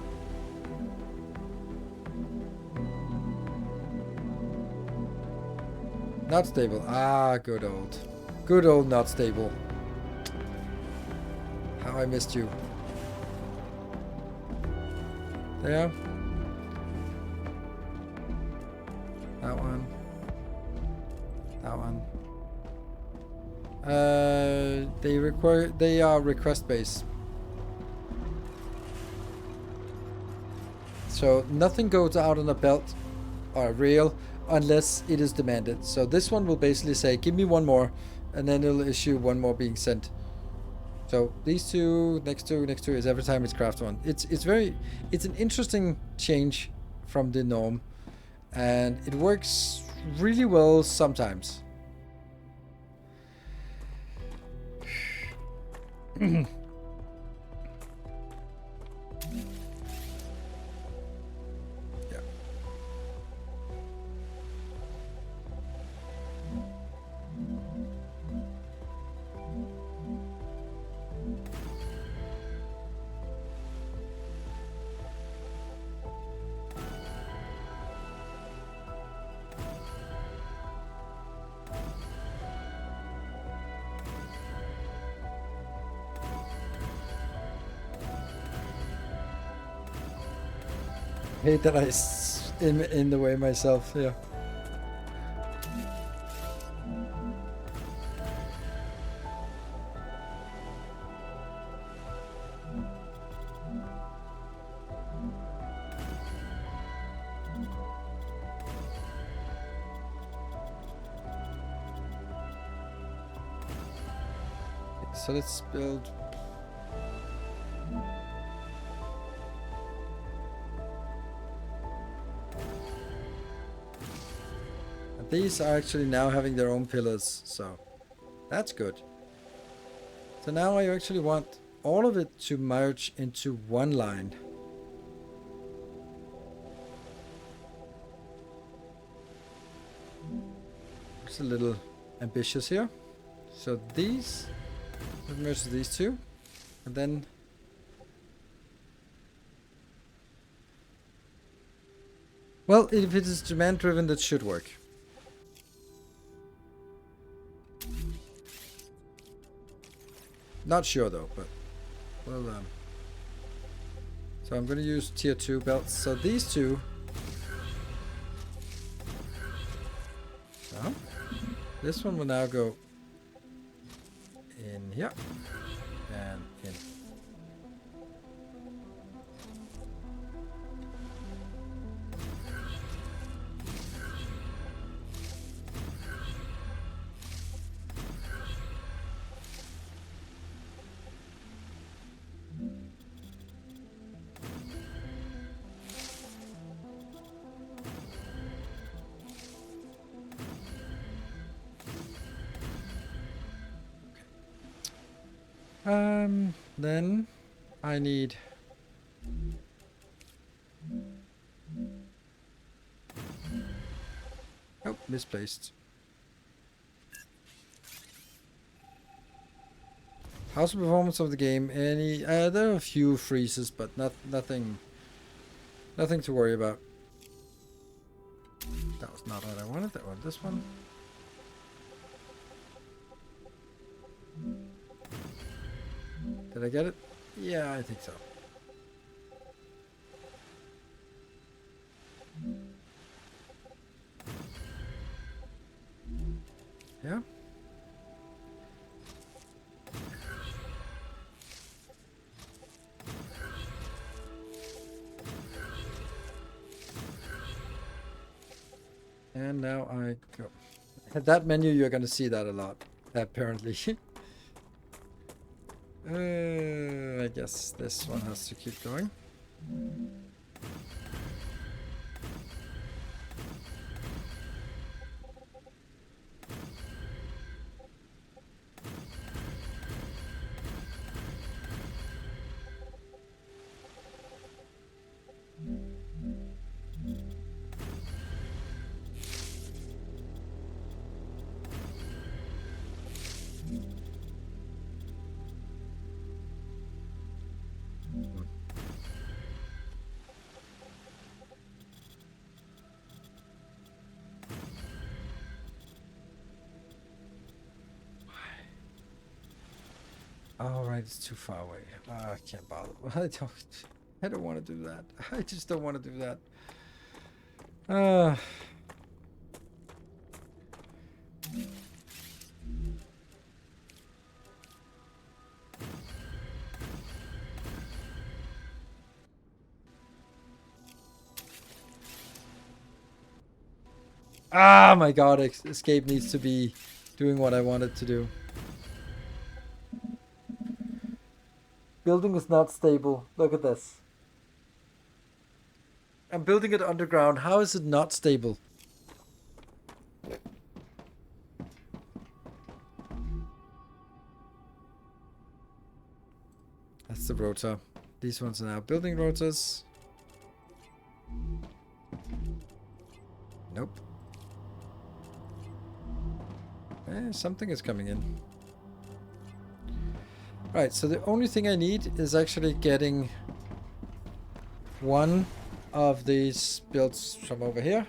Not stable. Ah, good old not stable. How I missed you. There. That one. That one. They are request based. So nothing goes out on a belt or a rail unless it is demanded. So this one will basically say, give me 1 more, and then it'll issue 1 more being sent. So these 2, next two is every time it's craft 1. It's an interesting change from the norm, and it works really well sometimes. Yeah. hate that in the way myself. Yeah. So let's build. And these are actually now having their own pillars, so that's good. So now I actually want all of it to merge into one line. It's a little ambitious here. So these, let's merge these two, and then well, if it is demand driven, that should work. Not sure though, but well, so I'm going to use tier 2 belts. So these two. So this one will now go in here and in. Then I need oh, misplaced. How's the performance of the game? Any there are a few freezes, but nothing to worry about. That was not what I wanted. I wanted this one. Did I get it? Yeah, I think so. Yeah. And now I go. At that menu, you're going to see that a lot, apparently. I guess this one has to keep going. Oh, right, it's too far away. I can't bother. I don't want to do that. I just don't want to do that. Ah, my God, escape needs to be doing what I want it to do. Building is not stable. Look at this. I'm building it underground. How is it not stable? That's the rotor. These ones are now building rotors. Nope. Something is coming in. Right, so the only thing I need is actually getting one of these builds from over here.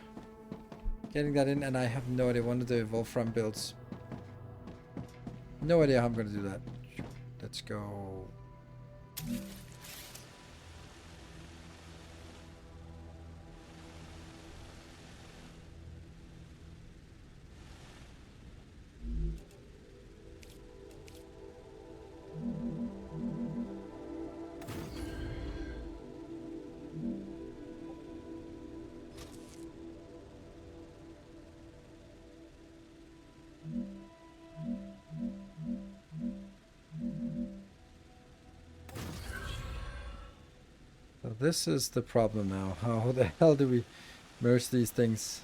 Getting that in, and I have no idea. One of the Wolfram builds. No idea how I'm going to do that. Let's go. this is the problem now. How the hell do we merge these things?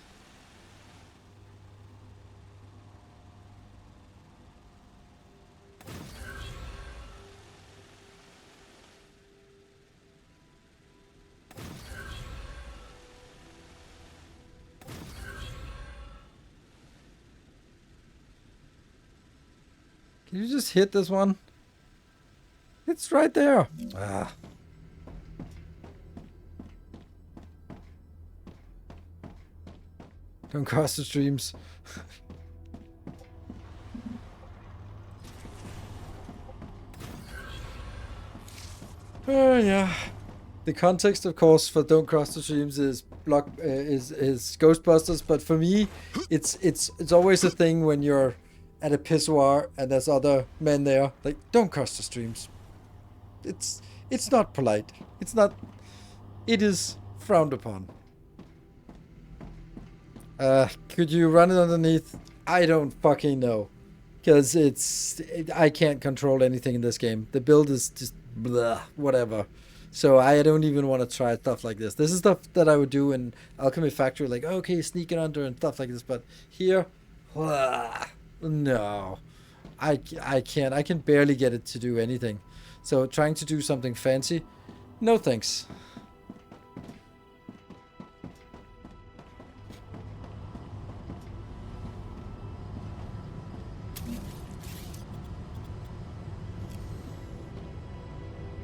Can you just hit this one? It's right there. Ah. Don't cross the streams. Oh yeah. The context, of course, for "Don't Cross the Streams" is is Ghostbusters, but for me, it's always a thing when you're at a pissoir and there's other men there. Like, don't cross the streams. It's not polite. It's not. It is frowned upon. Could you run it underneath? I don't fucking know, because I can't control anything in this game. The build is just blah, whatever. So I don't even want to try stuff like this. This is stuff that I would do in Alchemy Factory, like, okay, sneak it under and stuff like this. But here, blah, no, I can't. I can barely get it to do anything. So trying to do something fancy, no thanks.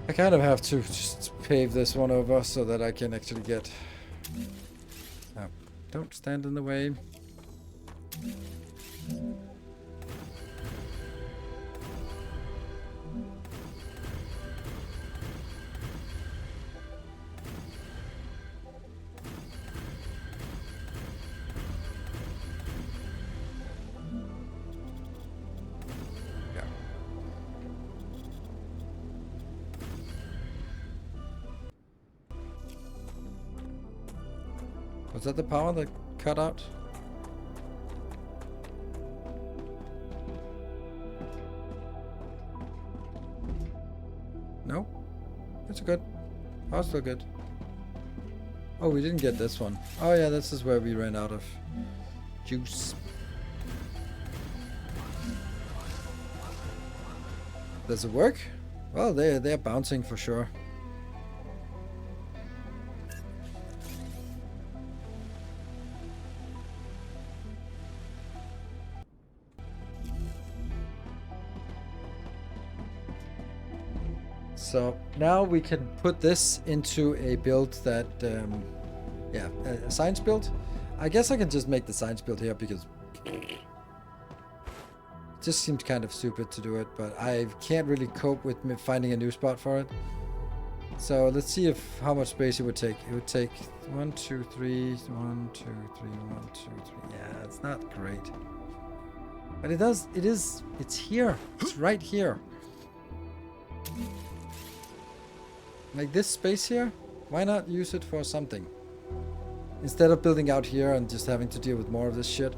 I kind of have to just pave this one over so that I can actually get... Oh, don't stand in the way. Was that the power that cut out? No? It's good. Power's still good. Oh, we didn't get this one. Oh yeah, this is where we ran out of juice. Does it work? Well, they're bouncing for sure. So now we can put this into a build that, yeah, a science build. I guess I can just make the science build here because it just seems kind of stupid to do it, but I can't really cope with finding a new spot for it. So let's see how much space it would take. It would take 1, 2, 3, 1, 2, 3, 1, 2, 3. Yeah, it's not great. But it's here. It's right here. Like this space here, why not use it for something? Instead of building out here and just having to deal with more of this shit.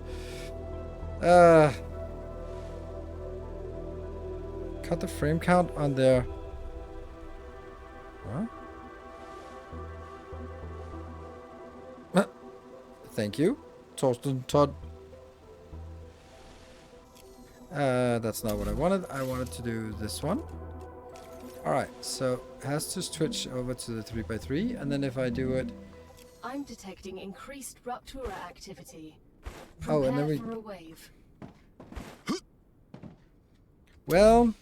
Cut the frame count on their... Huh? Thank you, Torsten Todd. That's not what I wanted. I wanted to do this one. Alright, so it has to switch over to the 3x3, and then if I do it... I'm detecting increased Ruptura activity. Oh, and then we... For a wave. Well...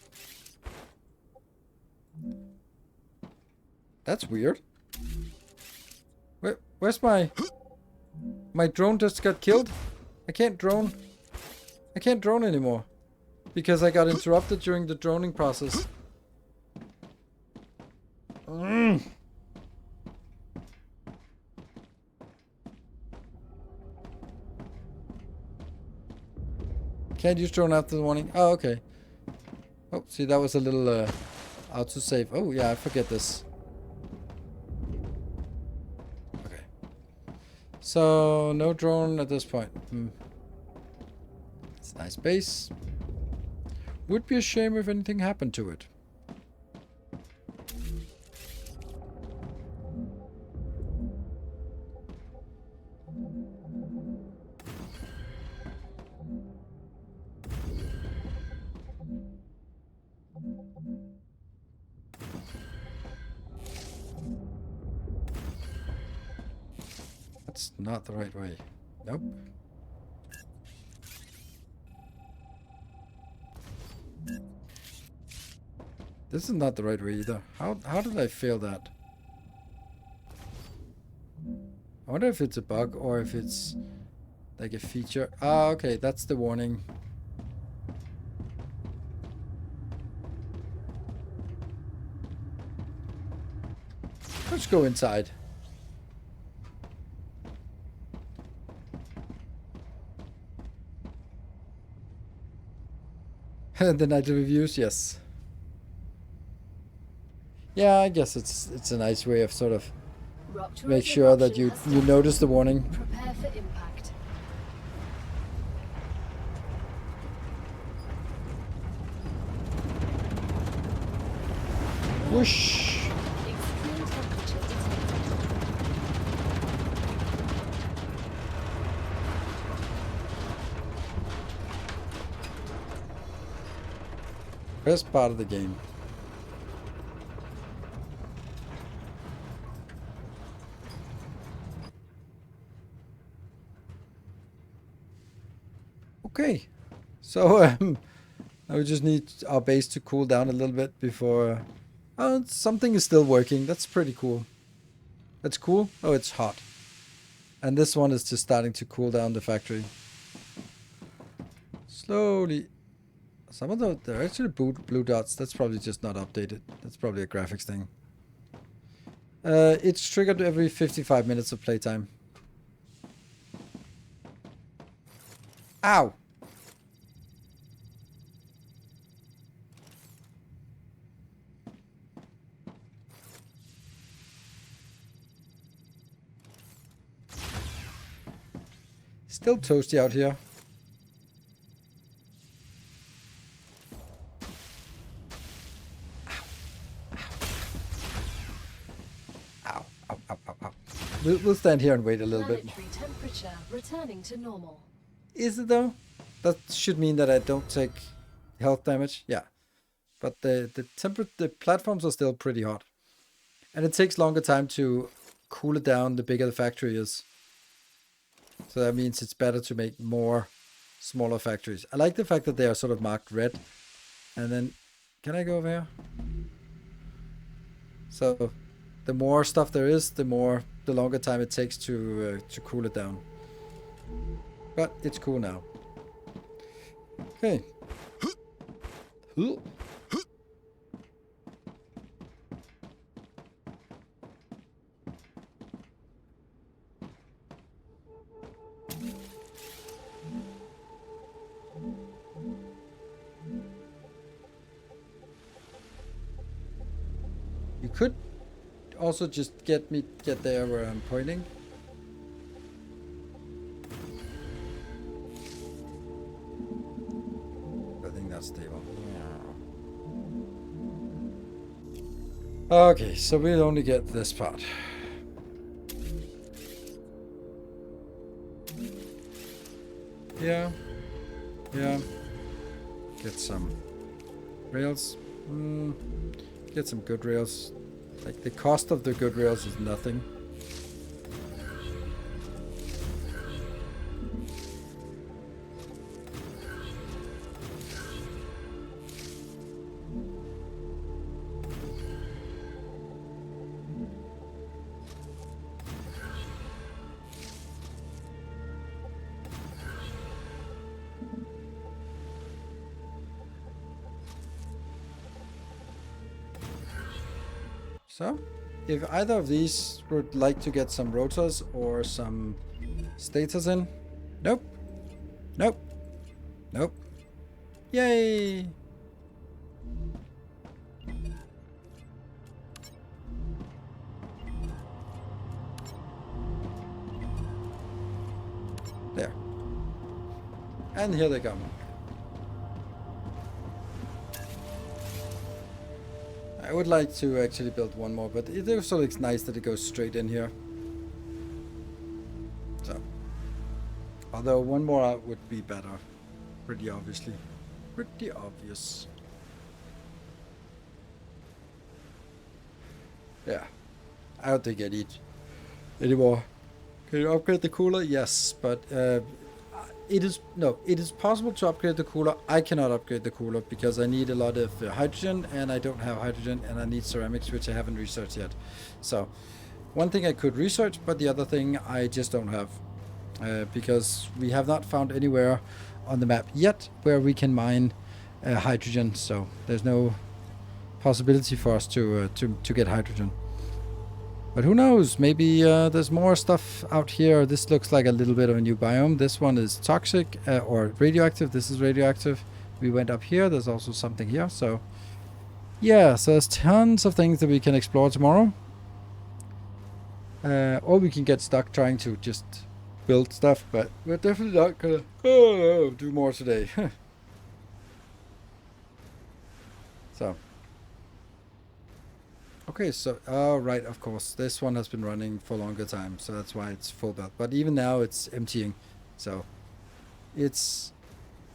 That's weird. Where's my... My drone just got killed? I can't drone. I can't drone anymore. Because I got interrupted during the droning process. Can't use drone after the warning. Oh, okay. Oh, see, that was a little autosave. Oh, yeah, I forget this. Okay. So, no drone at this point. It's a nice base. Would be a shame if anything happened to it. not the right way. Nope. This is not the right way either. How did I fail that? I wonder if it's a bug or if it's like a feature. Ah, okay, that's the warning. Let's go inside. The nightly reviews, yes. Yeah, I guess it's a nice way of sort of make sure that you notice the warning. Prepare for impact. Whoosh! Extreme temperature detected. Best part of the game. Okay, so now we just need our base to cool down a little bit before. Oh, something is still working. That's pretty cool. That's cool. Oh, it's hot. And this one is just starting to cool down the factory. Slowly. Some of them, they're actually blue dots. That's probably just not updated. That's probably a graphics thing. It's triggered every 55 minutes of playtime. Ow! Still toasty out here. Ow, ow, ow, ow, ow. We'll stand here and wait a little bit. Planetary temperature returning to normal. Is it though? That should mean that I don't take health damage. Yeah. But the platforms are still pretty hot. And it takes longer time to cool it down the bigger the factory is. So that means it's better to make more smaller factories. I like the fact that they are sort of marked red. And then, can I go over here? So, the more stuff there is, the longer time it takes to cool it down. But it's cool now. Okay. You could also just get there where I'm pointing. I think that's stable. Okay, so we'll only get this part. Yeah. Get some rails. Get some good rails. Like, the cost of the good rails is nothing. So, if either of these would like to get some rotors or some stators in. Nope. Nope. Nope. Yay! There. And here they come. I would like to actually build one more, but it also looks nice that it goes straight in here. So, although one more out would be better, pretty obviously. Pretty obvious. Yeah, I don't think I need any more Can you upgrade the cooler? Yes, but it is possible to upgrade the cooler. I cannot upgrade the cooler because I need a lot of hydrogen, and I don't have hydrogen, and I need ceramics, which I haven't researched yet. So, one thing I could research, but the other thing I just don't have, because we have not found anywhere on the map yet where we can mine hydrogen. So there's no possibility for us to get hydrogen. But who knows? Maybe there's more stuff out here. This looks like a little bit of a new biome. This one is toxic or radioactive. This is radioactive. We went up here. There's also something here. So yeah, so there's tons of things that we can explore tomorrow. Or we can get stuck trying to just build stuff. But we're definitely not gonna do more today. So. Okay, so, right, of course, this one has been running for a longer time, so that's why it's full built. But even now, it's emptying, so it's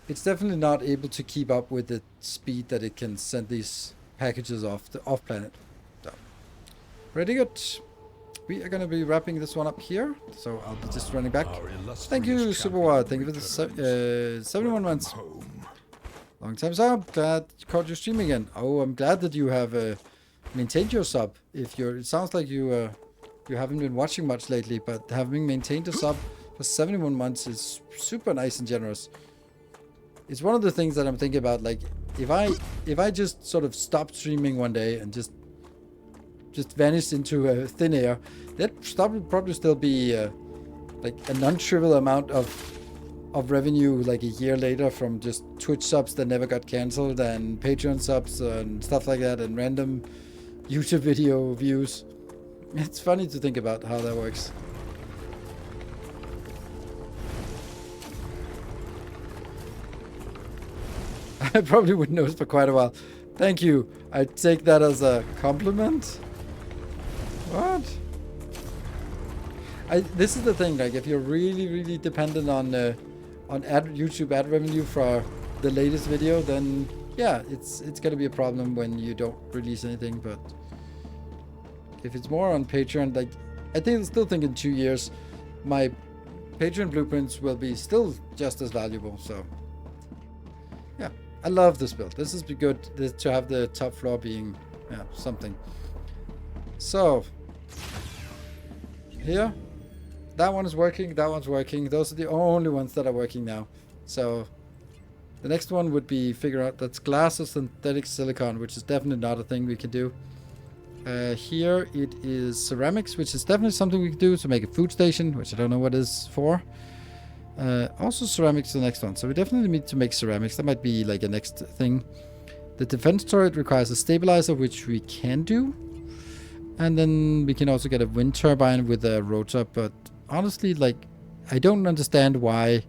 definitely not able to keep up with the speed that it can send these packages off planet. So, pretty good. We are going to be wrapping this one up here, so I'll be just running back. Thank you, Superwad. Thank you for the 71 months. Long time sub. Glad you caught your stream again. Oh, I'm glad that you have maintained your sub. It sounds like you haven't been watching much lately, but having maintained a sub for 71 months is super nice and generous. It's one of the things that I'm thinking about. Like, if I just sort of stopped streaming one day and just vanished into thin air, that would probably still be like a non-trivial amount of revenue, like a year later, from just Twitch subs that never got cancelled and Patreon subs and stuff like that, and random YouTube video views. It's funny to think about how that works. I probably wouldn't notice for quite a while. Thank you. I take that as a compliment. What? This is the thing. Like, if you're really, really dependent on YouTube ad revenue for the latest video, then yeah, it's gonna be a problem when you don't release anything. But if it's more on Patreon, like, I still think in 2 years my Patreon blueprints will be still just as valuable. So yeah, I love this build. This is good to have the top floor being something. So here, that one is working, that one's working. Those are the only ones that are working now. So the next one would be figure out that's glass or synthetic silicon, which is definitely not a thing we can do. Here it is ceramics, which is definitely something we can do to make a food station, which I don't know what it is for. Also ceramics is the next one. So we definitely need to make ceramics. That might be like a next thing. The defense turret requires a stabilizer, which we can do. And then we can also get a wind turbine with a rotor. But honestly, like, I don't understand why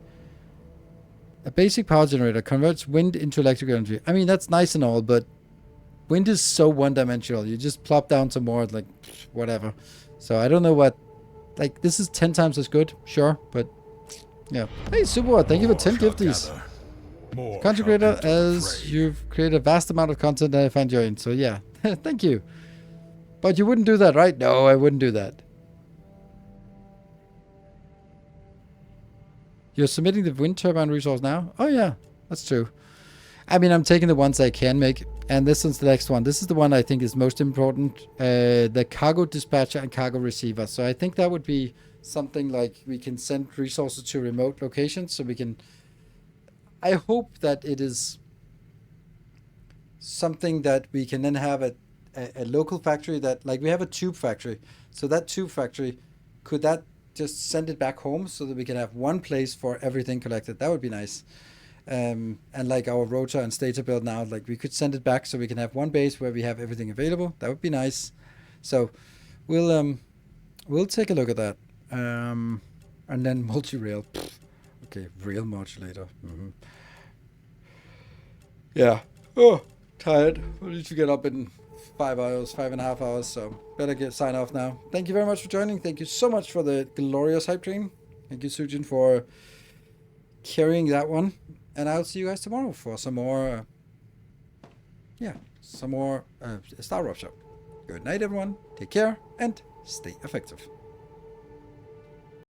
a basic power generator converts wind into electrical energy. I mean, that's nice and all, but wind is so one-dimensional. You just plop down some more, like, whatever. So I don't know what... Like, this is 10 times as good, sure, but... Yeah. Hey, Superwad, thank you for 10 gifties. Content creator, as you've created a vast amount of content that I find joy in. So yeah, thank you. But you wouldn't do that, right? No, I wouldn't do that. You're submitting the wind turbine resource now? Oh yeah, that's true. I mean, I'm taking the ones I can make. And this is the next one. This is the one I think is most important. The cargo dispatcher and cargo receiver. So I think that would be something like we can send resources to remote locations. So we can... I hope that it is something that we can then have a local factory that... Like, we have a tube factory. So that tube factory, could that just send it back home so that we can have one place for everything collected? That would be nice. And like our rotor and stator build now, like we could send it back so we can have one base where we have everything available. That would be nice. So we'll take a look at that. And then multi-rail. Okay, rail modulator. Yeah. Oh, tired. We need to get up in 5 hours, 5.5 hours. So better sign off now. Thank you very much for joining. Thank you so much for the glorious hype train. Thank you, Sujin, for carrying that one. And I'll see you guys tomorrow for some more, StarRupture. Good night, everyone. Take care and stay effective.